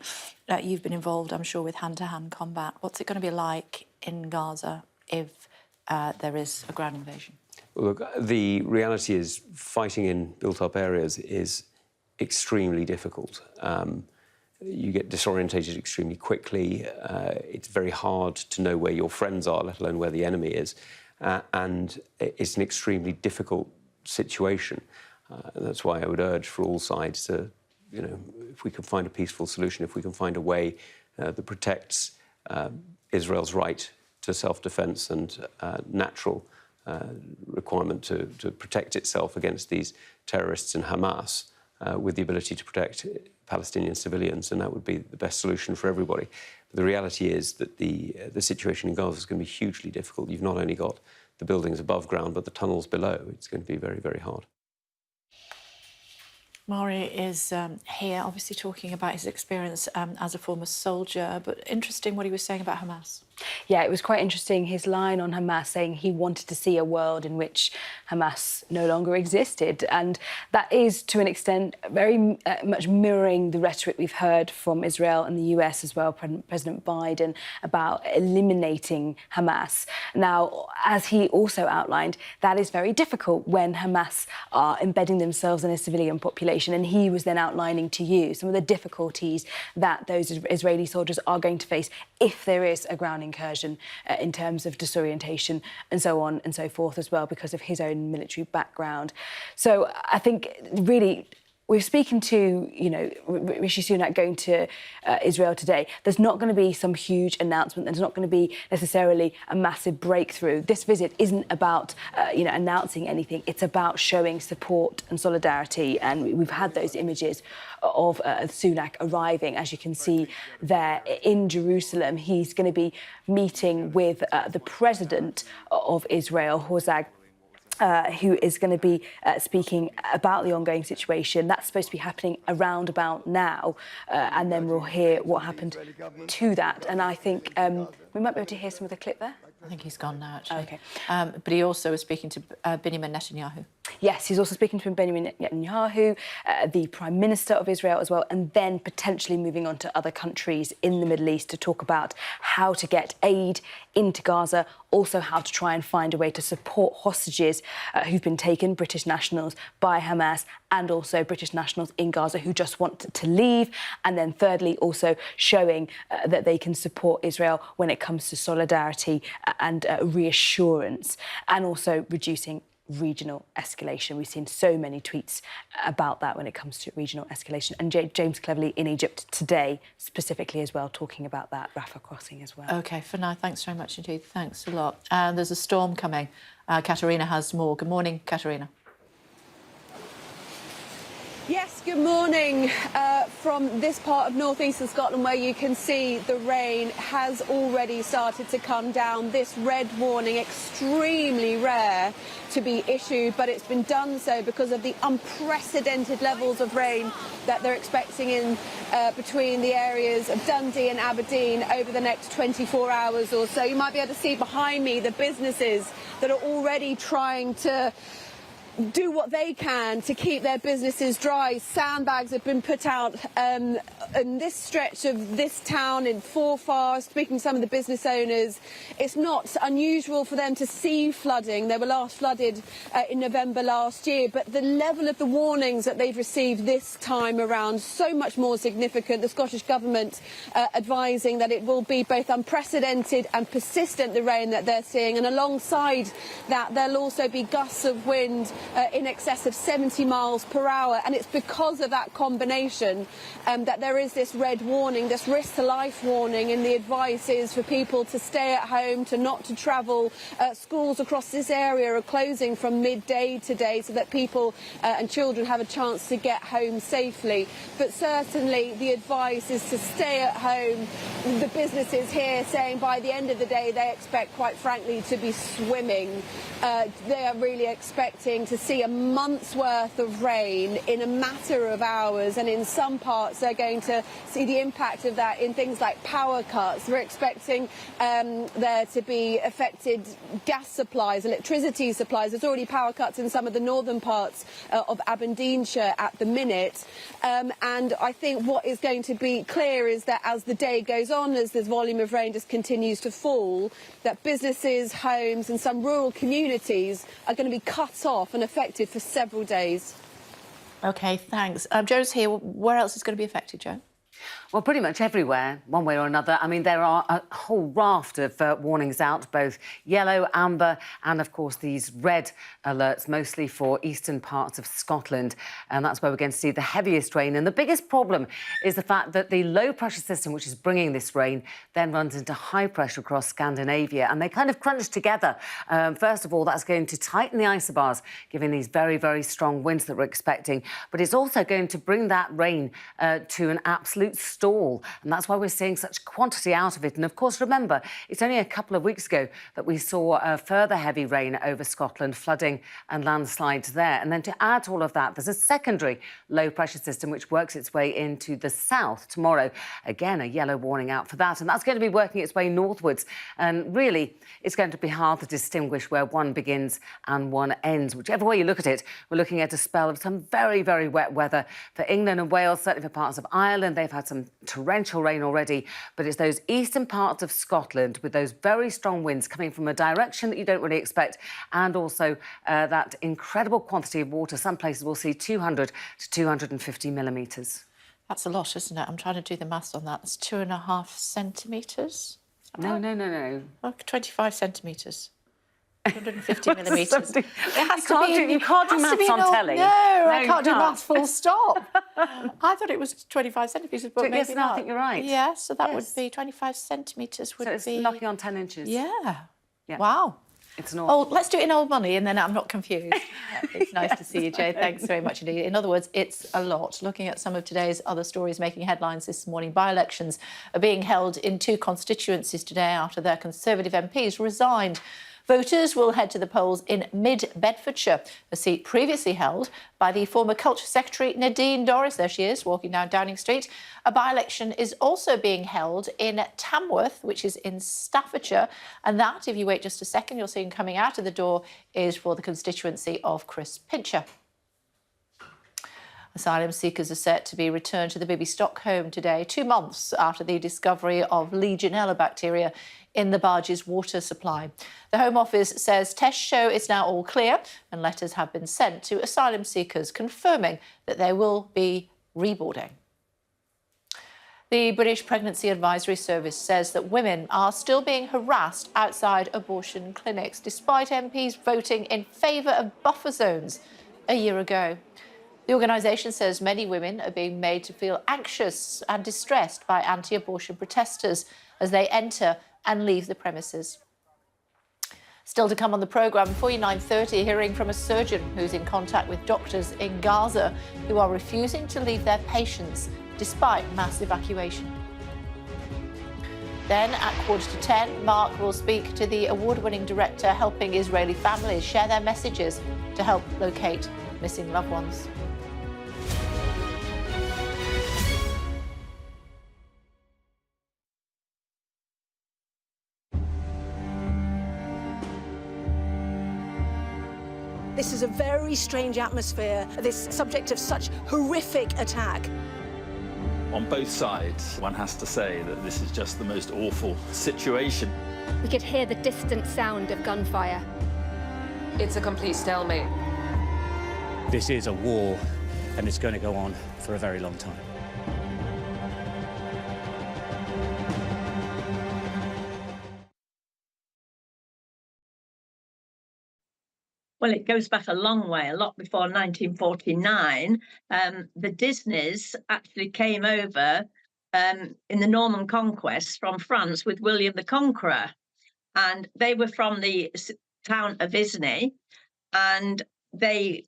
You've been involved, I'm sure, with hand-to-hand combat. What's it going to be like in Gaza if there is a ground invasion? Well, look, the reality is fighting in built-up areas is extremely difficult. You get disorientated extremely quickly. It's very hard to know where your friends are, let alone where the enemy is. And it's an extremely difficult situation. That's why I would urge for all sides to, you know, if we can find a peaceful solution, if we can find a way that protects Israel's right to self-defence and natural requirement to protect itself against these terrorists and Hamas, with the ability to protect Palestinian civilians, and that would be the best solution for everybody. But the reality is that the situation in Gaza is going to be hugely difficult. You've not only got the buildings above ground, but the tunnels below. It's going to be very, very hard. Maury is here, obviously talking about his experience as a former soldier, but interesting what he was saying about Hamas. Yeah, it was quite interesting, his line on Hamas saying he wanted to see a world in which Hamas no longer existed. And that is, to an extent, very much mirroring the rhetoric we've heard from Israel and the US as well, President Biden, about eliminating Hamas. Now, as he also outlined, that is very difficult when Hamas are embedding themselves in a civilian population. And he was then outlining to you some of the difficulties that those Israeli soldiers are going to face if there is a ground incursion in terms of disorientation and so on and so forth as well, because of his own military background. So I think really we're speaking to, you know, Rishi Sunak going to Israel today. There's not going to be some huge announcement. There's not going to be necessarily a massive breakthrough. This visit isn't about, you know, announcing anything. It's about showing support and solidarity. And we've had those images of Sunak arriving, as you can see there in Jerusalem. He's going to be meeting with the president of Israel, Herzog, who is going to be speaking about the ongoing situation. That's supposed to be happening around about now, and then we'll hear what happened to that. And I think we might be able to hear some of the clip there. I think he's gone now, actually. OK. But he also was speaking to Benjamin Netanyahu. Yes, he's also speaking to Benjamin Netanyahu, the Prime Minister of Israel as well, and then potentially moving on to other countries in the Middle East to talk about how to get aid into Gaza, also how to try and find a way to support hostages who've been taken, British nationals, by Hamas, and also British nationals in Gaza who just want to leave. And then thirdly, also showing that they can support Israel when it comes to solidarity and reassurance, and also reducing regional escalation. We've seen so many tweets about that when it comes to regional escalation. And James Cleverly in Egypt today, specifically as well, talking about that Rafah crossing as well. OK, for now, thanks very much indeed. Thanks a lot. And there's a storm coming. Katerina has more. Good morning, Katerina. Yes, good morning from this part of northeastern Scotland, where you can see the rain has already started to come down. This red warning, extremely rare to be issued, but it's been done so because of the unprecedented levels of rain that they're expecting in between the areas of Dundee and Aberdeen over the next 24 hours or so. You might be able to see behind me the businesses that are already trying to do what they can to keep their businesses dry. Sandbags have been put out in this stretch of this town in Forfar. Speaking to some of the business owners, it's not unusual for them to see flooding. They were last flooded in November last year, but the level of the warnings that they've received this time around so much more significant. The Scottish Government advising that it will be both unprecedented and persistent, the rain that they're seeing, and alongside that there'll also be gusts of wind in excess of 70 miles per hour, and it's because of that combination that there is this red warning, this risk to life warning, and the advice is for people to stay at home, not to travel. Schools across this area are closing from midday today so that people and children have a chance to get home safely. But certainly the advice is to stay at home. The businesses here saying by the end of the day they expect, quite frankly, to be swimming. They are really expecting to see a month's worth of rain in a matter of hours, and in some parts they're going to see the impact of that in things like power cuts. We're expecting there to be affected gas supplies, electricity supplies. There's already power cuts in some of the northern parts of Aberdeenshire at the minute, and I think what is going to be clear is that as the day goes on, as this volume of rain just continues to fall, that businesses, homes and some rural communities are going to be cut off and affected for several days. OK, thanks. Joe's here. Where else is going to be affected, Joe? Well, pretty much everywhere, one way or another. I mean, there are a whole raft of warnings out, both yellow, amber and, of course, these red alerts, mostly for eastern parts of Scotland. And that's where we're going to see the heaviest rain. And the biggest problem is the fact that the low-pressure system, which is bringing this rain, then runs into high pressure across Scandinavia. And they kind of crunch together. First of all, that's going to tighten the isobars, giving these very, very strong winds that we're expecting. But it's also going to bring that rain to an absolute stall, and that's why we're seeing such quantity out of it. And of course, remember, it's only a couple of weeks ago that we saw further heavy rain over Scotland, flooding and landslides there. And then to add to all of that, there's a secondary low pressure system which works its way into the south tomorrow. Again, a yellow warning out for that, and that's going to be working its way northwards. And really, it's going to be hard to distinguish where one begins and one ends. Whichever way you look at it, we're looking at a spell of some very, very wet weather for England and Wales, certainly for parts of Ireland. They've had some torrential rain already, but it's those eastern parts of Scotland with those very strong winds coming from a direction that you don't really expect, and also that incredible quantity of water. Some places will see 200 to 250 millimetres. That's a lot, isn't it? I'm trying to do the maths on that. That's 2.5 centimetres. No. Oh, 25 centimetres. 150 millimetres. You can't do maths on telly. No, I can't do maths full stop. I thought it was 25 centimetres, but maybe yes, not. I think you're right. Yeah, so that would be 25 centimetres would so it's be... knocking on 10 inches. Yeah. Wow. It's not. Oh, let's do it in old money and then I'm not confused. It's nice to see you, Jay. Thanks very much indeed. In other words, it's a lot. Looking at some of today's other stories making headlines this morning, by-elections are being held in 2 constituencies today after their Conservative MPs resigned. Voters will head to the polls in Mid-Bedfordshire, a seat previously held by the former Culture Secretary Nadine Dorries. There she is, walking down Downing Street. A by-election is also being held in Tamworth, which is in Staffordshire. And that, if you wait just a second, you'll see him coming out of the door, is for the constituency of Chris Pincher. Asylum seekers are set to be returned to the Bibby Stockholm today, 2 months after the discovery of Legionella bacteria in the barge's water supply. The Home Office says tests show it's now all clear and letters have been sent to asylum seekers confirming that they will be reboarding. The British Pregnancy Advisory Service says that women are still being harassed outside abortion clinics, despite MPs voting in favour of buffer zones a year ago. The organisation says many women are being made to feel anxious and distressed by anti-abortion protesters as they enter and leave the premises. Still to come on the programme, before 9:30, hearing from a surgeon who's in contact with doctors in Gaza who are refusing to leave their patients despite mass evacuation. Then at 9:45, Mark will speak to the award-winning director helping Israeli families share their messages to help locate missing loved ones. This is a very strange atmosphere, this subject of such horrific attack. On both sides, one has to say that this is just the most awful situation. We could hear the distant sound of gunfire. It's a complete stalemate. This is a war, and it's going to go on for a very long time. Well, it goes back a long way, a lot before 1949. The Disneys actually came over in the Norman Conquest from France with William the Conqueror. And they were from the town of Isny, and they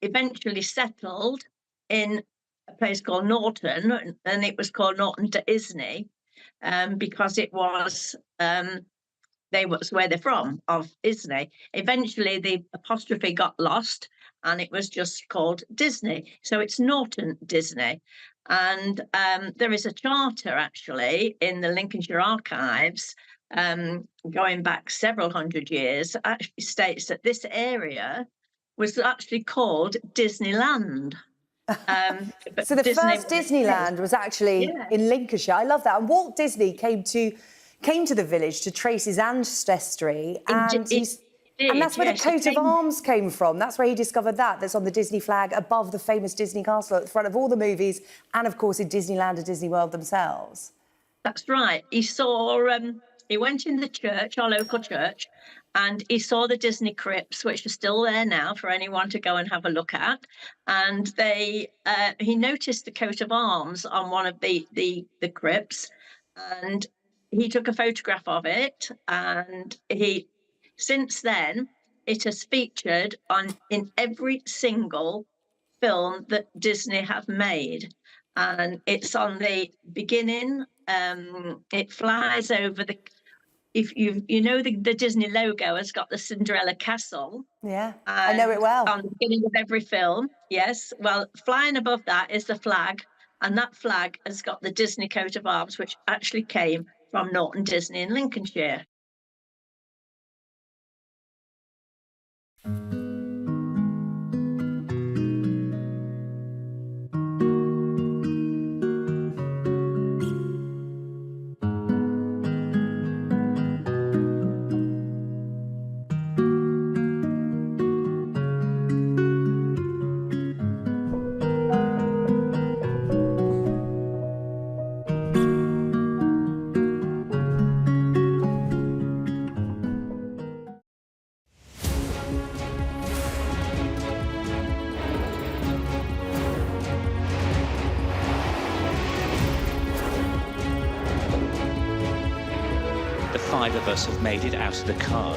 eventually settled in a place called Norton, and it was called Norton to Isny because it was... was where they're from, of Isny. Eventually, the apostrophe got lost, and it was just called Disney. So it's Norton Disney. And there is a charter, actually, in the Lincolnshire archives, going back several hundred years, actually states that this area was actually called Disneyland. So the first Disneyland was actually in Lincolnshire. I love that. And Walt Disney came to the village to trace his ancestry, and that's where the coat of arms came from. That's where he discovered that's on the Disney flag above the famous Disney castle at the front of all the movies, and of course in Disneyland and Disney World themselves. That's right. He saw, he went in the church, our local church, and he saw the Disney crypts, which are still there now for anyone to go and have a look at. And he noticed the coat of arms on one of the crypts, and he took a photograph of it, and since then it has featured in every single film that Disney have made, and it's on the beginning. It flies over if you know the Disney logo has got the Cinderella castle. Yeah, I know it well. On the beginning of every film, yes. Well, flying above that is the flag, and that flag has got the Disney coat of arms, which actually came from Norton Disney in Lincolnshire. Five of us have made it out of the car.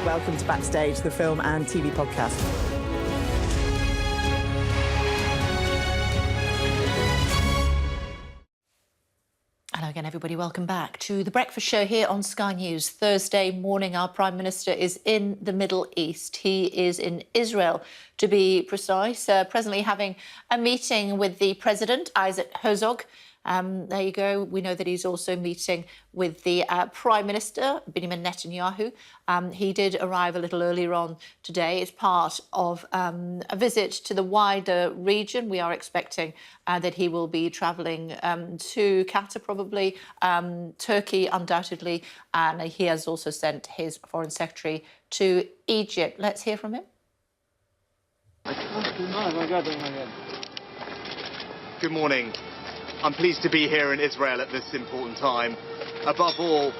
Welcome to Backstage, the film and TV podcast. Hello again, everybody. Welcome back to The Breakfast Show here on Sky News. Thursday morning, our Prime Minister is in the Middle East. He is in Israel, to be precise, presently having a meeting with the President, Herzog. There you go. We know that he's also meeting with the Prime Minister, Benjamin Netanyahu. He did arrive a little earlier on today as part of a visit to the wider region. We are expecting that he will be travelling to Qatar, probably, Turkey, undoubtedly, and he has also sent his Foreign Secretary to Egypt. Let's hear from him. Good morning. I'm pleased to be here in Israel at this important time. Above all,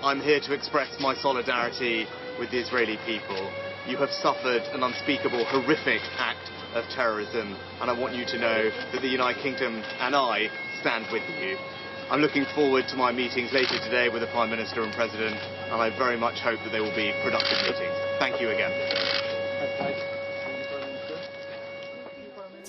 I'm here to express my solidarity with the Israeli people. You have suffered an unspeakable, horrific act of terrorism, and I want you to know that the United Kingdom and I stand with you. I'm looking forward to my meetings later today with the Prime Minister and President, and I very much hope that they will be productive meetings. Thank you again.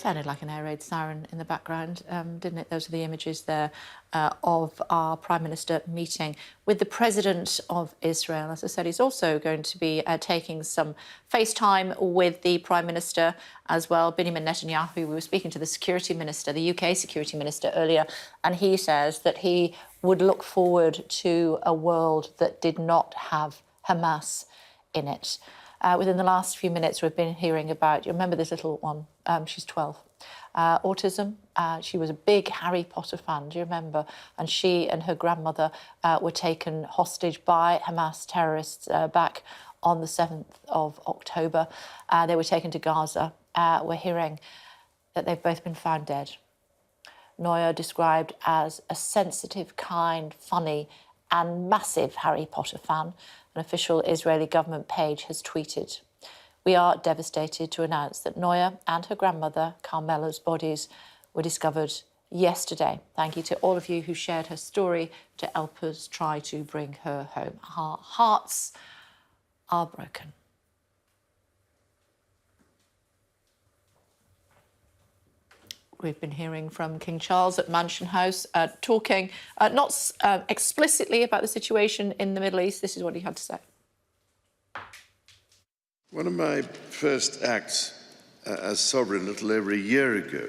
sounded like an air raid siren in the background, didn't it? Those are the images there of our Prime Minister meeting with the President of Israel. As I said, he's also going to be taking some FaceTime with the Prime Minister as well, Benjamin Netanyahu. We were speaking to the Security Minister, the UK Security Minister earlier, and he says that he would look forward to a world that did not have Hamas in it. Within the last few minutes, we've been hearing about, you remember this little one? She's 12. Autism. She was a big Harry Potter fan, do you remember? And she and her grandmother were taken hostage by Hamas terrorists back on the 7th of October. They were taken to Gaza. We're hearing that they've both been found dead. Noya, described as a sensitive, kind, funny and massive Harry Potter fan, an official Israeli government page has tweeted, "We are devastated to announce that Noya and her grandmother, Carmela's bodies were discovered yesterday. Thank you to all of you who shared her story to help us try to bring her home. Our hearts are broken." We've been hearing from King Charles at Mansion House, talking not explicitly about the situation in the Middle East. This is what he had to say. One of my first acts as sovereign a little over a year ago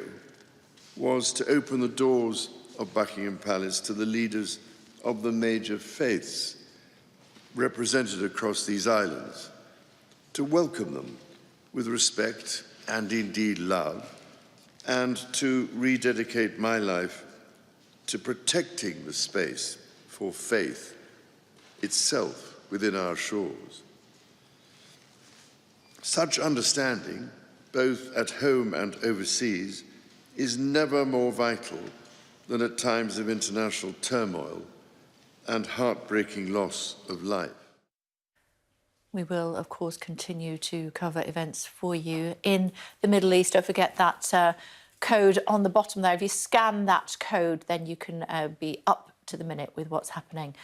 was to open the doors of Buckingham Palace to the leaders of the major faiths represented across these islands, to welcome them with respect and indeed love, and to rededicate my life to protecting the space for faith itself within our shores. Such understanding, both at home and overseas, is never more vital than at times of international turmoil and heartbreaking loss of life. We will, of course, continue to cover events for you in the Middle East. Don't forget that code on the bottom there. If you scan that code, then you can be up to the minute with what's happening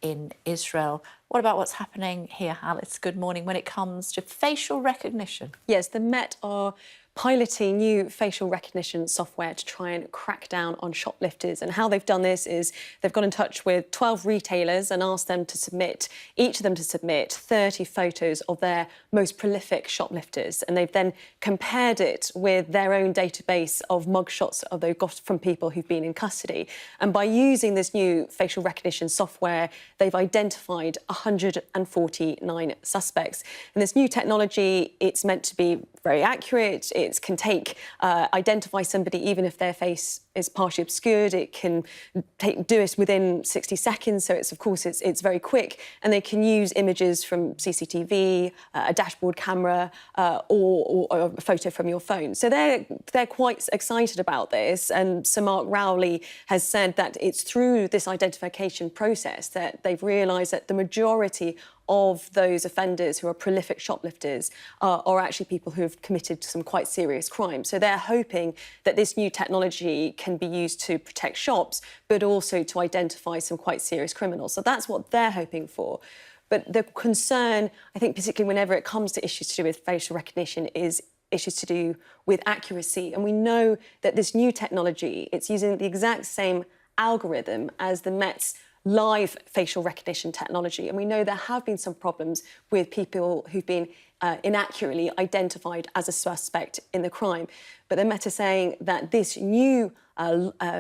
in Israel. What about what's happening here, Alice? Good morning. When it comes to facial recognition. Yes, the Met are piloting new facial recognition software to try and crack down on shoplifters. And how they've done this is they've got in touch with 12 retailers and asked them to submit, each of them to submit 30 photos of their most prolific shoplifters. And they've then compared it with their own database of mugshots of they've got from people who've been in custody. And by using this new facial recognition software, they've identified 149 suspects. And this new technology, it's meant to be very accurate. It can identify somebody even if their face is partially obscured. It can do it within 60 seconds. So it's very quick. And they can use images from CCTV, a dashboard camera, or a photo from your phone. So they're quite excited about this. And Sir Mark Rowley has said that it's through this identification process that they've realised that the majority of those offenders who are prolific shoplifters are actually people who have committed some quite serious crimes. So they're hoping that this new technology can be used to protect shops, but also to identify some quite serious criminals. So that's what they're hoping for. But the concern, I think, particularly whenever it comes to issues to do with facial recognition, is issues to do with accuracy. And we know that this new technology, it's using the exact same algorithm as the Met's live facial recognition technology. And we know there have been some problems with people who've been inaccurately identified as a suspect in the crime. But the Met are saying that this new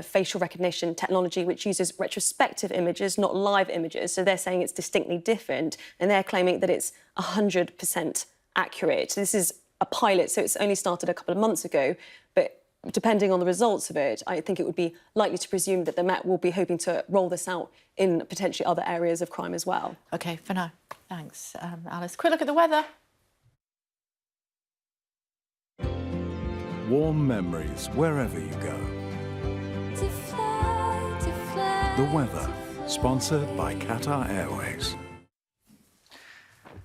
facial recognition technology, which uses retrospective images, not live images, so they're saying it's distinctly different, and they're claiming that it's 100% accurate. This is a pilot, so it's only started a couple of months ago, but depending on the results of it, I think it would be likely to presume that the Met will be hoping to roll this out in potentially other areas of crime as well. OK, for now. Thanks, Alice. Quick look at the weather. Warm memories wherever you go. The weather, sponsored by Qatar Airways.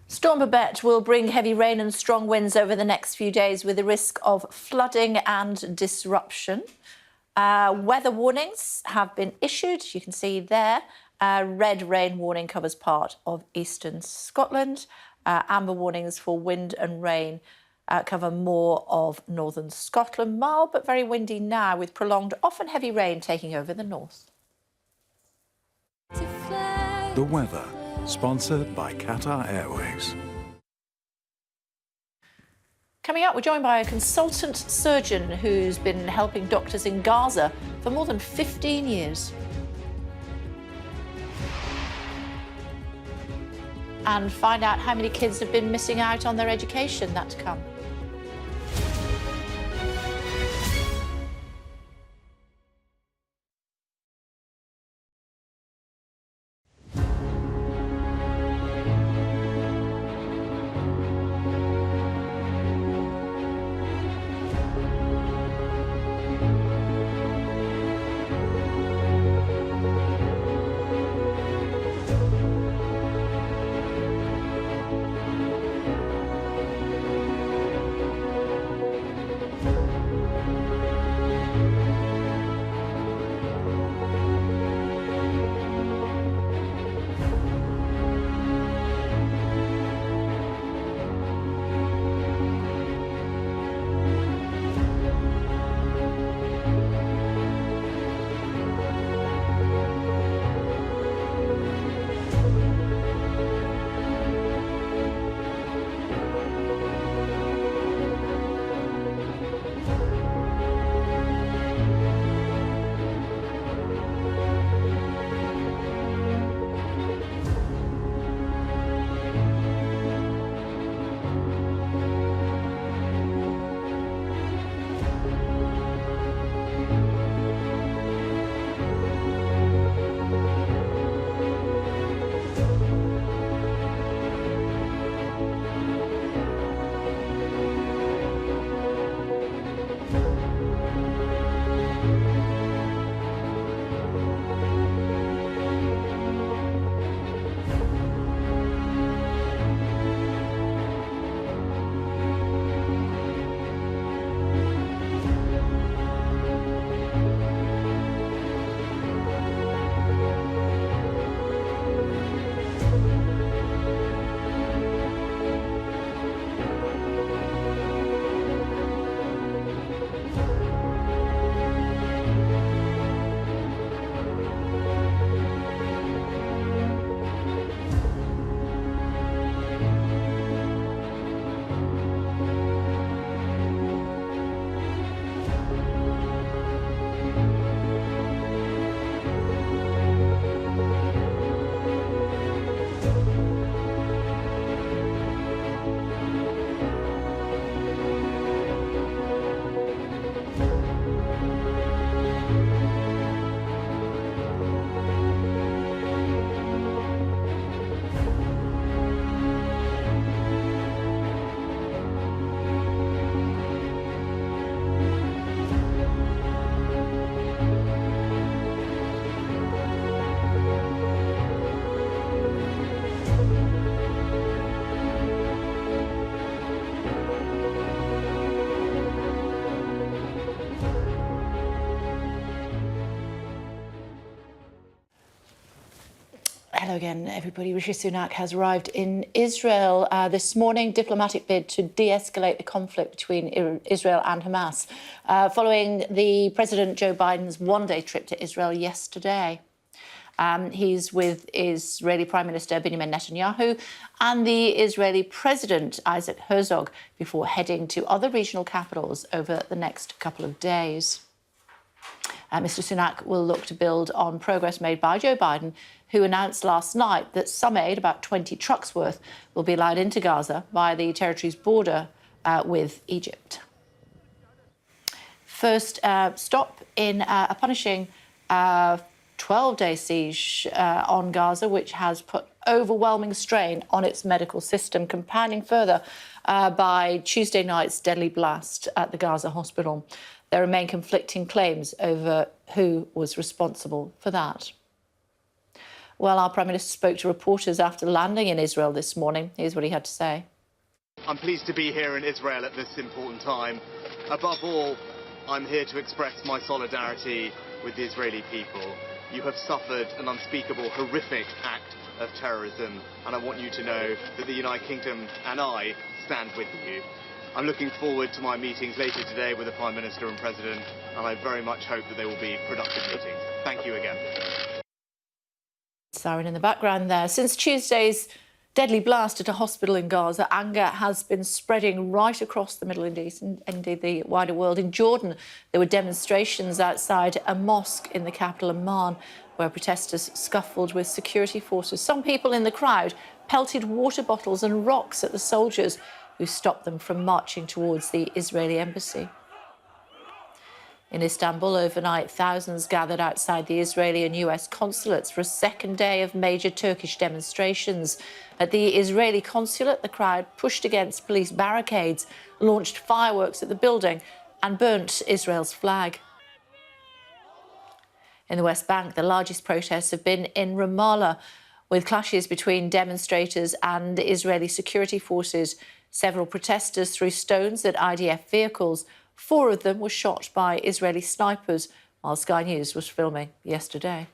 Storm Babette will bring heavy rain and strong winds over the next few days with the risk of flooding and disruption. Weather warnings have been issued. You can see there. Red rain warning covers part of eastern Scotland. Amber warnings for wind and rain cover more of northern Scotland. Mild but very windy now, with prolonged, often heavy rain taking over the north. The weather, sponsored by Qatar Airways. Coming up, we're joined by a consultant surgeon who's been helping doctors in Gaza for more than 15 years. And find out how many kids have been missing out on their education. That to come. Hello again, everybody. Rishi Sunak has arrived in Israel this morning. Diplomatic bid to de-escalate the conflict between Israel and Hamas, following the President Joe Biden's one-day trip to Israel yesterday. He's with Israeli Prime Minister Benjamin Netanyahu and the Israeli President Isaac Herzog before heading to other regional capitals over the next couple of days. Mr Sunak will look to build on progress made by Joe Biden, who announced last night that some aid, about 20 trucks worth, will be allowed into Gaza via the territory's border with Egypt. First stop in a punishing 12-day siege on Gaza, which has put overwhelming strain on its medical system, compounding further by Tuesday night's deadly blast at the Gaza hospital. There remain conflicting claims over who was responsible for that. Well, our Prime Minister spoke to reporters after landing in Israel this morning. Here's what he had to say. I'm pleased to be here in Israel at this important time. Above all, I'm here to express my solidarity with the Israeli people. You have suffered an unspeakable, horrific act of terrorism, and I want you to know that the United Kingdom and I stand with you. I'm looking forward to my meetings later today with the Prime Minister and President, and I very much hope that they will be productive meetings. Thank you again. Siren in the background there. Since Tuesday's deadly blast at a hospital in Gaza, anger has been spreading right across the Middle East and indeed the wider world. In Jordan, there were demonstrations outside a mosque in the capital, Amman, where protesters scuffled with security forces. Some people in the crowd pelted water bottles and rocks at the soldiers who stopped them from marching towards the Israeli embassy. In Istanbul, overnight, thousands gathered outside the Israeli and US consulates for a second day of major Turkish demonstrations. At the Israeli consulate, the crowd pushed against police barricades, launched fireworks at the building and burnt Israel's flag. In the West Bank, the largest protests have been in Ramallah, with clashes between demonstrators and Israeli security forces. Several protesters threw stones at IDF vehicles. 4 of them were shot by Israeli snipers, while Sky News was filming yesterday.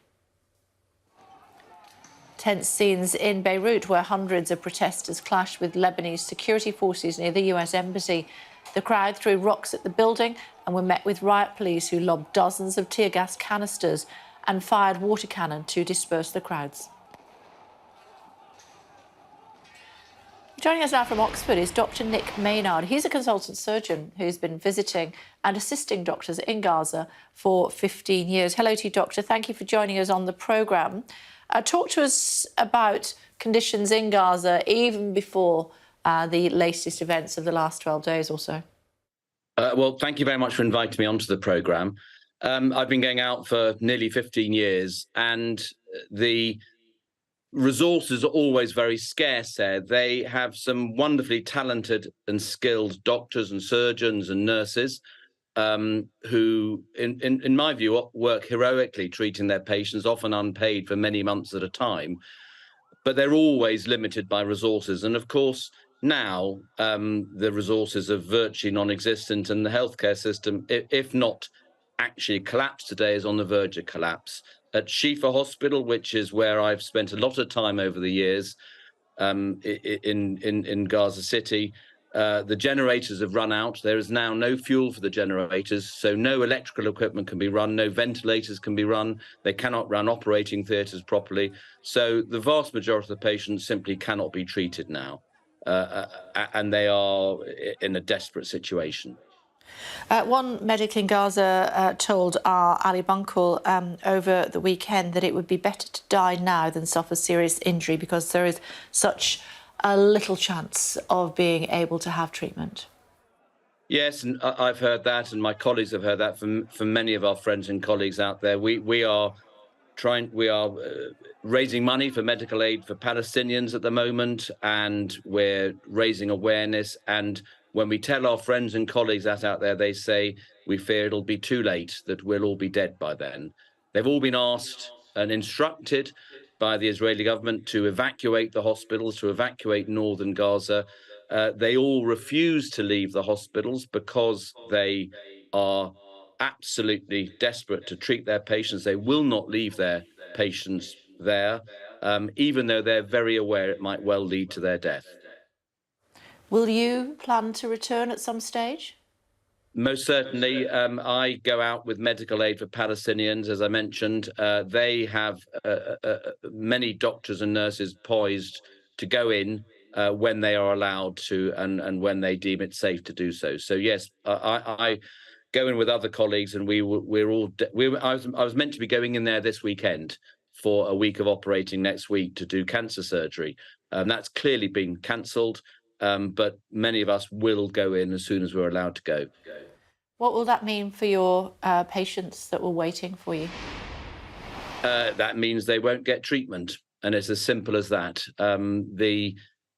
Tense scenes in Beirut, where hundreds of protesters clashed with Lebanese security forces near the US embassy. The crowd threw rocks at the building and were met with riot police who lobbed dozens of tear gas canisters and fired water cannon to disperse the crowds. Joining us now from Oxford is Dr. Nick Maynard. He's a consultant surgeon who's been visiting and assisting doctors in Gaza for 15 years. Hello to you, Doctor. Thank you for joining us on the programme. Talk to us about conditions in Gaza even before the latest events of the last 12 days or so. Well, thank you very much for inviting me onto the programme. I've been going out for nearly 15 years, and the resources are always very scarce there. They have some wonderfully talented and skilled doctors and surgeons and nurses who, in my view, work heroically treating their patients, often unpaid for many months at a time. But they're always limited by resources. And of course, now the resources are virtually non-existent, and the healthcare system, if not actually collapsed today, is on the verge of collapse. At Shifa Hospital, which is where I've spent a lot of time over the years in Gaza City, the generators have run out. There is now no fuel for the generators, so no electrical equipment can be run, no ventilators can be run. They cannot run operating theatres properly. So the vast majority of the patients simply cannot be treated now, and they are in a desperate situation. One medic in Gaza told our Ali Bunkle over the weekend that it would be better to die now than suffer serious injury because there is such a little chance of being able to have treatment. Yes, and I've heard that, and my colleagues have heard that from many of our friends and colleagues out there. We are raising money for medical aid for Palestinians at the moment, and we're raising awareness. And when we tell our friends and colleagues that out there, they say, we fear it'll be too late, that we'll all be dead by then. They've all been asked and instructed by the Israeli government to evacuate the hospitals, to evacuate northern Gaza. They all refuse to leave the hospitals because they are absolutely desperate to treat their patients. They will not leave their patients there, even though they're very aware it might well lead to their death. Will you plan to return at some stage? Most certainly. I go out with medical aid for Palestinians, as I mentioned. They have many doctors and nurses poised to go in when they are allowed to and when they deem it safe to do so. So, yes, I go in with other colleagues, and I was meant to be going in there this weekend for a week of operating next week to do cancer surgery. That's clearly been cancelled. But many of us will go in as soon as we're allowed to go. What will that mean for your patients that were waiting for you? That means they won't get treatment, and it's as simple as that.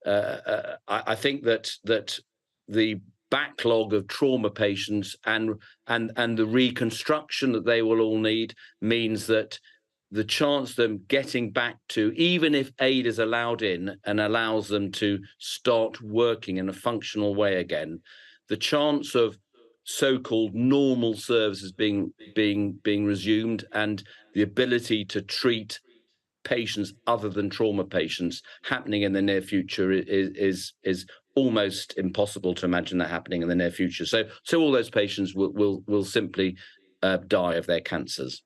I think that the backlog of trauma patients and the reconstruction that they will all need means that the chance of them getting back to, even if aid is allowed in and allows them to start working in a functional way again, the chance of so-called normal services being resumed and the ability to treat patients other than trauma patients happening in the near future is almost impossible to imagine that happening in the near future. So all those patients will simply die of their cancers.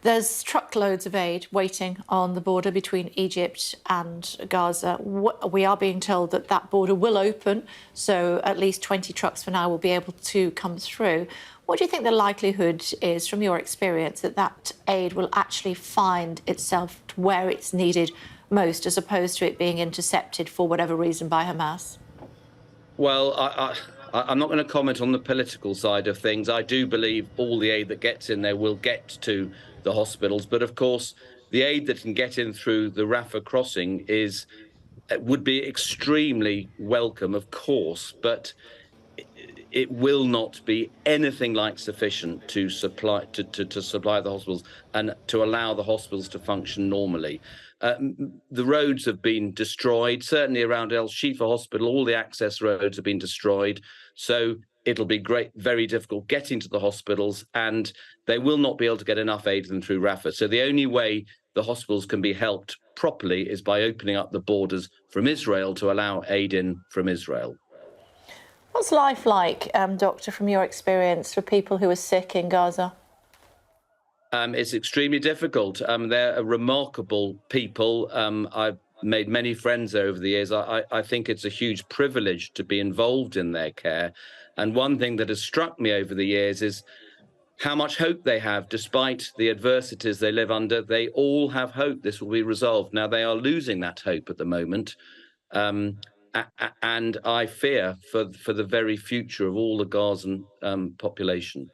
There's truckloads of aid waiting on the border between Egypt and Gaza. We are being told that that border will open, so at least 20 trucks for now will be able to come through. What do you think the likelihood is, from your experience, that that aid will actually find itself to where it's needed most, as opposed to it being intercepted for whatever reason by Hamas? Well, I'm not going to comment on the political side of things. I do believe all the aid that gets in there will get to the hospitals. But of course, the aid that can get in through the Rafah crossing would be extremely welcome, of course, but it will not be anything like sufficient to supply to supply the hospitals and to allow the hospitals to function normally. The roads have been destroyed, certainly around El Shifa Hospital. All the access roads have been destroyed. So it'll be very difficult getting to the hospitals, and they will not be able to get enough aid in through Rafah. So the only way the hospitals can be helped properly is by opening up the borders from Israel to allow aid in from Israel. What's life like, Doctor, from your experience, for people who are sick in Gaza? It's extremely difficult. They're remarkable people. I've made many friends there over the years. I think it's a huge privilege to be involved in their care. And one thing that has struck me over the years is how much hope they have, despite the adversities they live under. They all have hope this will be resolved. Now, they are losing that hope at the moment. And I fear for the very future of all the Gazan population.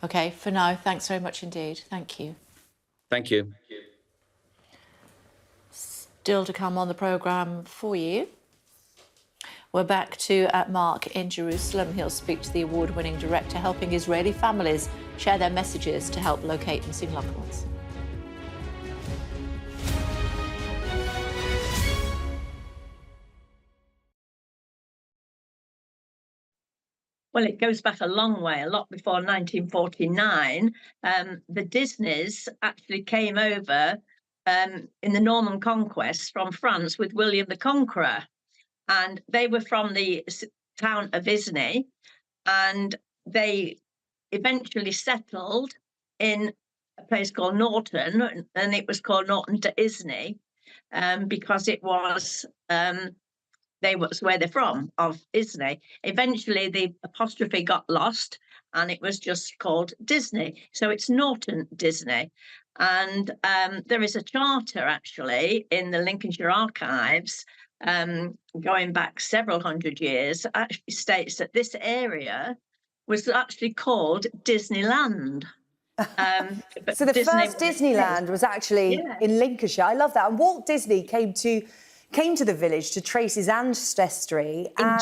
OK, for now, thanks very much indeed. Thank you. Thank you. Still to come on the programme for you. We're back to Mark in Jerusalem. He'll speak to the award-winning director helping Israeli families share their messages to help locate missing loved ones. Well, it goes back a long way, a lot before 1949. The Disneys actually came over in the Norman Conquest from France with William the Conqueror. And they were from the town of Isny, and they eventually settled in a place called Norton, and it was called Norton to Isny because it was was where they're from, of Isny. Eventually, the apostrophe got lost, and it was just called Disney. So it's Norton Disney. And there is a charter, actually, in the Lincolnshire archives, going back several hundred years, actually states that this area was actually called Disneyland. So the first Disneyland was actually in Lincolnshire. I love that. And Walt Disney came to the village to trace his ancestry, and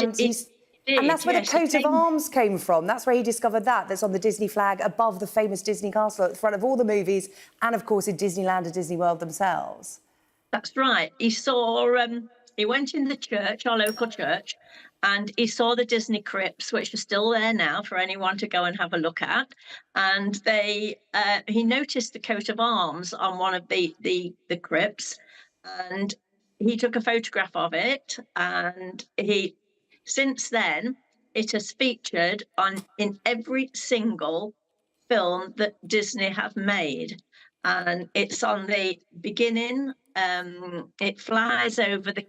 that's where the coat of arms came from. That's where he discovered that's on the Disney flag above the famous Disney castle at the front of all the movies, and of course in Disneyland and Disney World themselves. That's right. He saw. He went in the church, our local church, and he saw the Disney crypts, which are still there now for anyone to go and have a look at. And he noticed the coat of arms on one of the crypts, and he took a photograph of it. And since then, it has featured in every single film that Disney have made. And it's on the beginning. It flies over the.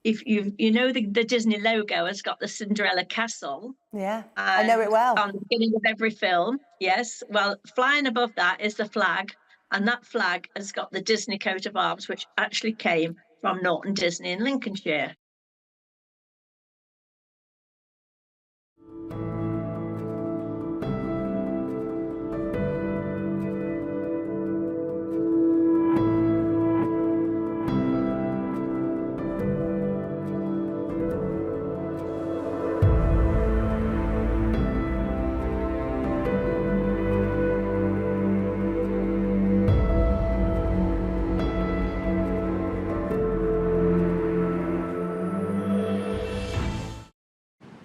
If you know the Disney logo has got the Cinderella castle. Yeah, I know it well. On the beginning of every film, yes. Well, flying above that is the flag, and that flag has got the Disney coat of arms, which actually came from Norton Disney in Lincolnshire.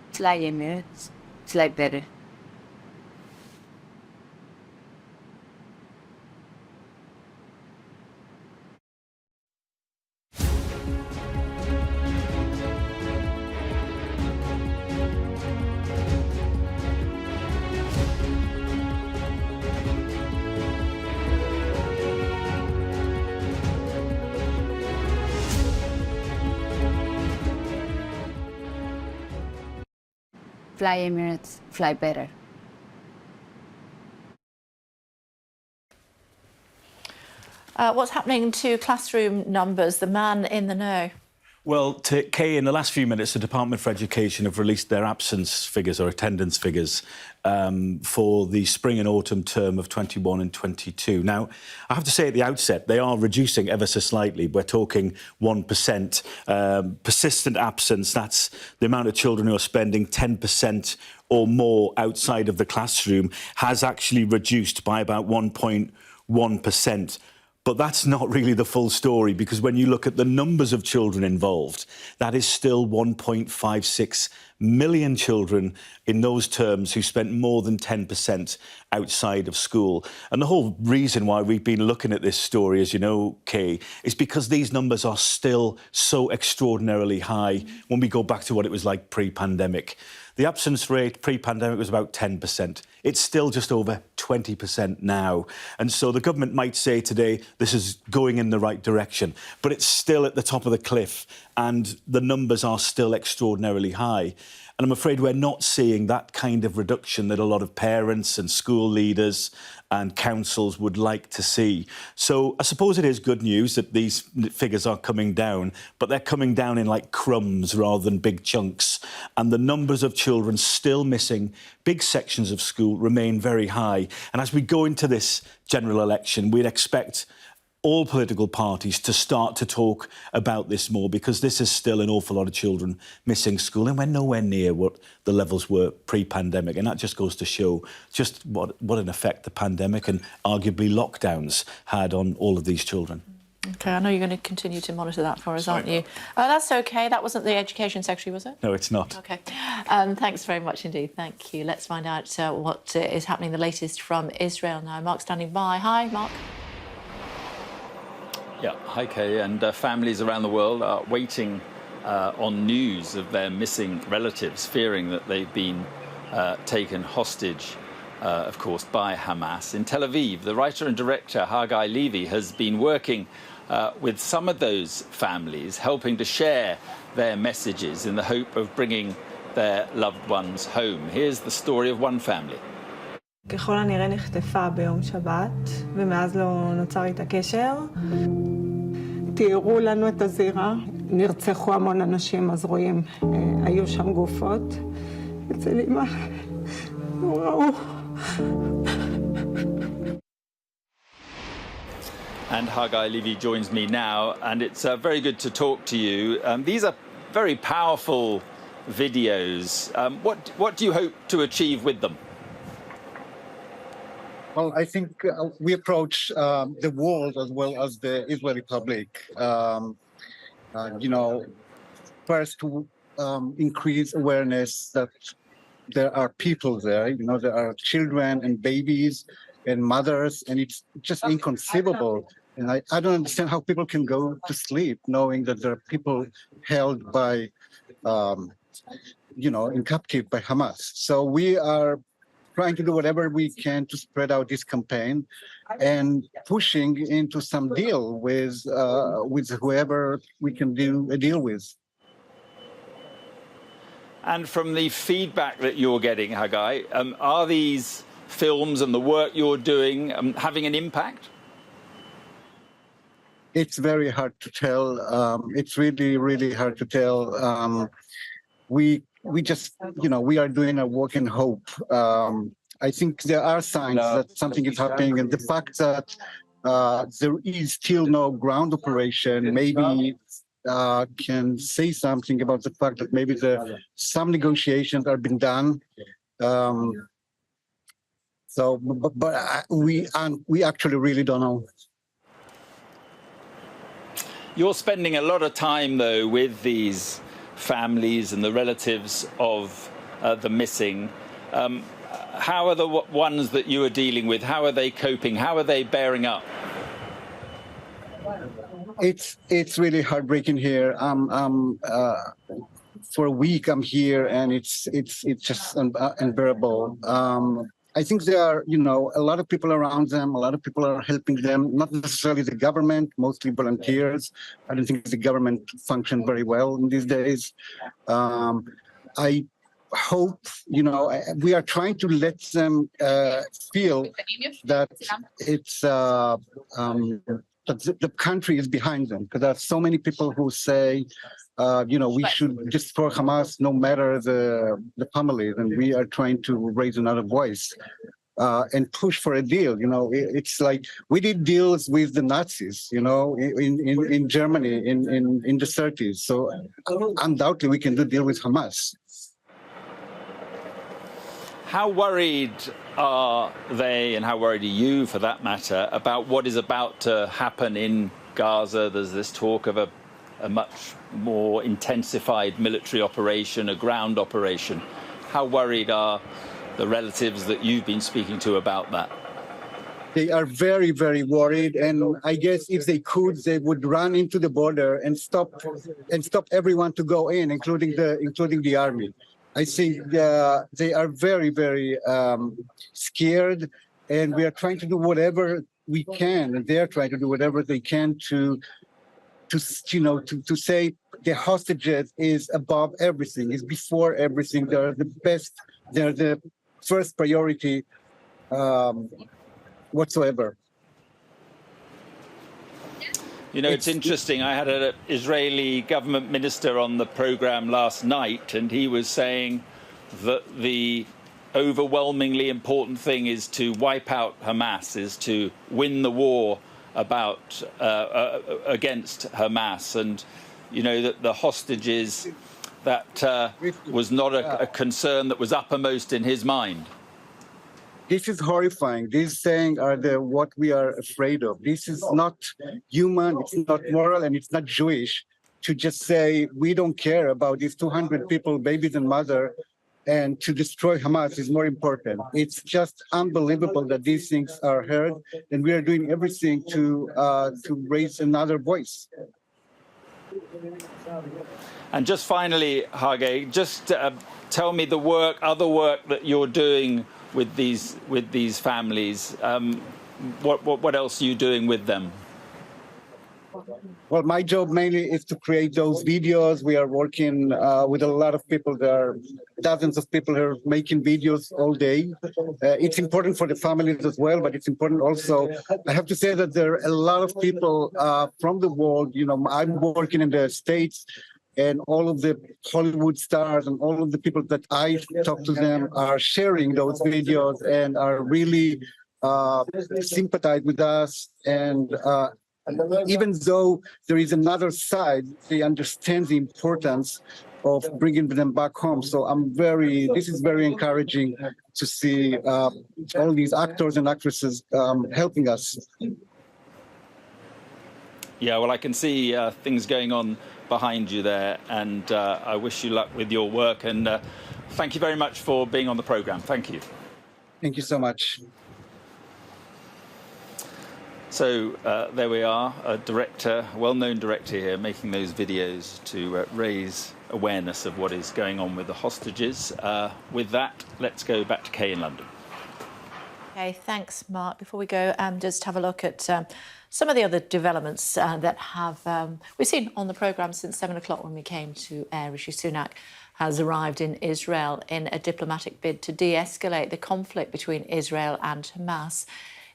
It's like Emirates. It's like better. Fly Emirates, fly better. What's happening to classroom numbers? The man in the know. Well, Kay, in the last few minutes, the Department for Education have released their absence figures or attendance figures for the spring and autumn term of 21 and 22. Now, I have to say at the outset, they are reducing ever so slightly. We're talking 1%. Persistent absence, that's the amount of children who are spending 10% or more outside of the classroom, has actually reduced by about 1.1%. But that's not really the full story, because when you look at the numbers of children involved, that is still 1.56 million children in those terms who spent more than 10% outside of school. And the whole reason why we've been looking at this story, as you know, Kay, is because these numbers are still so extraordinarily high when we go back to what it was like pre-pandemic. The absence rate pre-pandemic was about 10%. It's still just over 20% now. And so the government might say today this is going in the right direction, but it's still at the top of the cliff and the numbers are still extraordinarily high. And I'm afraid we're not seeing that kind of reduction that a lot of parents and school leaders and councils would like to see. So I suppose it is good news that these figures are coming down, but they're coming down in like crumbs rather than big chunks. And the numbers of children still missing big sections of school remain very high. And as we go into this general election, we'd expect all political parties to start to talk about this more, because this is still an awful lot of children missing school, and we're nowhere near what the levels were pre-pandemic. And that just goes to show just what an effect the pandemic and arguably lockdowns had on all of these children. OK, I know you're going to continue to monitor that for us, aren't you? That's OK. That wasn't the Education Secretary, was it? No, it's not. OK. Thanks very much indeed. Thank you. Let's find out what is happening, the latest from Israel now. Mark's standing by. Hi, Mark. Yeah, hi Kay, and families around the world are waiting on news of their missing relatives, fearing that they've been taken hostage, of course, by Hamas. In Tel Aviv, the writer and director Hagai Levy has been working with some of those families, helping to share their messages in the hope of bringing their loved ones home. Here's the story of one family. ככל הנראה נחטפה ביום שבת, ומאז לא נוצר איתה קשר. תיארו לנו את הזירה, נרצחו המון אנשים, אז רואים, היו שם גופות. אצל אמא, לא ראו. And Hagai Levy joins me now, and it's very good to talk to you. These are very powerful videos. What do you hope to achieve with them? Well, I think we approach the world as well as the Israeli public, first to increase awareness that there are people there, there are children and babies and mothers, and it's just inconceivable. And I don't understand how people can go to sleep knowing that there are people held by, in captive by Hamas. So we are trying to do whatever we can to spread out this campaign and pushing into some deal with whoever we can do a deal with. And from the feedback that you're getting, Hagai, are these films and the work you're doing having an impact? It's very hard to tell. It's really, really hard to tell. We just, we are doing a work in hope. I think there are signs that something is happening, and the fact that there is still no ground operation maybe can say something about the fact that maybe some negotiations are being done. But we actually really don't know. You're spending a lot of time, though, with these families and the relatives of the missing. How are the ones that you are dealing with? How are they coping? How are they bearing up? It's really heartbreaking here. For a week I'm here, and it's just unbearable. I think there are, a lot of people around them. A lot of people are helping them. Not necessarily the government, mostly volunteers. I don't think the government functions very well in these days. hope, we are trying to let them feel that it's that the country is behind them, because there are so many people who say, we should destroy Hamas no matter the families, and we are trying to raise another voice and push for a deal. It's like we did deals with the Nazis, in Germany in the 30s. So undoubtedly we can do deal with Hamas. How worried are they, and how worried are you, for that matter, about what is about to happen in Gaza? There's this talk of a much more intensified military operation, a ground operation. How worried are the relatives that you've been speaking to about that? They are very, very worried, and I guess if they could, they would run into the border and stop everyone to go in, including the army. I think they are very, very scared, and we are trying to do whatever we can, and they are trying to do whatever they can to say the hostages is above everything, is before everything. They're the best. They're the first priority whatsoever. It's interesting. I had an Israeli government minister on the program last night, and he was saying that the overwhelmingly important thing is to wipe out Hamas, is to win the war against Hamas, and that the hostages, that was not a concern that was uppermost in his mind. This is horrifying. These things are what we are afraid of. This is not human, it's not moral, and it's not Jewish to just say we don't care about these 200 people, babies and mother, and to destroy Hamas is more important. It's just unbelievable that these things are heard, and we are doing everything to raise another voice. And just finally, Hage, just tell me other work that you're doing with these families. What else are you doing with them? Well, my job mainly is to create those videos. We are working with a lot of people. There are dozens of people who are making videos all day. It's important for the families as well, but it's important also. I have to say that there are a lot of people from the world. I'm working in the States, and all of the Hollywood stars and all of the people that I talk to them are sharing those videos and are really sympathize with us. And even though there is another side, they understand the importance of bringing them back home. So this is very encouraging to see all these actors and actresses helping us. Yeah, well, I can see things going on behind you there, and I wish you luck with your work, and thank you very much for being on the programme. Thank you. Thank you so much. So there we are, a well-known director here, making those videos to raise awareness of what is going on with the hostages. With that, let's go back to Kay in London. Okay, thanks, Mark. Before we go, just have a look at some of the other developments that we've seen on the programme since 7 o'clock when we came to air. Rishi Sunak has arrived in Israel in a diplomatic bid to de-escalate the conflict between Israel and Hamas.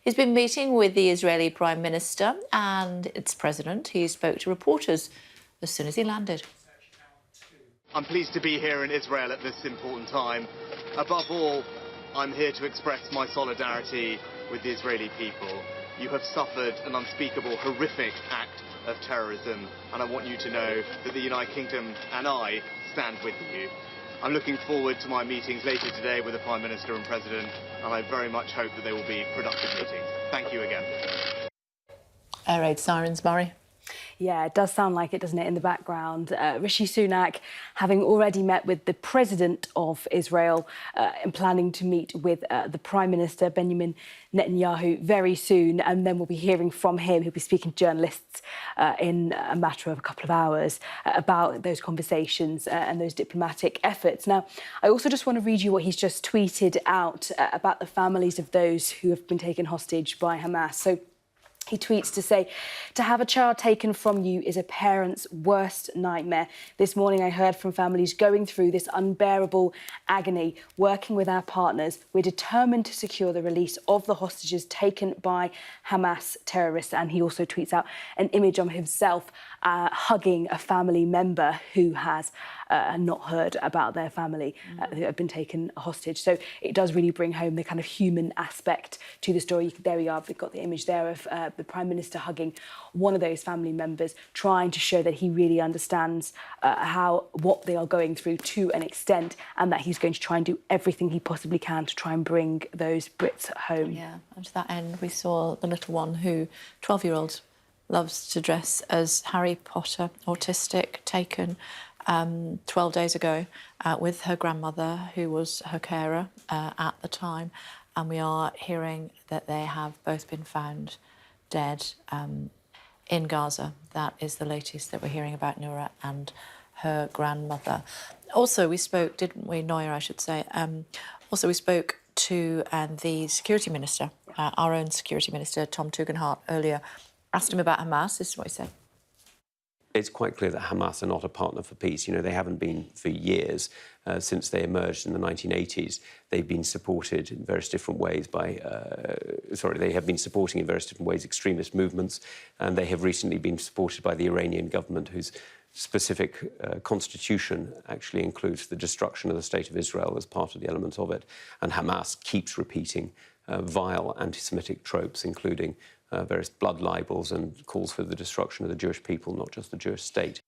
He's been meeting with the Israeli Prime Minister and its president. He spoke to reporters as soon as he landed. I'm pleased to be here in Israel at this important time. Above all, I'm here to express my solidarity with the Israeli people. You have suffered an unspeakable, horrific act of terrorism, and I want you to know that the United Kingdom and I stand with you. I'm looking forward to my meetings later today with the Prime Minister and President, and I very much hope that they will be productive meetings. Thank you again. Air raid sirens, Murray. Yeah, it does sound like it, doesn't it, in the background. Rishi Sunak having already met with the President of Israel and planning to meet with the Prime Minister, Benjamin Netanyahu, very soon. And then we'll be hearing from him. He'll be speaking to journalists in a matter of a couple of hours about those conversations and those diplomatic efforts. Now, I also just want to read you what he's just tweeted out about the families of those who have been taken hostage by Hamas. So, He tweets to say, "To have a child taken from you is a parent's worst nightmare. This morning I heard from families going through this unbearable agony. Working with our partners, we're determined to secure the release of the hostages taken by Hamas terrorists." And he also tweets out an image of himself hugging a family member who has not heard about their family who have been taken hostage. So it does really bring home the kind of human aspect to the story. There we are. We've got the image there of the Prime Minister hugging one of those family members, trying to show that he really understands what they are going through to an extent, and that he's going to try and do everything he possibly can to try and bring those Brits home. Yeah, and to that end, we saw the little one who, 12-year-old, loves to dress as Harry Potter, autistic, taken 12 days ago with her grandmother, who was her carer at the time. And we are hearing that they have both been found dead in Gaza. That is the latest that we're hearing about Noura and her grandmother. Also, we spoke, didn't we, Noura, I should say. Also, we spoke to the security minister, our own security minister, Tom Tugendhat, earlier. Asked him about Hamas. This is what he said. It's quite clear that Hamas are not a partner for peace. You know, they haven't been for years. Since they emerged in the 1980s, they've been supported in various different ways by... they have been supporting in various different ways extremist movements, and they have recently been supported by the Iranian government, whose specific constitution actually includes the destruction of the State of Israel as part of the elements of it. And Hamas keeps repeating vile anti-Semitic tropes, including various blood libels and calls for the destruction of the Jewish people, not just the Jewish state.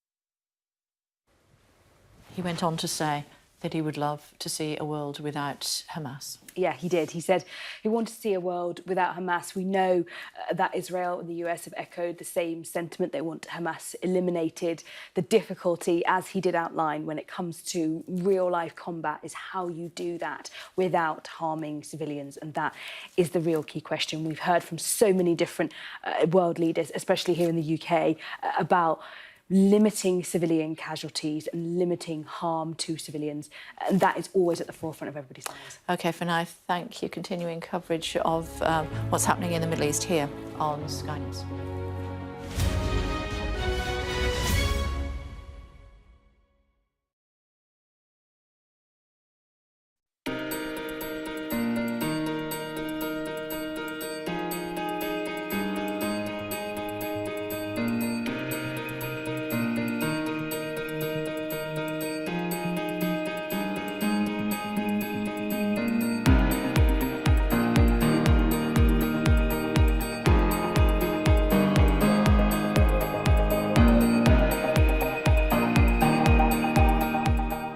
He went on to say that he would love to see a world without Hamas. Yeah, he did. He said he wanted to see a world without Hamas. We know that Israel and the US have echoed the same sentiment. They want Hamas eliminated. The difficulty, as he did outline, when it comes to real-life combat is how you do that without harming civilians. And that is the real key question. We've heard from so many different world leaders, especially here in the UK, about limiting civilian casualties and limiting harm to civilians. And that is always at the forefront of everybody's minds. OK, for now, thank you. Continuing coverage of what's happening in the Middle East here on Sky News.